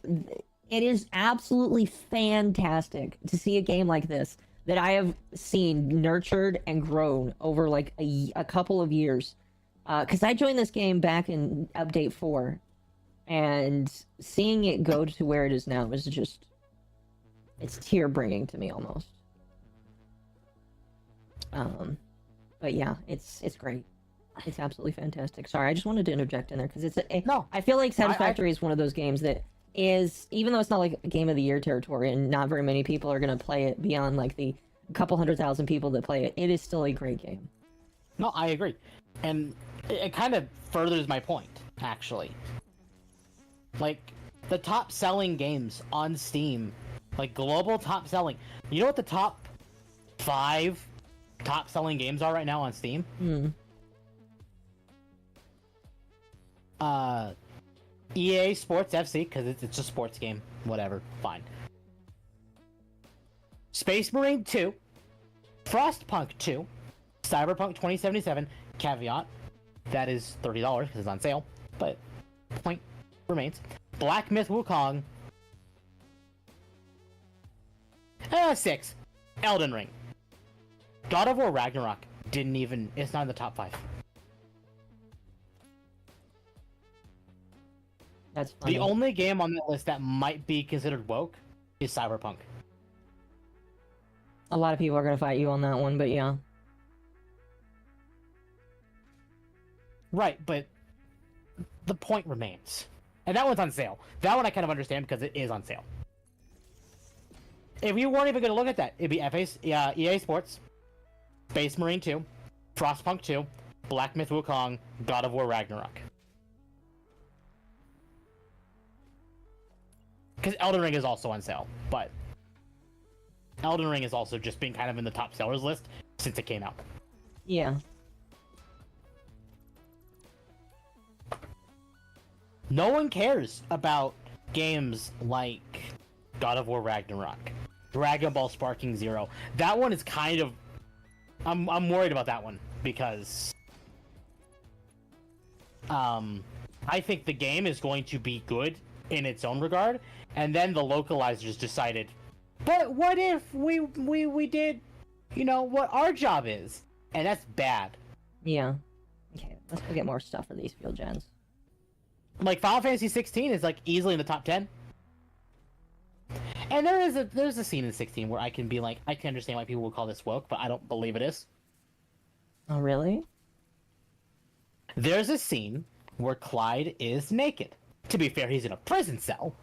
it is absolutely fantastic to see a game like this that I have seen nurtured and grown over, like, a couple of years. Because I joined this game back in Update 4. And seeing it go to where it is now is just... It's tear-bringing to me, almost. But yeah, it's great. It's absolutely fantastic. Sorry, I just wanted to interject in there because No, I feel like Satisfactory is one of those games that is, even though it's not like a Game of the Year territory and not very many people are going to play it beyond like the couple 100,000 people that play it, it is still a great game. No, I agree. And it kind of furthers my point, actually. Like, the top selling games on Steam, like global top selling, you know what the top 5 top selling games are right now on Steam? EA Sports FC, because it's a sports game. Whatever, fine. Space Marine 2, Frostpunk 2, Cyberpunk 2077, caveat, that is $30 because it's on sale, but point remains. Black Myth Wukong. 6, Elden Ring. God of War Ragnarok didn't even, it's not in the top 5. That's funny. The only game on that list that might be considered woke is Cyberpunk. A lot of people are going to fight you on that one, but yeah. Right, but the point remains. And that one's on sale. That one I kind of understand because it is on sale. If you weren't even going to look at that, it'd be EA Sports, Space Marine 2, Frostpunk 2, Black Myth Wukong, God of War Ragnarok. Because Elden Ring is also on sale, but Elden Ring is also just been kind of in the top sellers list since it came out. Yeah. No one cares about games like God of War Ragnarok, Dragon Ball Sparking Zero. That one is kind of... I'm worried about that one because I think the game is going to be good in its own regard, and then the localizers decided, but what if we did, you know, what our job is, and that's bad. Yeah. Okay, let's go get more stuff for these field gens. Like Final Fantasy 16 is like easily in the top 10. And there's a scene in 16 where I can be like, I can understand why people would call this woke, but I don't believe it is. Oh, really? There's a scene where Clyde is naked. To be fair, he's in a prison cell.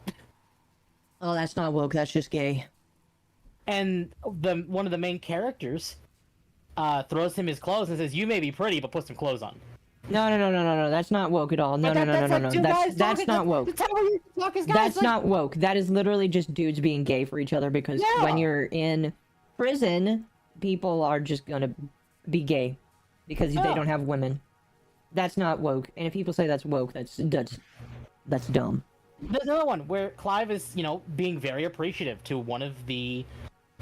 Oh, that's not woke, that's just gay. And one of the main characters throws him his clothes and says, "You may be pretty, but put some clothes on." No, that's not woke at all. No. That's not woke. That's not woke. That is literally just dudes being gay for each other because when you're in prison, people are just gonna be gay because they don't have women. That's not woke. And if people say that's woke, that's dumb. There's another one where Clive is, you know, being very appreciative to one of the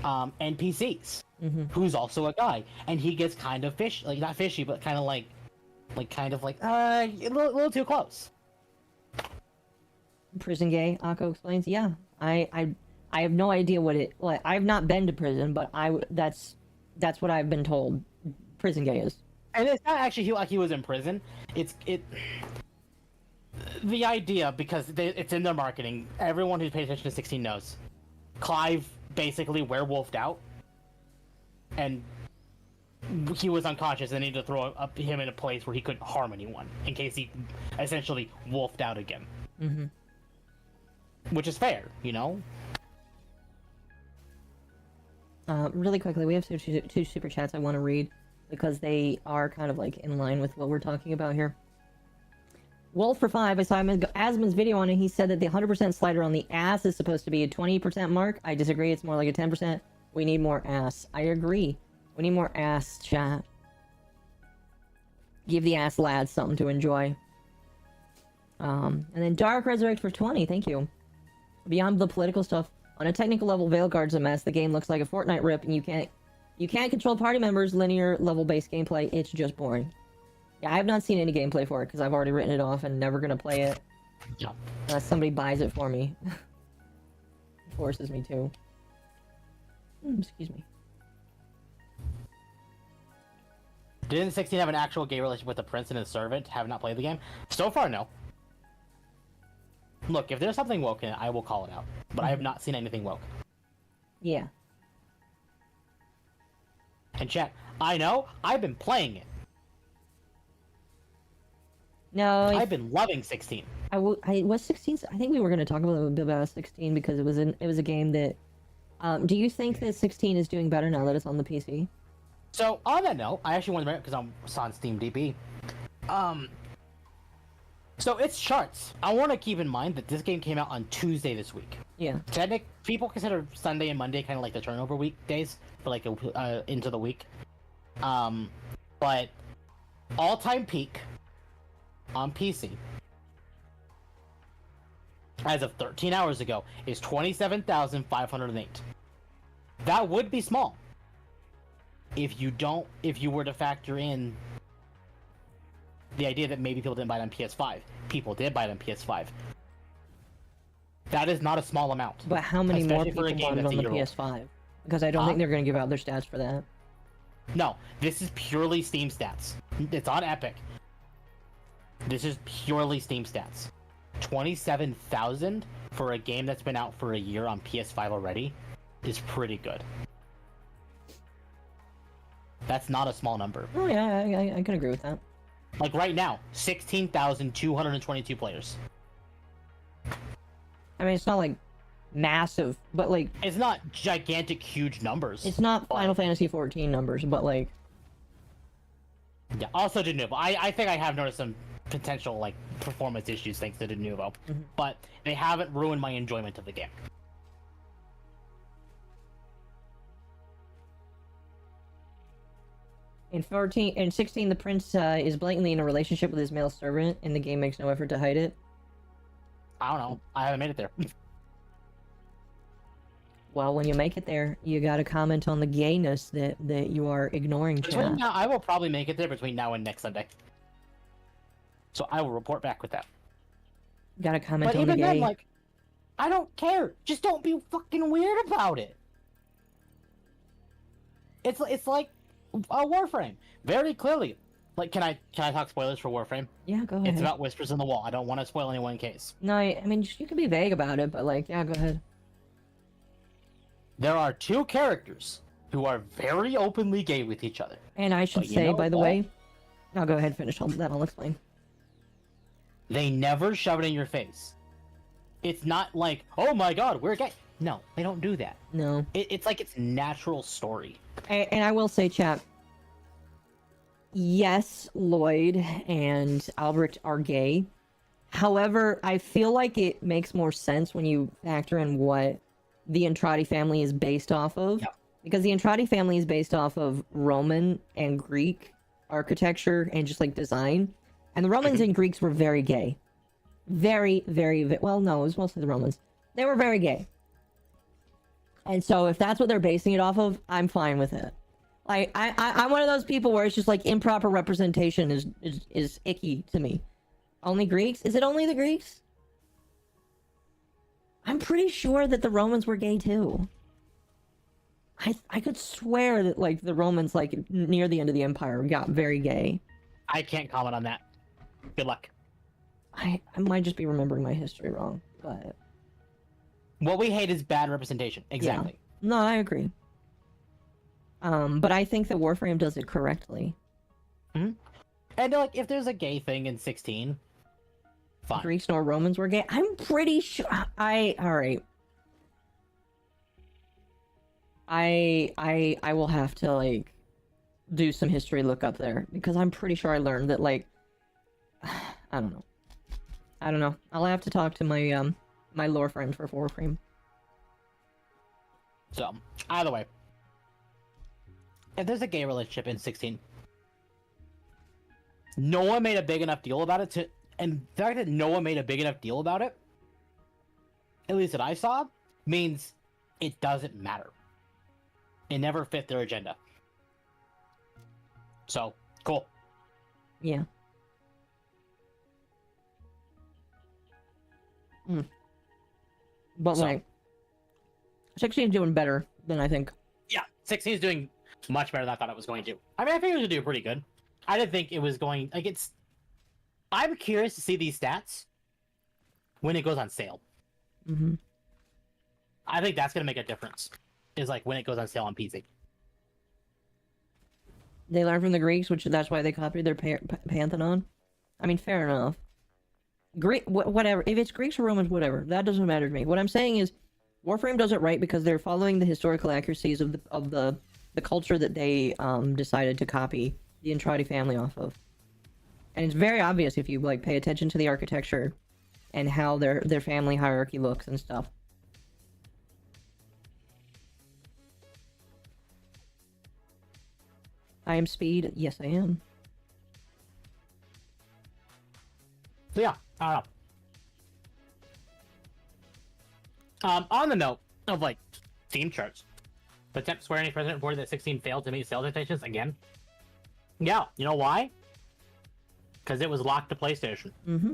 NPCs, who's also a guy, and he gets kind of not fishy, but kind of like a little too close. Prison gay, Akko explains. Yeah, I have no idea what it like. I've not been to prison, but that's what I've been told. Prison gay is, and it's not actually like he was in prison. The idea, because it's in their marketing. Everyone who's paid attention to 16 knows. Clive basically werewolfed out, and he was unconscious and they needed to throw him in a place where he couldn't harm anyone in case he essentially wolfed out again. Which is fair, you know? Really quickly, we have two super chats I want to read because they are kind of like in line with what we're talking about here. Wolf for 5, I saw Asmon's video on it. He said that the 100% slider on the ass is supposed to be a 20% mark. I disagree. It's more like a 10%. We need more ass. I agree. We need more ass, chat. Give the ass lads something to enjoy. And then Dark Resurrect for 20. Thank you. Beyond the political stuff, on a technical level, Veilguard's a mess. The game looks like a Fortnite rip, and you can't control party members. Linear level-based gameplay. It's just boring. Yeah, I have not seen any gameplay for it because I've already written it off and never gonna play it. Yeah. Unless somebody buys it for me. Forces me to. Excuse me. Didn't 16 have an actual gay relationship with the prince and his servant? Have not played the game? So far, no. Look, if there's something woke in it, I will call it out. But I have not seen anything woke. Yeah. And chat, I know, I've been playing it. No, I've been loving 16. I was 16. I think we were going to talk a little bit about 16 because it was a game that. Do you think that 16 is doing better now that it's on the PC? So on that note, I actually wanted to bring it because I'm on Steam DB. So its charts. I want to keep in mind that this game came out on Tuesday this week. Yeah. People consider Sunday and Monday kind of like the turnover week days for like into the week. But all-time peak on PC as of 13 hours ago is 27,508. That would be small if you were to factor in the idea that maybe people didn't buy it on PS5. People did buy it on PS5. That is not a small amount. But how many more people bought it on the PS5? Because I don't think they're going to give out their stats for that. No, this is purely Steam stats. It's on Epic. This is purely Steam stats. 27,000 for a game that's been out for a year on PS5 already is pretty good. That's not a small number. Oh yeah, I can agree with that. Like right now, 16,222 players. I mean, it's not like massive, but like... It's not gigantic, huge numbers. It's not Final Fantasy 14 numbers, but like... Yeah. Also, De Novo. I think I have noticed some potential like performance issues thanks to De Novo, but they haven't ruined my enjoyment of the game. In 16, the prince is blatantly in a relationship with his male servant, and the game makes no effort to hide it. I don't know. I haven't made it there. Well, when you make it there, you gotta comment on the gayness that you are ignoring, Between chat. now, I will probably make it there between now and next Sunday. So I will report back with that. Gotta comment But on the even gay. then, like, I don't care. Just don't be fucking weird about it. It's like a Warframe. Very clearly. Like, can I talk spoilers for Warframe? Yeah, go ahead. It's about whispers in the wall. I don't want to spoil anyone in case. No, I mean, you can be vague about it, but like, yeah, go ahead. There are two characters who are very openly gay with each other. And I should But you say, know by the what? way, I'll go ahead and finish all that. I'll explain. They never shove it in your face. It's not like, oh my god, we're gay. No, they don't do that. No. It's like it's natural story. And I will say, chat, yes, Lloyd and Albert are gay. However, I feel like it makes more sense when you factor in what the Andrade family is based off of. Yeah. Because the Andrade family is based off of Roman and Greek architecture and just like design. And the Romans and Greeks were very gay. Very, well, no, it was mostly the Romans. They were very gay. And so if that's what they're basing it off of, I'm fine with it. Like, I'm one of those people where it's just like improper representation is icky to me. Only Greeks? Is it only the Greeks? I'm pretty sure that the Romans were gay too. I could swear that like the Romans like near the end of the empire got very gay. I can't comment on that. Good luck. I might just be remembering my history wrong, but What we hate is bad representation. Exactly. no, I agree. But I think that Warframe does it correctly. And like, if there's a gay thing in 16, fine. Greeks nor Romans were gay. I'm pretty sure. All right. I will have to like do some history look up there because I'm pretty sure I learned that like I don't know. I'll have to talk to my my lore friend for Warframe. So, either way, if there's a gay relationship in 16, no one made a big enough deal about it and the fact that no one made a big enough deal about it, at least that I saw, means it doesn't matter. It never fit their agenda. So, cool. Yeah. But So- like 16's doing better than I think. Yeah, 16 is doing much better than I thought it was going to. I mean, I think it was going to do pretty good. I didn't think it was going... Like, it's... I'm curious to see these stats when it goes on sale. Mm-hmm. I think that's going to make a difference. Is like when it goes on sale on PC. They learned from the Greeks, which that's why they copied their Pantheon. I mean, fair enough. Whatever. If it's Greeks or Romans, whatever. That doesn't matter to me. What I'm saying is, Warframe does it right because they're following the historical accuracies of the culture that they decided to copy the Andrade family off of. And it's very obvious if you like pay attention to the architecture and how their family hierarchy looks and stuff. I am Speed. Yes, I am. So yeah, I don't know. On the note of like Steam charts, but Square Enix president reported that 16 failed to meet sales expectations again. Yeah, you know why? Because it was locked to PlayStation. Mm-hmm.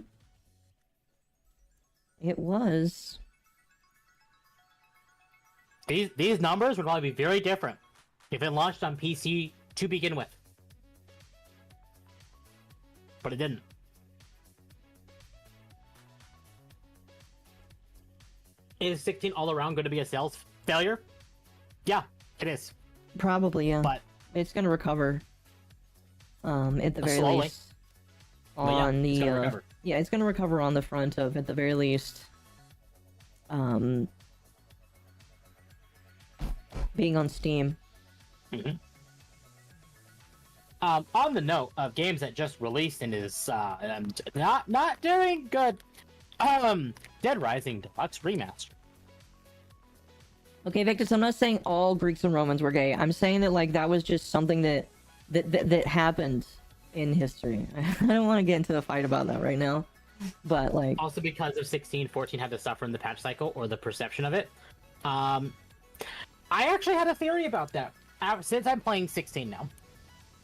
It was. These numbers would probably be very different if it launched on PC to begin with. But it didn't. Is 16 all around going to be a sales failure? Yeah, it is. Probably, yeah. But it's gonna recover. At the very slowly. least. But yeah, On it's the gonna recover. yeah, it's gonna recover on the front of, at the very least, being on Steam. Mhm. On the note of games that just released and is not doing good, Dead Rising Deluxe Remaster. Okay, Victus, I'm not saying all Greeks and Romans were gay. I'm saying that like that was just something that happened in history. I don't want to get into a fight about that right now, but like Also because of 16, 14 had to suffer in the patch cycle or the perception of it. I actually had a theory about that. Since I'm playing 16 now,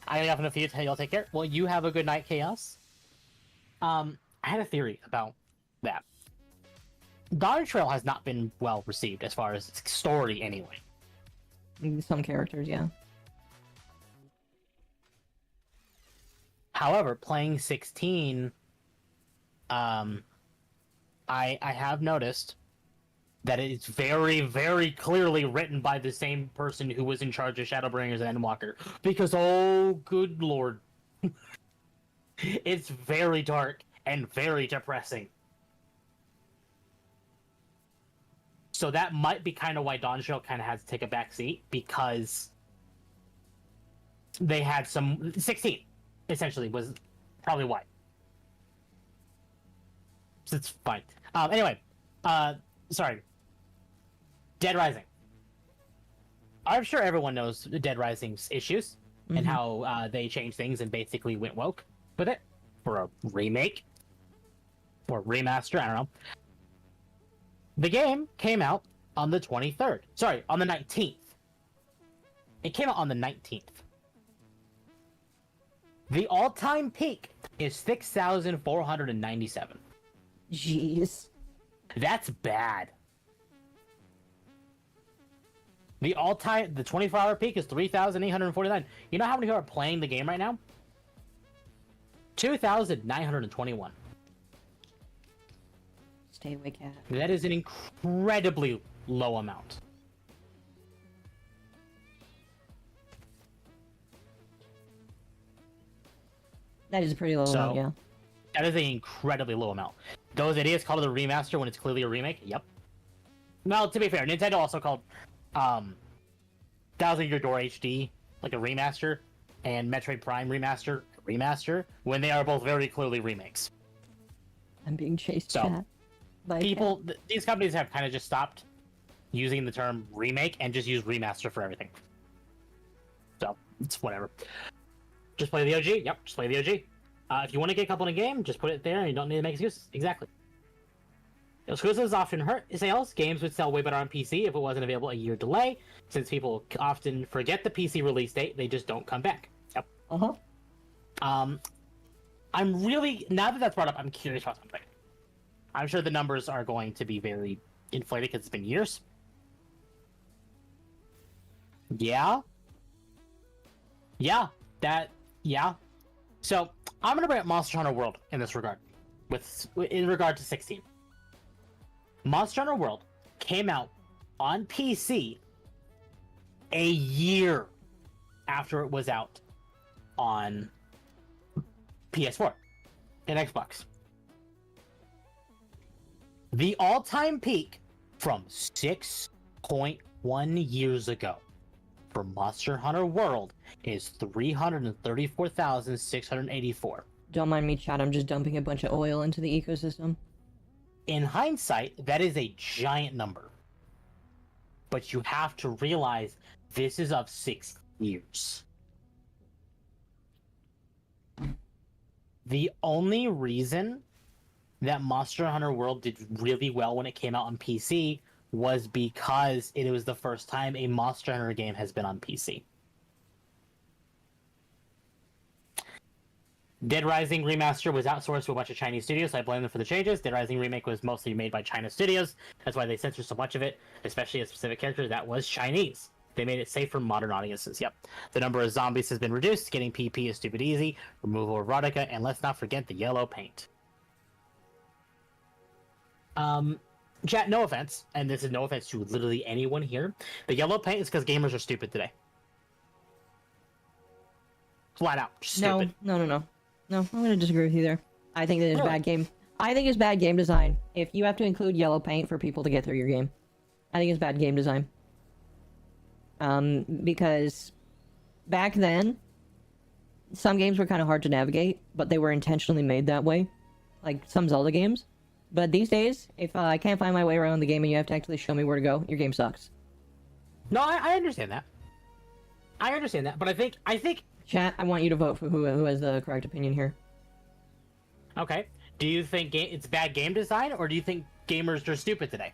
I have enough for you to y'all take care. Well, you have a good night, Chaos. I had a theory about that. Dawn Trail has not been well received as far as story, anyway. some characters, yeah. However, playing 16, I have noticed that it's very, very clearly written by the same person who was in charge of Shadowbringers and Endwalker. Because, oh, good lord. It's very dark and very depressing. So that might be kind of why Dawn Trail kind of had to take a back seat, because they had some... 16, essentially, was probably why. So it's fine. Anyway, sorry. Dead Rising. I'm sure everyone knows Dead Rising's issues and how they changed things and basically went woke with it for a remake or remaster. I don't know. The game came out on the 23rd. Sorry, on the 19th. It came out on the 19th. The all-time peak is 6,497. Jeez. That's bad. The 24-hour peak is 3,849. You know how many people are playing the game right now? 2,921. Stay awake, cat. That is an incredibly low amount. That is a pretty low amount, yeah. That is an incredibly low amount. Those idiots called it a remaster when it's clearly a remake? Yep. Well, to be fair, Nintendo also called Thousand Year Door HD like a remaster, and Metroid Prime remaster when they are both very clearly remakes. I'm being chased, So, chat. By a People, cat. these companies have kind of just stopped using the term remake and just use remaster for everything. So, it's whatever. Just play the OG? Yep, just play the OG. If you want to get a couple in a game, just put it there and you don't need to make excuses. Exactly. Exclusives often hurt sales. Games would sell way better on PC if it wasn't available a year delay. Since people often forget the PC release date, they just don't come back. Yep. I'm really... Now that that's brought up, I'm curious about something. I'm sure the numbers are going to be very inflated because it's been years. Yeah. Yeah. Yeah. So, I'm going to bring up Monster Hunter World in this regard. In regard to 16. Monster Hunter World came out on PC a year after it was out on PS4 and Xbox. The all-time peak from 6.1 years ago for Monster Hunter World is 334,684. Don't mind me, chat. I'm just dumping a bunch of oil into the ecosystem. In hindsight, that is a giant number. But you have to realize this is of 6 years. The only reason that Monster Hunter World did really well when it came out on PC was because it was the first time a Monster Hunter game has been on PC. Dead Rising Remaster was outsourced to a bunch of Chinese studios, so I blame them for the changes. Dead Rising Remake was mostly made by China studios. That's why they censored so much of it, especially a specific character that was Chinese. They made it safe for modern audiences. Yep. The number of zombies has been reduced. Getting PP is stupid easy. Removal of erotica, and let's not forget the yellow paint. Chat, no offense, and this is no offense to literally anyone here. The yellow paint is because gamers are stupid today. Flat out stupid. No, I'm gonna disagree with you there. I think that it's bad game. I think it's bad game design. If you have to include yellow paint for people to get through your game, I think it's bad game design. Because back then, some games were kind of hard to navigate, but they were intentionally made that way, like some Zelda games. But these days, if I can't find my way around the game and you have to actually show me where to go, your game sucks. No, I understand that. I understand that, but I think. Chat, I want you to vote for who has the correct opinion here. Okay. Do you think it's bad game design, or do you think gamers are stupid today?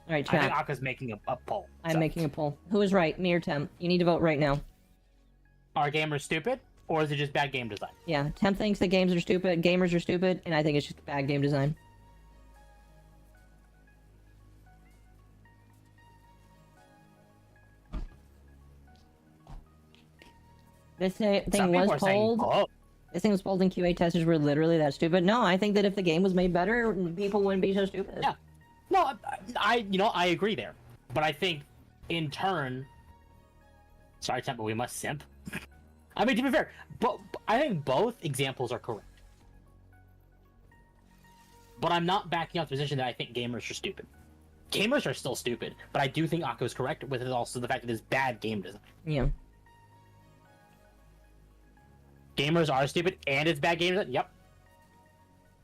All right, I think chat. Aka's making a poll. I'm making a poll. Who is right, me or Temp? You need to vote right now. Are gamers stupid, or is it just bad game design? Yeah, Temp thinks that games are stupid, gamers are stupid, and I think it's just bad game design. This thing was polled. This thing was polled and QA testers were literally that stupid. No, I think that if the game was made better, people wouldn't be so stupid. Yeah. No, I agree there. But I think, in turn... Sorry, Temp, but we must simp. I mean, to be fair, but I think both examples are correct. But I'm not backing up the position that I think gamers are stupid. Gamers are still stupid, but I do think Akko is correct with it also the fact that it's bad game design. Yeah. Gamers are stupid, and it's bad game design? Yep.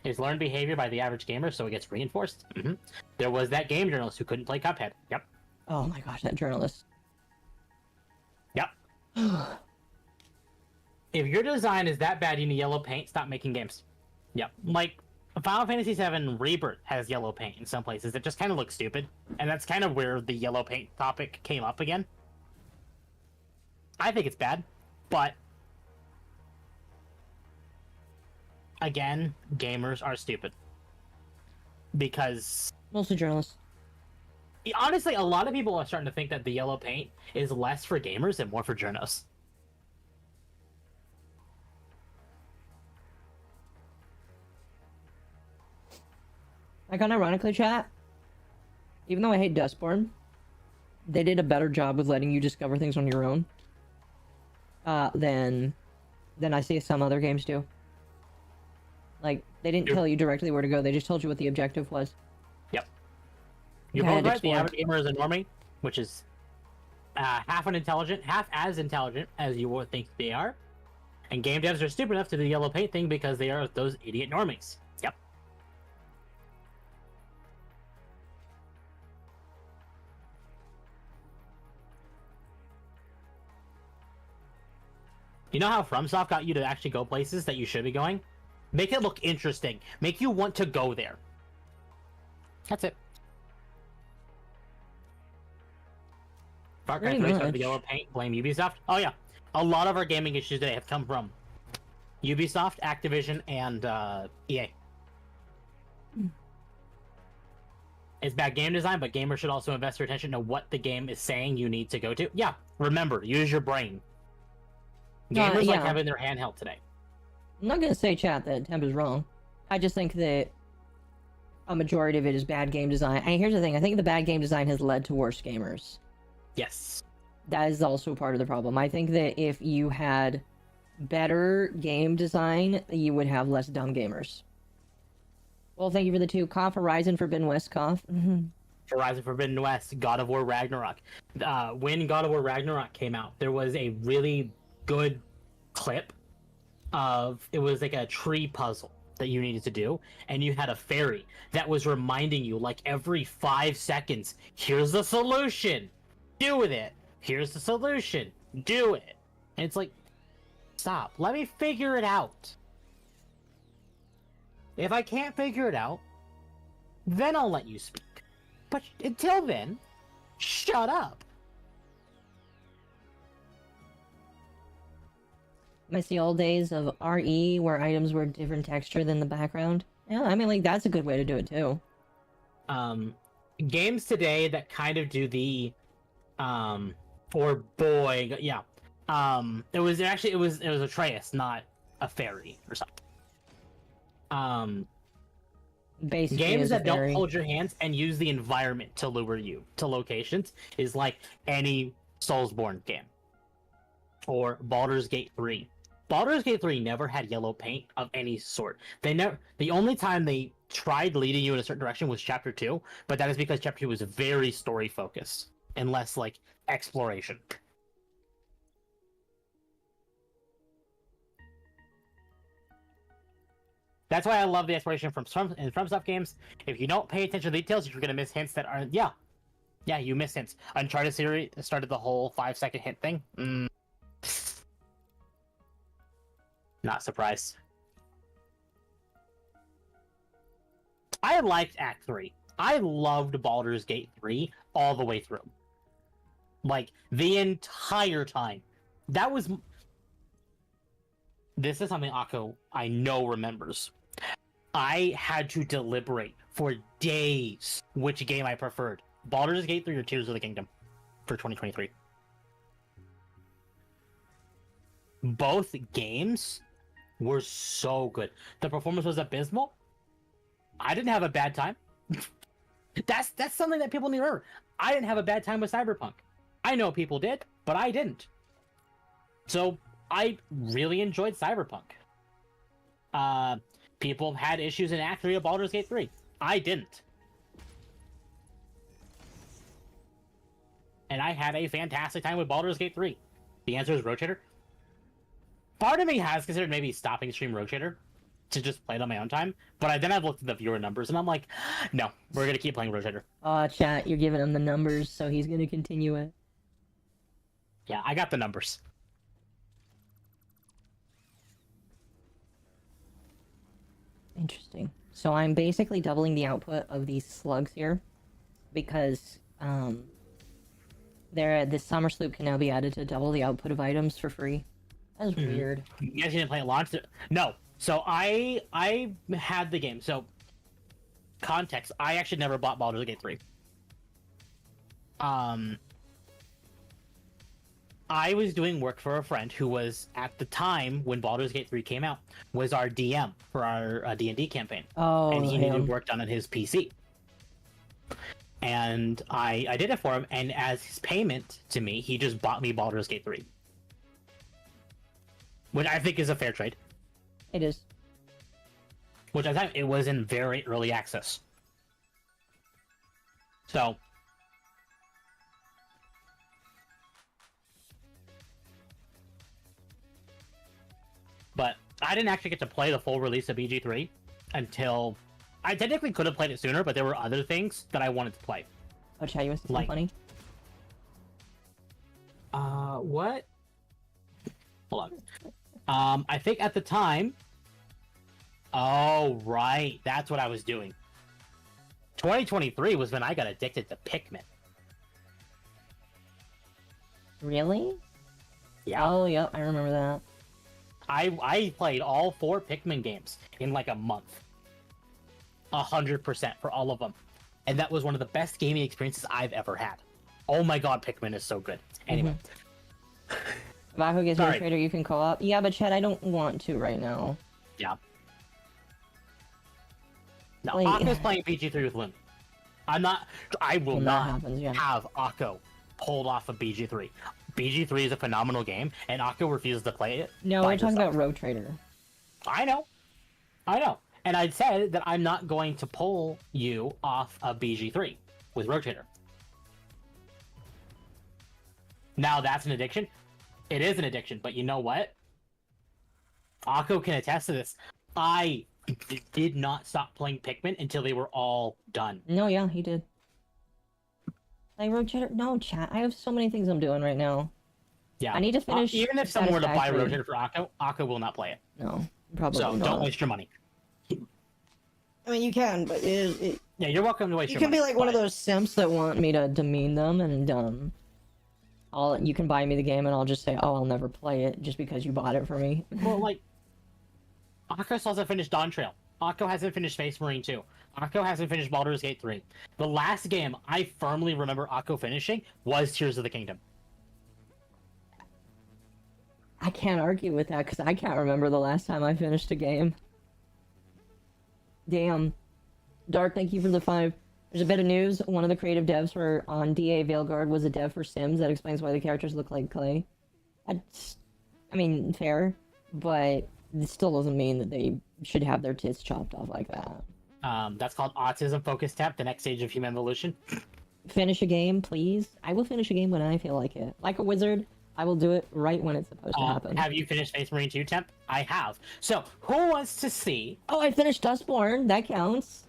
It's learned behavior by the average gamer, so it gets reinforced. Mm-hmm. There was that game journalist who couldn't play Cuphead. Yep. Oh my gosh, that journalist. Yep. If your design is that bad, you need yellow paint, stop making games. Yep. Like, Final Fantasy VII Rebirth has yellow paint in some places. It just kind of looks stupid. And that's kind of where the yellow paint topic came up again. I think it's bad, but... Again, gamers are stupid. Because... Mostly journalists. Honestly, a lot of people are starting to think that the yellow paint is less for gamers and more for journos. Like, unironically, chat, even though I hate Dustborn, they did a better job of letting you discover things on your own than I see some other games do. Like, they didn't tell you directly where to go, they just told you what the objective was. Yep. You're both right, the average gamer is a normie, which is half as intelligent as you would think they are. And game devs are stupid enough to do the yellow paint thing because they are those idiot normies. Yep. You know how FromSoft got you to actually go places that you should be going? Make it look interesting. Make you want to go there. That's it. Far Cry 3 started the yellow paint, blame Ubisoft. Oh yeah, a lot of our gaming issues today have come from Ubisoft, Activision, and EA. It's bad game design, but gamers should also invest their attention to what the game is saying you need to go to. Yeah, remember, use your brain. Gamers like having their handheld today. I'm not gonna say, chat, that Temp is wrong. I just think that a majority of it is bad game design. And here's the thing, I think the bad game design has led to worse gamers. Yes. That is also part of the problem. I think that if you had better game design, you would have less dumb gamers. Well, thank you for the 2. Cough, Horizon Forbidden West, cough. Horizon Forbidden West, God of War Ragnarok. When God of War Ragnarok came out, there was a really good clip of, it was like a tree puzzle that you needed to do, and you had a fairy that was reminding you like every 5 seconds, here's the solution, do with it, here's the solution, do it. And it's like, stop, let me figure it out. If I can't figure it out, then I'll let you speak. But until then, shut up. Miss the old days of RE where items were different texture than the background. Yeah, I mean, like, that's a good way to do it too. Games today that kind of do the or boy, yeah. It was Atreus, not a fairy or something. Basically, games that don't hold your hands and use the environment to lure you to locations is like any Soulsborne game. Or Baldur's Gate 3. Baldur's Gate 3 never had yellow paint of any sort. The only time they tried leading you in a certain direction was Chapter 2, but that is because Chapter 2 was very story focused and less like exploration. That's why I love the exploration from FromSoft games. If you don't pay attention to details, you're gonna miss hints that are you miss hints. Uncharted series started the whole 5-second hint thing. Not surprised. I liked Act 3. I loved Baldur's Gate 3 all the way through. Like, the entire time. This is something Akko, I know, remembers. I had to deliberate for days which game I preferred. Baldur's Gate 3 or Tears of the Kingdom for 2023. Both games were so good. The performance was abysmal. I didn't have a bad time. That's something that people need to remember. I didn't have a bad time with Cyberpunk. I know people did, but I didn't. So I really enjoyed Cyberpunk. People had issues in Act 3 of Baldur's Gate 3. I didn't. And I had a fantastic time with Baldur's Gate 3. The answer is Rotator. Part of me has considered maybe stopping stream Rotator to just play it on my own time, but then I've looked at the viewer numbers and I'm like, no, we're gonna keep playing Rotator. Chat, you're giving him the numbers, so he's gonna continue it. Yeah, I got the numbers. Interesting. So I'm basically doubling the output of these slugs here, because this summer sloop can now be added to double the output of items for free. That's weird. You guys didn't play it launch? No. So I had the game. So context, I actually never bought Baldur's Gate 3. I was doing work for a friend who was, at the time when Baldur's Gate 3 came out, was our DM for our D&D campaign. Oh, and he needed work done on his PC. And I did it for him, and as his payment to me, he just bought me Baldur's Gate 3. Which I think is a fair trade. It is. Which I thought it was in very early access. So... But I didn't actually get to play the full release of BG3 until... I technically could have played it sooner, but there were other things that I wanted to play. Oh, chat, you want something funny? What? Hold on. I think at the time... Oh, right. That's what I was doing. 2023 was when I got addicted to Pikmin. Really? Yeah. Oh, yeah, I remember that. I played all 4 Pikmin games in like a month. 100% for all of them. And that was one of the best gaming experiences I've ever had. Oh my god, Pikmin is so good. Anyway. Vaco gets a trader, you can co-op. Yeah, but Chad, I don't want to right now. Yeah. No, Wait. Akko's playing BG3 with Loon. I will not have Akko pulled off of BG3. BG3 is a phenomenal game, and Akko refuses to play it. No, we're talking about Road Trader. I know. And I said that I'm not going to pull you off of BG3 with Rotator. Now that's an addiction? It is an addiction, but you know what? Akko can attest to this. I did not stop playing Pikmin until they were all done. No, yeah, he did. Like Rotator? No, chat. I have so many things I'm doing right now. Yeah. I need to finish. Even if someone were to buy Rotator for Akko, Akko will not play it. No, probably not. So don't waste your money. I mean, you can, but yeah, you're welcome to waste your money. You can be like one of those simps that want me to demean them, and you can buy me the game, and I'll just say, oh, I'll never play it just because you bought it for me. Well, like, Akko still hasn't finished Dawn Trail. Akko hasn't finished Space Marine 2. Akko hasn't finished Baldur's Gate 3. The last game I firmly remember Akko finishing was Tears of the Kingdom. I can't argue with that, because I can't remember the last time I finished a game. Damn. Dark, thank you for the 5. There's a bit of news. One of the creative devs for on DA Veilguard was a dev for Sims. That explains why the characters look like clay. I mean, fair, but it still doesn't mean that they should have their tits chopped off like that. That's called Autism Focus Tap, the next stage of human evolution. Finish a game, please. I will finish a game when I feel like it. Like a wizard, I will do it right when it's supposed to happen. Have you finished Space Marine 2, Temp? I have. So, who wants to see? Oh, I finished Dustborn. That counts.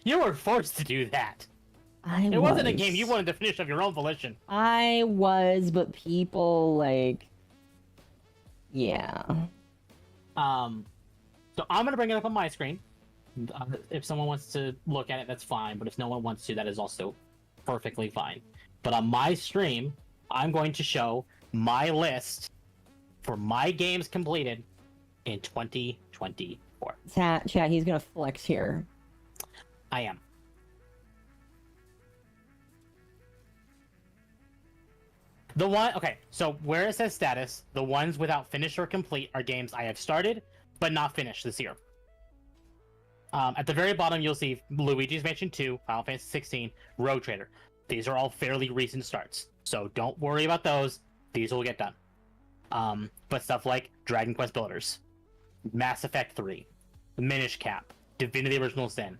You were forced to do that. It wasn't a game you wanted to finish of your own volition. I was, but people, like... Yeah. So I'm gonna bring it up on my screen. If someone wants to look at it, that's fine. But if no one wants to, that is also perfectly fine. But on my stream, I'm going to show my list for my games completed in 2024. Chat, he's gonna flex here. I am. Okay, so where it says status, the ones without finish or complete are games I have started, but not finished this year. At the very bottom, you'll see Luigi's Mansion 2, Final Fantasy 16, Rogue Trader. These are all fairly recent starts, so don't worry about those. These will get done. But stuff like Dragon Quest Builders, Mass Effect 3, Minish Cap, Divinity Original Sin,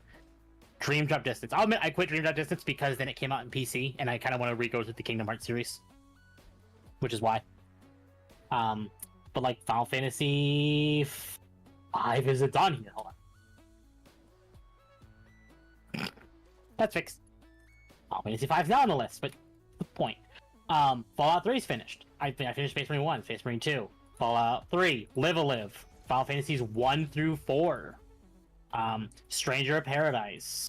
Dream Drop Distance. I'll admit I quit Dream Drop Distance because then it came out in PC, and I kind of want to re-go to the Kingdom Hearts series. Which is why. But like Final Fantasy 5 is it's on here. Hold on. That's fixed. Final Fantasy 5 is now on the list, but the point. Fallout 3 is finished. I finished Space Marine 1, Space Marine 2, Fallout 3, Live a Live, Final Fantasies 1 through 4, Stranger of Paradise.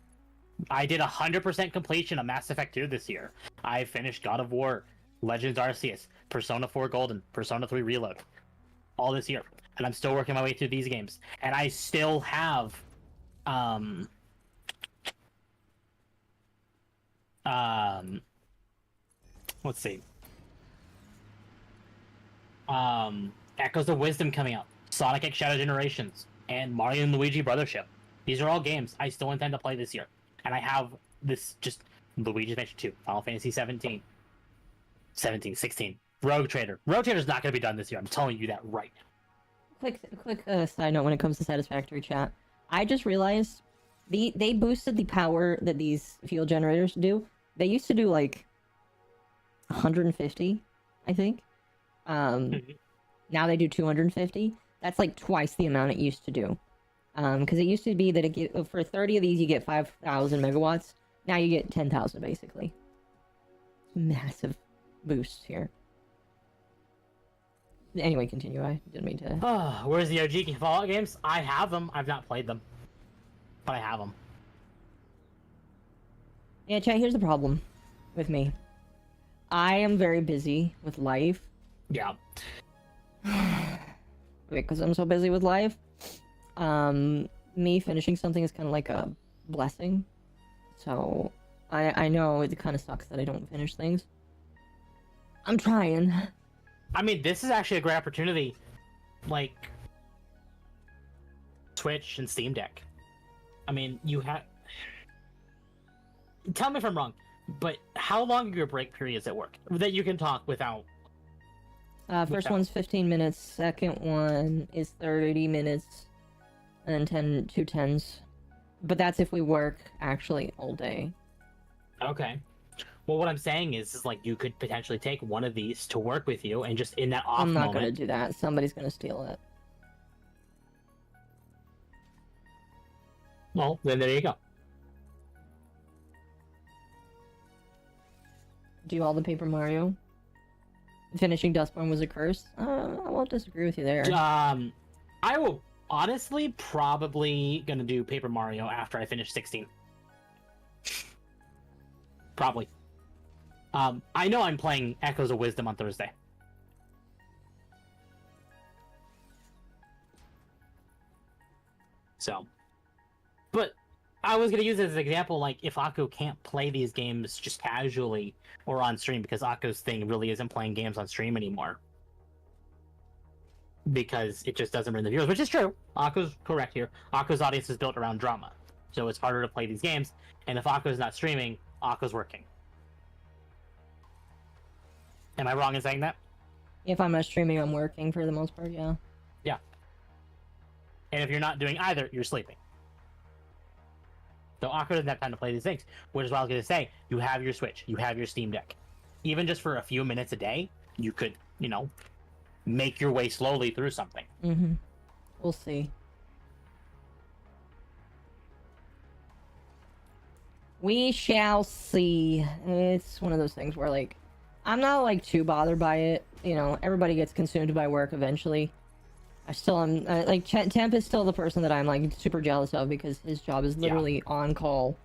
I did 100% completion of Mass Effect 2 this year. I finished God of War, Legends Arceus, Persona 4 Golden, Persona 3 Reload, all this year, and I'm still working my way through these games. And I still have, let's see, Echoes of Wisdom coming out, Sonic X Shadow Generations, and Mario and Luigi Brothership. These are all games I still intend to play this year, and I have this just Luigi's Mansion 2, Final Fantasy 17, 16. Rogue Trader. Rogue Trader's not going to be done this year. I'm telling you that right now. Quick side note when it comes to Satisfactory, chat. I just realized they boosted the power that these fuel generators do. They used to do like 150, I think. Now they do 250. That's like twice the amount it used to do. Because it used to be that for 30 of these you get 5,000 megawatts. Now you get 10,000 basically. Massive boosts here. Anyway, continue. I didn't mean to. Where's the OG Fallout games? I have them. I've not played them, but I have them. Yeah, chat. Here's the problem with me. I am very busy with life. Yeah. Because I'm so busy with life. Me finishing something is kind of like a blessing. So I know it kind of sucks that I don't finish things. I'm trying. I mean, this is actually a great opportunity, like Switch and Steam Deck. I mean, you have. Tell me if I'm wrong, but how long are your break periods at work that you can talk without? First one's 15 minutes. Second one is 30 minutes, and then 2 10s. But that's if we work actually all day. Okay. Well, what I'm saying is like you could potentially take one of these to work with you, and just in that off I'm not moment... gonna do that. Somebody's gonna steal it. Well, then there you go. Do all the Paper Mario. Finishing Dustborn was a curse. I won't disagree with you there. I will honestly probably gonna do Paper Mario after I finish 16. Probably. I know I'm playing Echoes of Wisdom on Thursday. So, but I was gonna use it as an example, like if Akko can't play these games just casually or on stream, because Akko's thing really isn't playing games on stream anymore. Because it just doesn't bring the viewers, which is true. Akko's correct here. Akko's audience is built around drama, so it's harder to play these games. And if Akko's not streaming, Akko's working. Am I wrong in saying that? If I'm not streaming, I'm working for the most part, yeah. Yeah. And if you're not doing either, you're sleeping. So Akko doesn't have time to play these things, which is what I was going to say. You have your Switch, you have your Steam Deck. Even just for a few minutes a day, you could, make your way slowly through something. Mm-hmm. We'll see. We shall see. It's one of those things where, like, I'm not, like, too bothered by it. Everybody gets consumed by work eventually. I still am, like, Temp is still the person that I'm, like, super jealous of because his job is literally on call.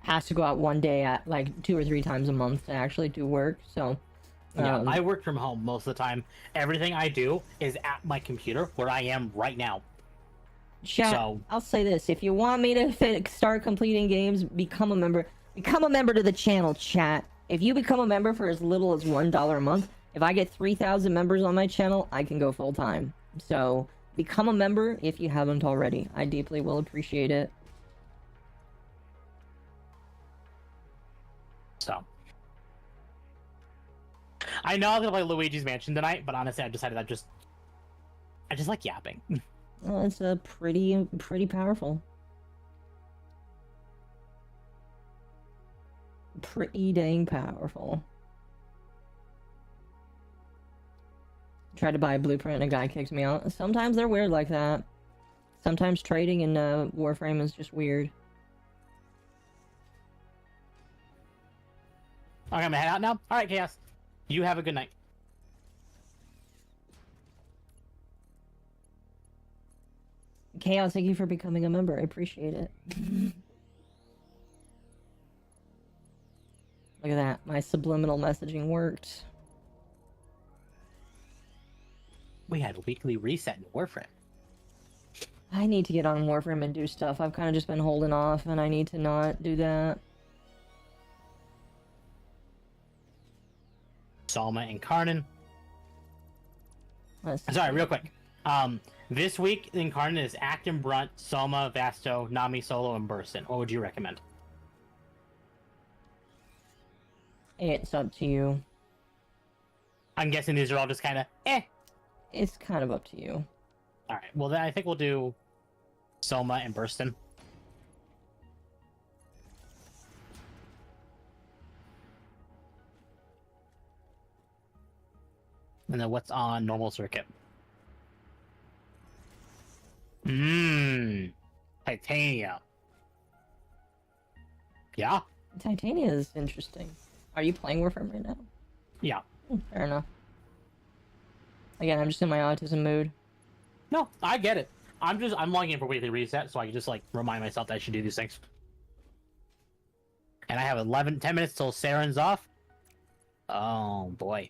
Has to go out one day at, like, 2 or 3 times a month to actually do work, so... Yeah, I work from home most of the time. Everything I do is at my computer where I am right now. Chat, so, I'll say this. If you want me to start completing games, become a member. Become a member to the channel, chat. If you become a member for as little as $1 a month, if I get 3,000 members on my channel, I can go full-time. So, become a member if you haven't already. I deeply will appreciate it. So... I know I'm gonna play Luigi's Mansion tonight, but honestly, I've decided I just like yapping. Well, it's pretty powerful. Pretty dang powerful. Tried to buy a blueprint and a guy kicks me out. Sometimes they're weird like that. Sometimes trading in Warframe is just weird. Okay, I'm gonna head out now. Alright, Chaos. You have a good night. Chaos, thank you for becoming a member. I appreciate it. Look at that. My subliminal messaging worked. We had a weekly reset in Warframe. I need to get on Warframe and do stuff. I've kind of just been holding off, and I need to not do that. Salma and Karnan. Let's Sorry, real quick. This week in Karnan is Acton, Brunt, Salma, Vasto, Nami Solo, and Burson. What would you recommend? It's up to you. I'm guessing these are all just kind of It's kind of up to you. Alright, well then I think we'll do Salma and Burston. And then what's on normal circuit? Titania. Yeah? Titania is interesting. Are you playing Warframe right now? Yeah. Fair enough. Again, I'm just in my autism mood. No, I get it. I'm logging in for weekly reset, so I can just, like, remind myself that I should do these things. And I have 10 minutes till Saren's off. Oh, boy.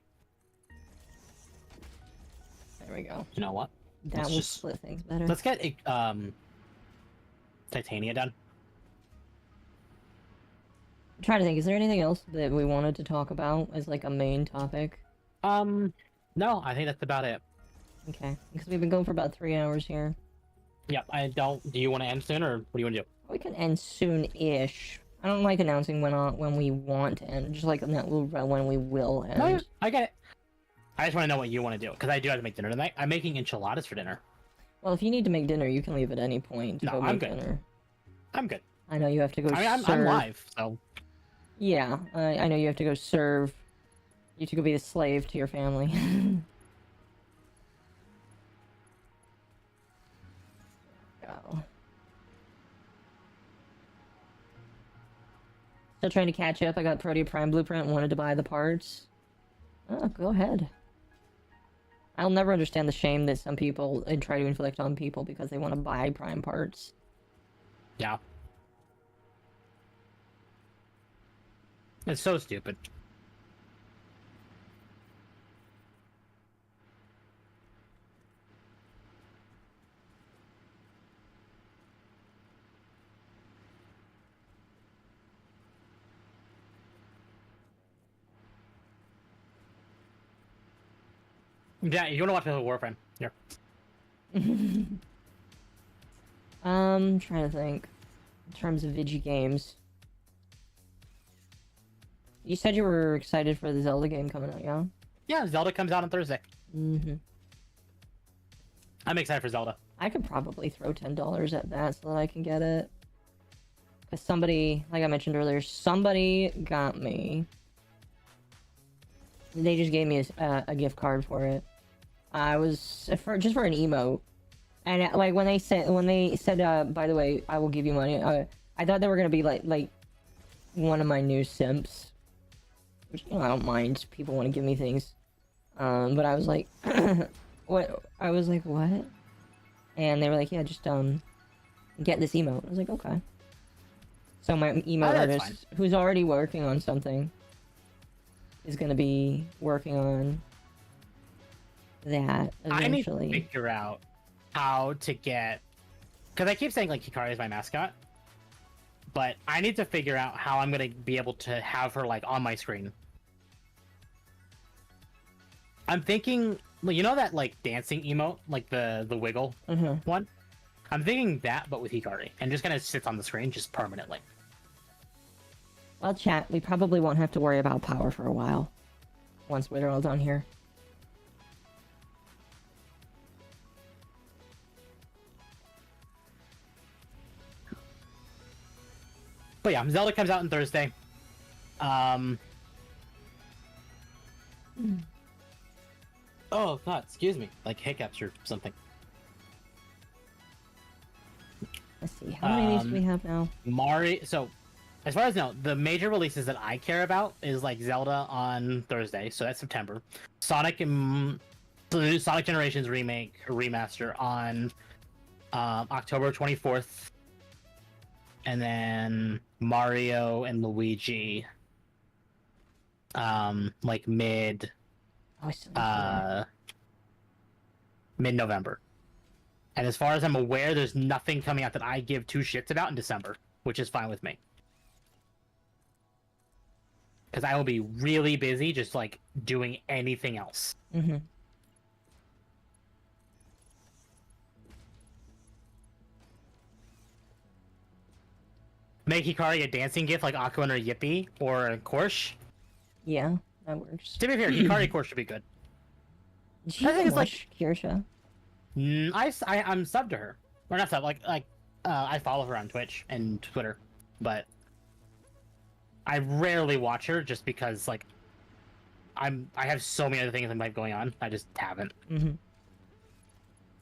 There we go. You know what? That will split things better. Let's get Titania done. I'm trying to think, is there anything else that we wanted to talk about as, like, a main topic? No, I think that's about it. Okay, because we've been going for about 3 hours here. Yep, do you want to end soon, or what do you want to do? We can end soon-ish. I don't like announcing when we want to end, just like when we will end. No, yeah, I get it. I just want to know what you want to do, because I do have to make dinner tonight. I'm making enchiladas for dinner. Well, if you need to make dinner, you can leave at any point. No, I'm good. Dinner. I'm good. I know you have to go serve. I'm live, so... Yeah, I know you have to go serve. You have to go be a slave to your family. Go. Still trying to catch up. I got Protea Prime Blueprint and wanted to buy the parts. Oh, go ahead. I'll never understand the shame that some people try to inflict on people because they want to buy Prime parts. Yeah. It's so stupid. Yeah, you want to watch the Warframe? Here. Trying to think. In terms of Vigi games. You said you were excited for the Zelda game coming out, yeah? Yeah, Zelda comes out on Thursday. Mm-hmm. I'm excited for Zelda. I could probably throw $10 at that so that I can get it. Because somebody, like I mentioned earlier, somebody got me. They just gave me a gift card for it. I was just for an emote, and like when they said by the way, I will give you money. I thought they were gonna be like one of my new simps, which I don't mind. People want to give me things, but I was like, what? I was like, what? And they were like, yeah, just get this emote. I was like, okay. So my emote artist, who's already working on something, is gonna be working on that eventually. I need to figure out how to get, because I keep saying like Hikari is my mascot, but I need to figure out how I'm gonna be able to have her like on my screen. I'm thinking, well, you know that like dancing emote, like the wiggle one. I'm thinking that, but with Hikari, and just kind of sits on the screen just permanently. Well, chat, we probably won't have to worry about power for a while once we're all done here. But yeah, Zelda comes out on Thursday. Oh god, excuse me, like hiccups or something. Let's see, how many of these do we have now? So, as far as I know, the major releases that I care about is like Zelda on Thursday, so that's September. Sonic and the Sonic Generations remake or remaster on October 24th, and then Mario and Luigi, like mid-November. And as far as I'm aware, there's nothing coming out that I give two shits about in December, which is fine with me. Because I will be really busy just, like, doing anything else. Make Hikari a dancing gift like Aqua and her Yippee, or a Korsh. Yeah, that works. To be fair, Hikari Korsh should be good. I think it's like Kirsha. I'm subbed to her. Or not sub, I follow her on Twitch and Twitter, but I rarely watch her just because, like, I have so many other things in my life going on. I just haven't. I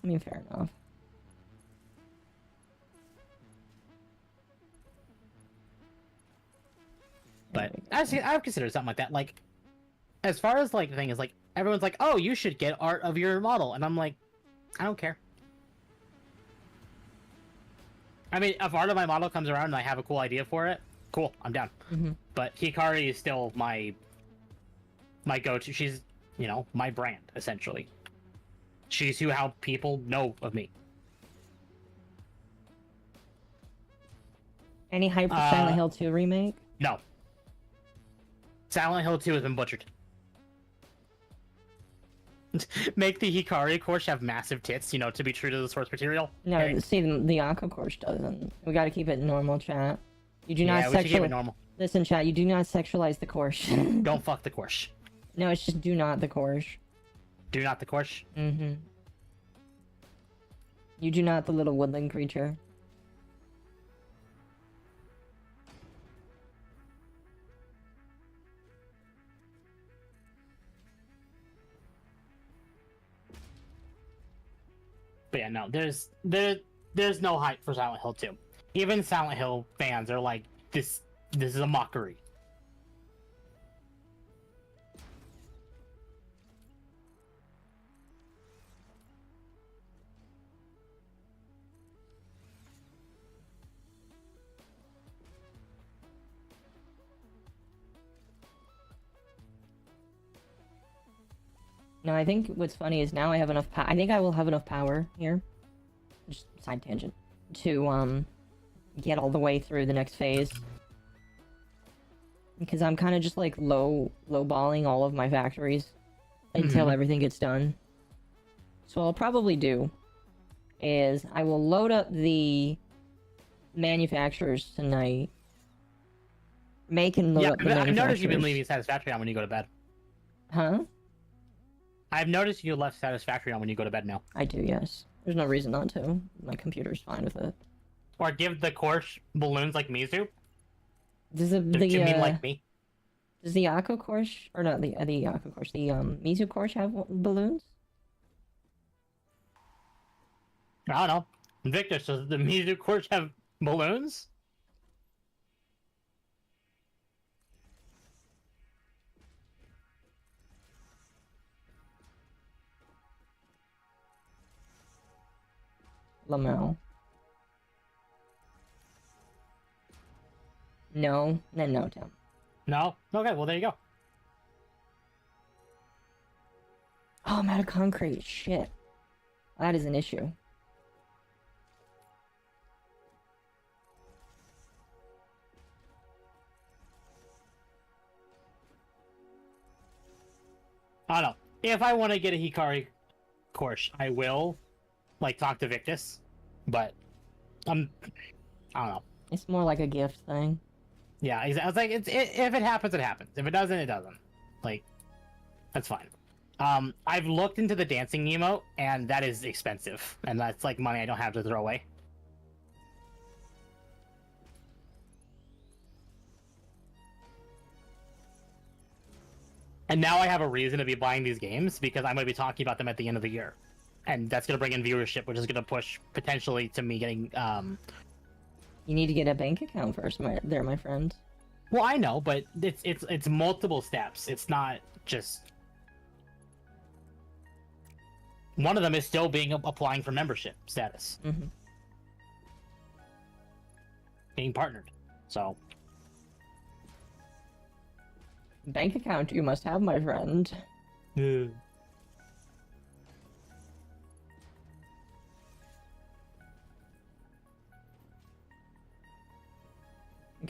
mean, fair enough. But I would consider something like that. Like, as far as like the thing is, like, everyone's like, "Oh, you should get art of your model," and I'm like, I don't care. I mean, if art of my model comes around and I have a cool idea for it, cool, I'm down. But Hikari is still my go-to. She's, you know, my brand, essentially. She's how people know of me. Any hype for Silent Hill 2 remake? No. Silent Hill 2 has been butchered. Make the Hikari Korsh have massive tits, you know, to be true to the source material. No, okay. See, the Aqua Korsh doesn't. We gotta keep it normal, chat. You do not we should keep it normal. Listen, chat, you do not sexualize the Korsh. Don't fuck the Korsh. No, it's just do not the Korsh. Do not the Korsh? You do not the little woodland creature. But yeah, no, there's no hype for Silent Hill 2. Even Silent Hill fans are like, this is a mockery. No, I think what's funny is now I have enough I think I will have enough power here. Just side tangent. To, get all the way through the next phase. Because I'm kind of just, like, lowballing all of my factories until everything gets done. So what I'll probably do is I will load up the manufacturers tonight. Make and load up the manufacturers. I've noticed you've been leaving Satisfactory on when you go to bed. Huh? I've noticed you left Satisfactory on when you go to bed now. I do, yes. There's no reason not to. My computer's fine with it. Or give the course balloons like Mizu? Does the Do you mean like me? does the Akko course or not the Akko course, the Mizu course have balloons? I don't know. Victor, does the Mizu course have balloons? Lamau. No, then no, Tim. No? Okay, well there you go. Oh, I'm out of concrete. Shit. That is an issue. I don't know. If I want to get a Hikari course, I will, like, talk to Victus. But, I don't know. It's more like a gift thing. Yeah, I was like, if it happens, it happens. If it doesn't, it doesn't. Like, that's fine. I've looked into the dancing emote, and that is expensive. And that's, like, money I don't have to throw away. And now I have a reason to be buying these games, because I'm going to be talking about them at the end of the year. And that's going to bring in viewership, which is going to push, potentially, to me getting, You need to get a bank account first, my friend. Well, I know, but it's multiple steps. It's not just... One of them is still applying for membership status. Mm-hmm. Being partnered. So... Bank account you must have, my friend.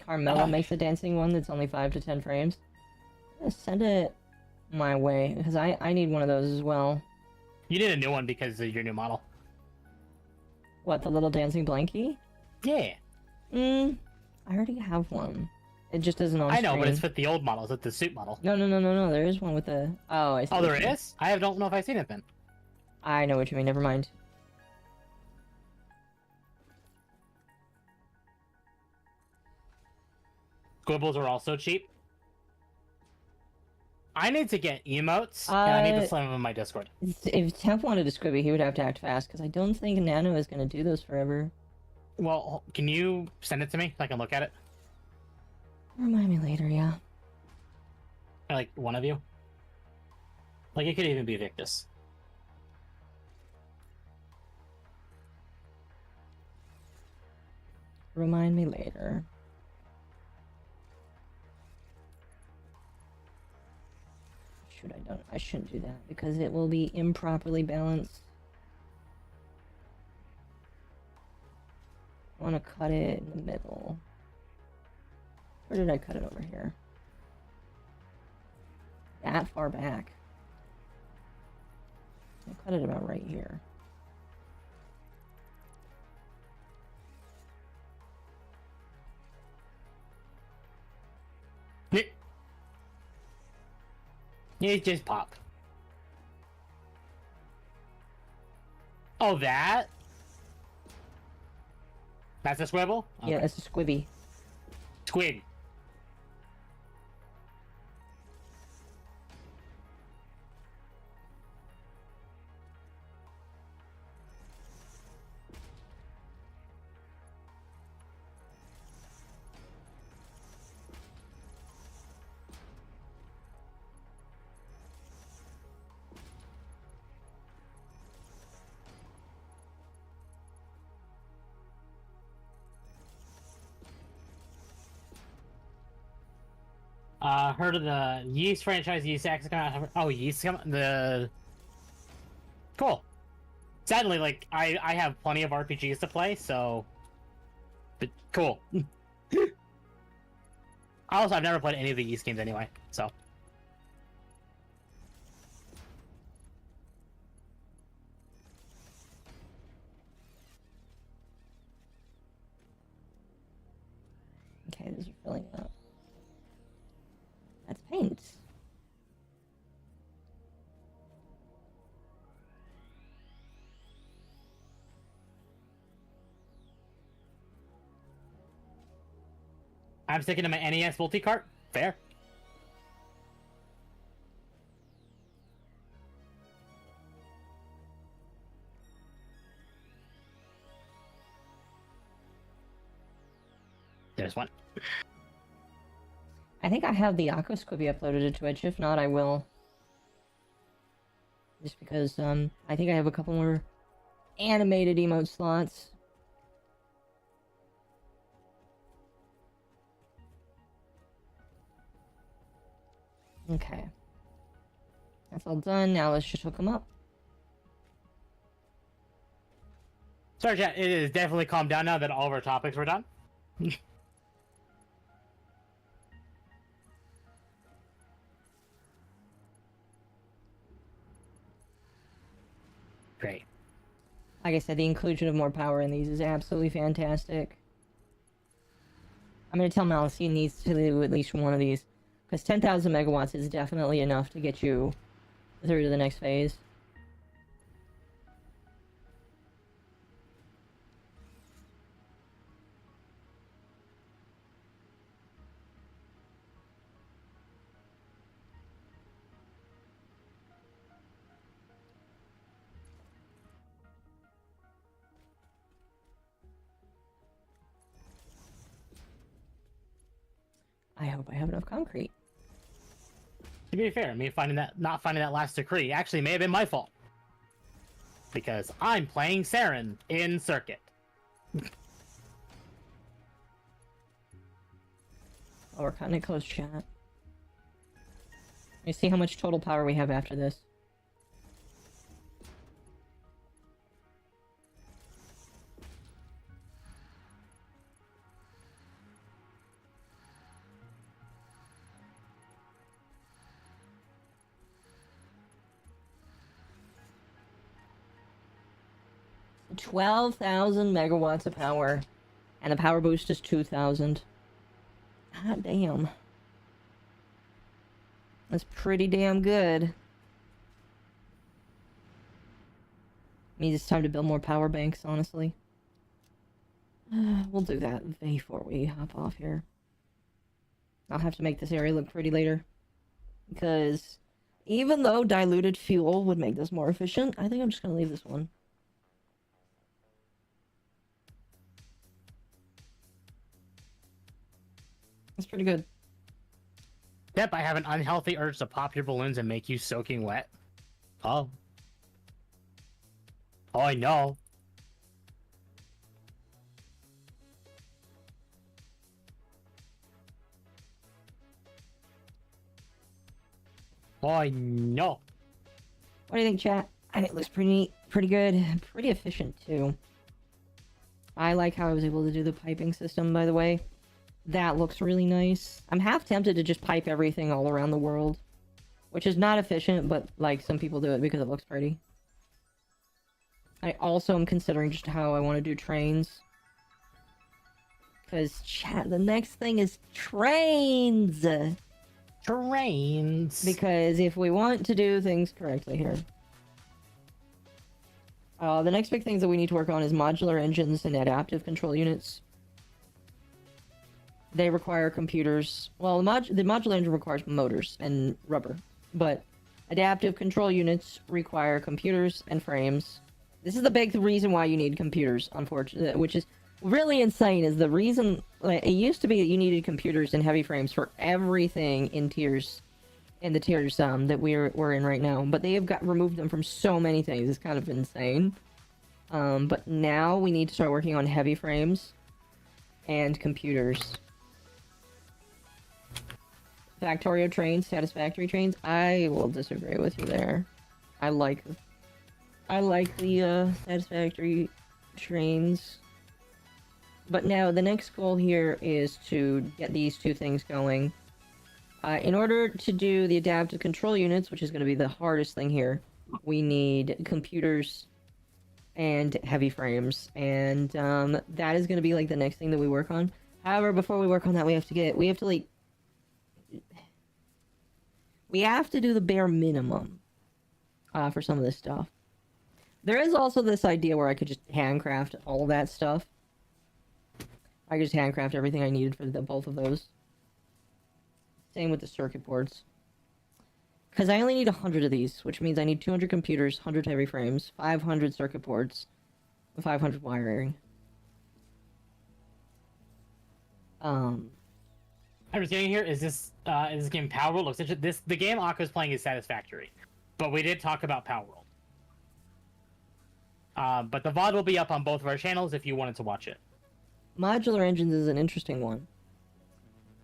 Carmela makes a dancing one that's only 5 to 10 frames. Send it my way, because I need one of those as well. You need a new one because of your new model. What, the little dancing blankie? Yeah. I already have one. It just isn't on I know, screen. but it's with the old model. It's with the suit model. No. There is one with the... Oh, I see. Oh, there is? I don't know if I've seen it then. I know what you mean. Never mind. Squibbles are also cheap. I need to get emotes, and I need to slam them in my Discord. If Temp wanted to squibby, he would have to act fast, because I don't think Nano is going to do those forever. Well, can you send it to me so I can look at it? Remind me later, yeah. Like, one of you? Like, it could even be Victus. Remind me later. I shouldn't do that, because it will be improperly balanced. I want to cut it in the middle. Where did I cut it over here? That far back. I'll cut it about right here. It just pop. Oh, that? That's a squibble? Okay. Yeah, it's a squibby. Squid. Heard of the Yeast franchise, Yeast X? Oh, Yeast, cool. Sadly, like, I have plenty of RPGs to play, so... But, cool. Also, I've never played any of the Yeast games anyway, so... Okay, these are filling up. That's paint. I'm sticking to my NES multi-cart. Fair. There's one. I think I have the Aquasquibby uploaded to Twitch. If not, I will. Just because, I think I have a couple more animated emote slots. Okay. That's all done. Now let's just hook them up. Sorry, chat. It is definitely calmed down now that all of our topics were done. Great. Like I said, the inclusion of more power in these is absolutely fantastic. I'm going to tell Malice he needs to do at least one of these. Because 10,000 megawatts is definitely enough to get you through to the next phase. I hope I have enough concrete. To be fair, me not finding that last decree actually may have been my fault. Because I'm playing Saren in Circuit. Oh, we're cutting it close, chat. You see how much total power we have after this. $12,000 megawatts of power, and the power boost is 2,000. God damn. That's pretty damn good. Means it's time to build more power banks, honestly. We'll do that before we hop off here. I'll have to make this area look pretty later. Because even though diluted fuel would make this more efficient, I think I'm just going to leave this one. That's pretty good. Yep, I have an unhealthy urge to pop your balloons and make you soaking wet. Oh. Oh, I know. Oh, I know. What do you think, chat? I think it looks pretty neat, pretty good, pretty efficient, too. I like how I was able to do the piping system, by the way. That looks really nice. I'm half tempted to just pipe everything all around the world. Which is not efficient, but, like, some people do it because it looks pretty. I also am considering just how I want to do trains. Because, chat, the next thing is trains! Trains! Because if we want to do things correctly here. The next big things that we need to work on is modular engines and adaptive control units. They require computers. Well, the modular engine requires motors and rubber, but adaptive control units require computers and frames. This is the big reason why you need computers, unfortunately, which is really insane. Is the reason like, it used to be that you needed computers and heavy frames for everything in tiers, in the tiers that we're in right now, but they have removed them from so many things. It's kind of insane. But now we need to start working on heavy frames and computers. Factorio trains, satisfactory trains. I will disagree with you there. I like the satisfactory trains. But now the next goal here is to get these two things going. In order to do the adaptive control units, which is going to be the hardest thing here, we need computers and heavy frames, and that is going to be like the next thing that we work on. However, before we work on that, we have to do the bare minimum for some of this stuff. There is also this idea where I could just handcraft all that stuff. I just handcraft everything I needed for both of those. Same with the circuit boards. Because I only need 100 of these, which means I need 200 computers, 100 heavy frames, 500 circuit boards, 500 wiring. I'm just getting here. Is this game Palworld? Looks interesting. The game Akko's playing is Satisfactory, but we did talk about Palworld. But the VOD will be up on both of our channels if you wanted to watch it. Modular engines is an interesting one.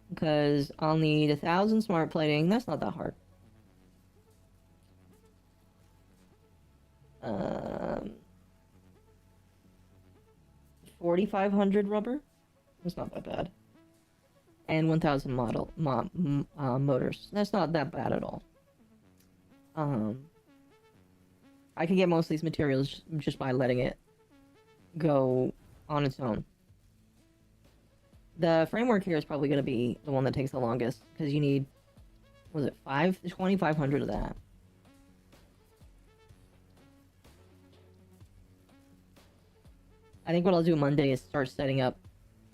Because I'll need 1,000 smart plating. That's not that hard. 4,500 rubber. That's not that bad. And 1,000 motors. That's not that bad at all. I can get most of these materials just by letting it go on its own. The framework here is probably going to be the one that takes the longest, because you need, was it 2,500 of that. I think what I'll do Monday is start setting up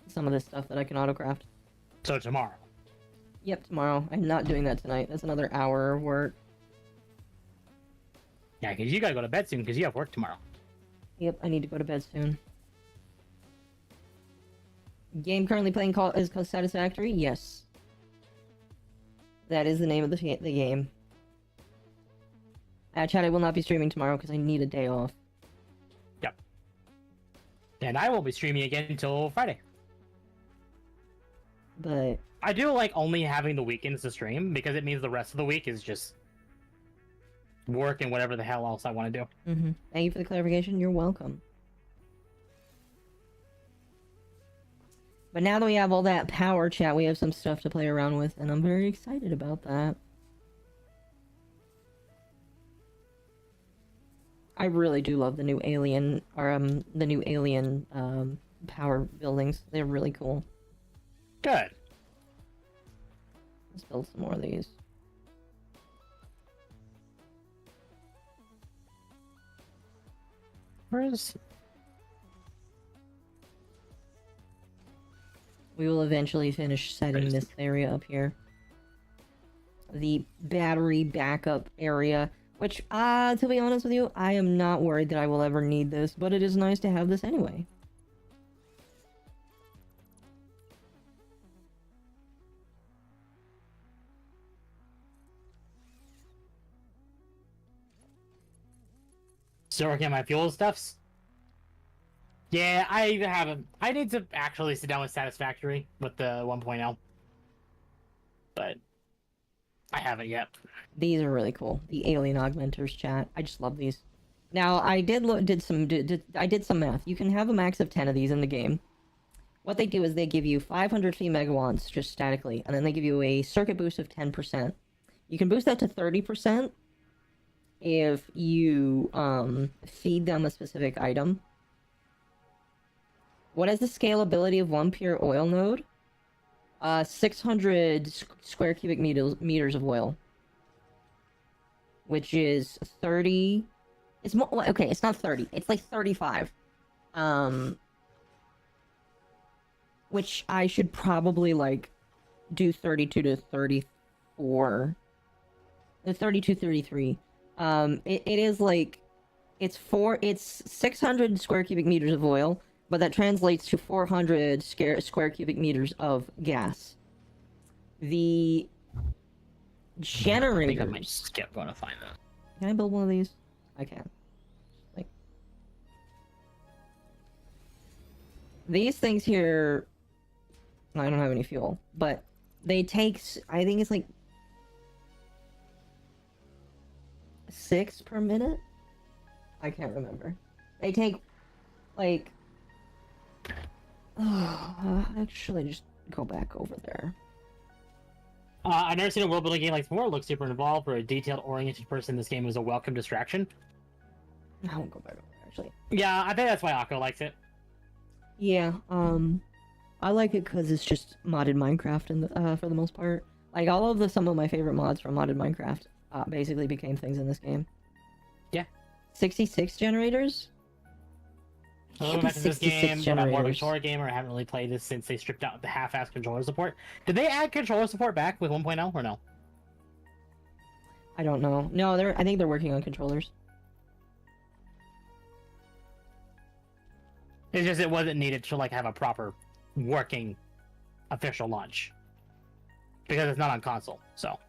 some of this stuff that I can autocraft. So tomorrow. Yep, tomorrow. I'm not doing that tonight. That's another hour of work. Yeah, because you gotta go to bed soon because you have work tomorrow. Yep, I need to go to bed soon. Game currently playing is called Satisfactory? Yes. That is the name of the game. Chat, I will not be streaming tomorrow because I need a day off. Yep. And I won't be streaming again until Friday. But I do like only having the weekends to stream because it means the rest of the week is just work and whatever the hell else I want to do. Thank you for the clarification. You're welcome. But now that we have all that power, chat, we have some stuff to play around with, and I'm very excited about that. I really do love the new alien, power buildings. They're really cool. Good. Let's build some more of these. Where is... We will eventually finish setting this area up here. The battery backup area, which, to be honest with you, I am not worried that I will ever need this, but it is nice to have this anyway. Still working on my fuel stuffs? Yeah, I haven't. I need to actually sit down with Satisfactory with the 1.0. But I haven't yet. These are really cool. The alien augmenters, chat. I just love these. Now, I did some math. You can have a max of 10 of these in the game. What they do is they give you 550 megawatts just statically, and then they give you a circuit boost of 10%. You can boost that to 30% if you feed them a specific item. What is the scalability of one pure oil node? 600 square cubic meters of oil. Which is 30... It's more... Okay, it's not 30. It's like 35. Which I should probably, like, do 32 to 34. 32, 33. It is, like... It's 600 square cubic meters of oil, but that translates to 400 square cubic meters of gas. The generator... I think I might skip going to find that. Can I build one of these? I can. Like... These things here... I don't have any fuel, but they take... I think it's like... 6 per minute? I can't remember. They take... like... actually, just go back over there. I've never seen a world building game like this before. It looks super involved. For a detailed oriented person, this game was a welcome distraction. I won't go back over there, actually. Yeah, I think that's why Akko likes it. Yeah, I like it because it's just modded Minecraft for the most part. Like, some of my favorite mods from modded Minecraft basically became things in this game. Yeah. 66 generators? So Can't going be back to this 66 game, I'm more of a generators. short gamer. I haven't really played this since they stripped out the half-ass controller support. Did they add controller support back with 1.0 or no? I don't know. No, I think they're working on controllers. It's just it wasn't needed to like have a proper working official launch because it's not on console. So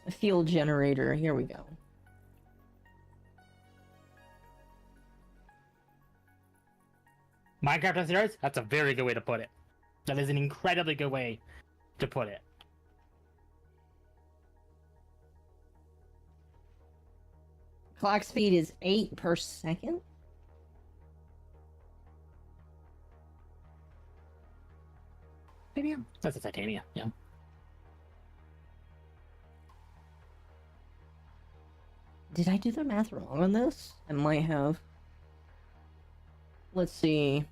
A fuel generator. Here we go. Minecraft on steroids? That's a very good way to put it. That is an incredibly good way to put it. Clock speed is 8 per second. Titanium? That's a titanium, yeah. Did I do the math wrong on this? I might have. Let's see.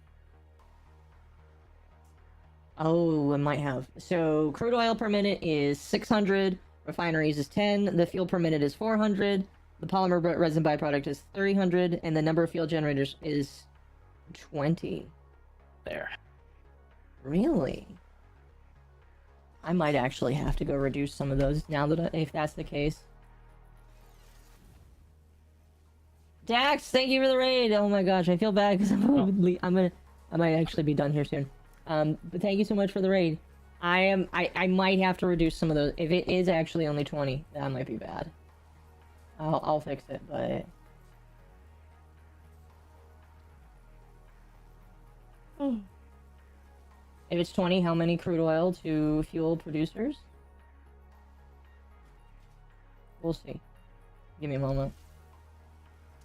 Oh, I might have. So, crude oil per minute is 600. Refineries is 10. The fuel per minute is 400. The polymer resin byproduct is 300. And the number of fuel generators is 20. There. Really? I might actually have to go reduce some of those now that if that's the case. Dax, thank you for the raid. Oh my gosh, I feel bad because I might actually be done here soon. But thank you so much for the raid. I might have to reduce some of those. If it is actually only 20, that might be bad. I'll fix it, but if it's 20, how many crude oil to fuel producers? We'll see. Give me a moment.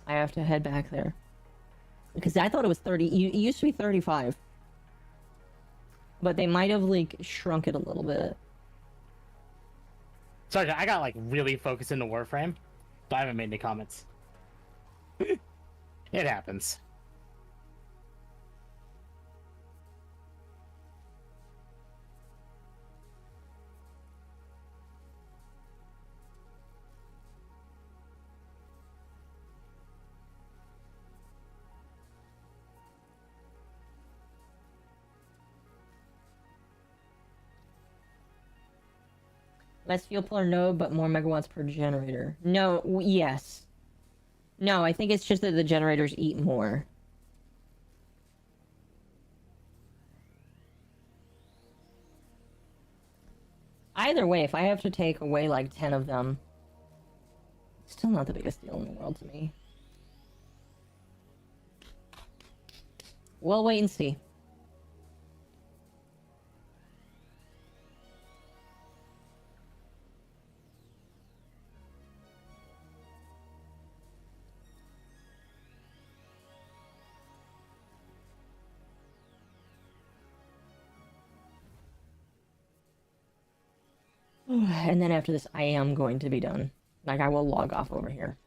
I have to head back there. Because I thought it was 30. It used to be 35. But they might have, like, shrunk it a little bit. Sorry, I got, like, really focused into Warframe, but I haven't made any comments. It happens. Less fuel per node, but more megawatts per generator. No, yes. No, I think it's just that the generators eat more. Either way, if I have to take away like 10 of them, it's still not the biggest deal in the world to me. We'll wait and see. And then after this, I am going to be done. Like, I will log off over here.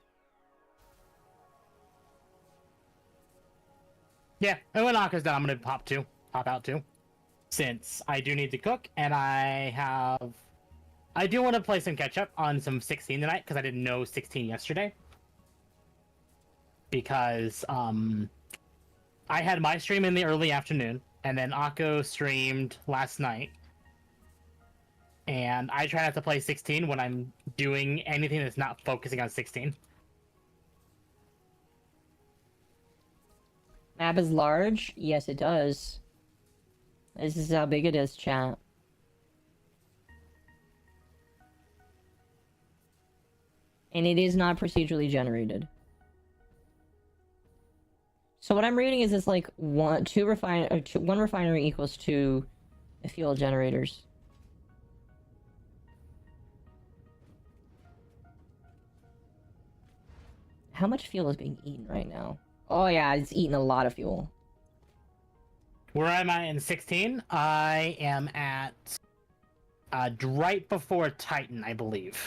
Yeah, and when Aka's done, I'm gonna pop out too. Since I do need to cook, and I do want to play some catch up on some 16 tonight, because I didn't know 16 yesterday. Because, I had my stream in the early afternoon, and then Akko streamed last night. And I try not to play 16 when I'm doing anything that's not focusing on 16. Map is large? Yes, it does. This is how big it is, chat. And it is not procedurally generated. So what I'm reading is it's like one refinery equals 2 fuel generators. How much fuel is being eaten right now? Oh yeah, it's eating a lot of fuel. Where am I in 16? I am at right before Titan, I believe.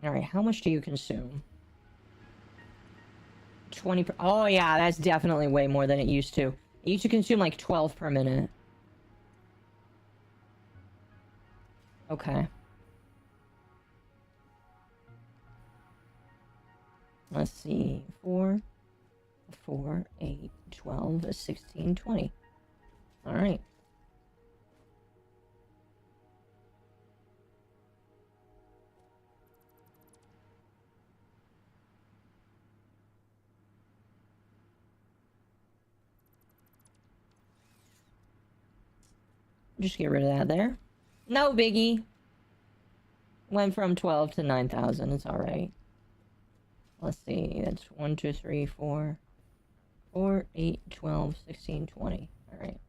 Alright, how much do you consume? 20 per— oh yeah, that's definitely way more than it used to. You should consume like 12 per minute. Okay. Let's see. 4, 8, 12, 16, 20. Alright. Just get rid of that there. No biggie. Went from 12 to 9,000. It's alright. Let's see. That's 1, 2, 3, 4, 8, 12, 16, 20. Alright.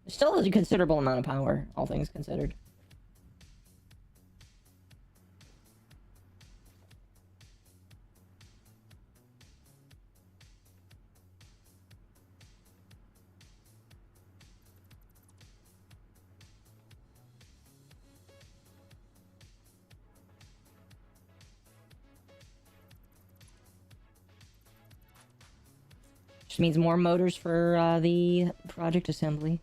Still is a considerable amount of power, all things considered. Just means more motors for the project assembly.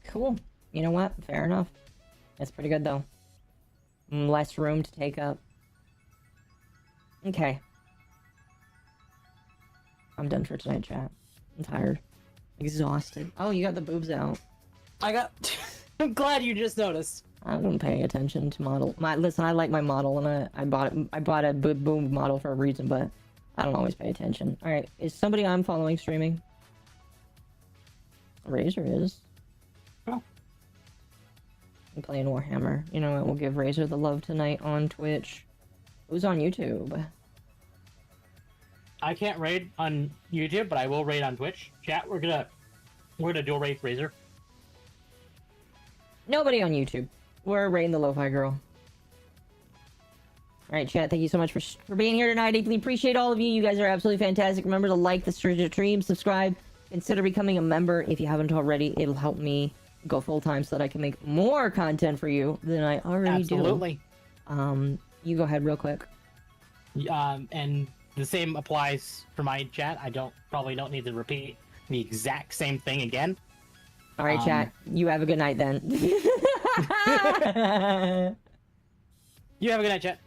Cool. You know what? Fair enough. That's pretty good, though. Less room to take up. Okay. I'm done for tonight, chat. I'm tired. Exhausted. Oh, you got the boobs out. I got... I'm glad you just noticed. I wasn't paying attention to model. Listen, I like my model, and I bought it. I bought a boom model for a reason, but I don't always pay attention. All right, is somebody I'm following streaming? Razor is. Oh. I'm playing Warhammer. You know what? We'll give Razor the love tonight on Twitch. Who's on YouTube? I can't raid on YouTube, but I will raid on Twitch. Chat, we're gonna dual raid Razor. Nobody on YouTube. We're raiding the Lo-Fi Girl. Alright, chat, thank you so much for being here tonight. I deeply appreciate all of you. You guys are absolutely fantastic. Remember to like the stream, subscribe, consider becoming a member if you haven't already. It'll help me go full-time so that I can make more content for you than I already do. Absolutely. You go ahead real quick. And the same applies for my chat. I probably don't need to repeat the exact same thing again. Alright, chat. You have a good night then. You have a good night, chat.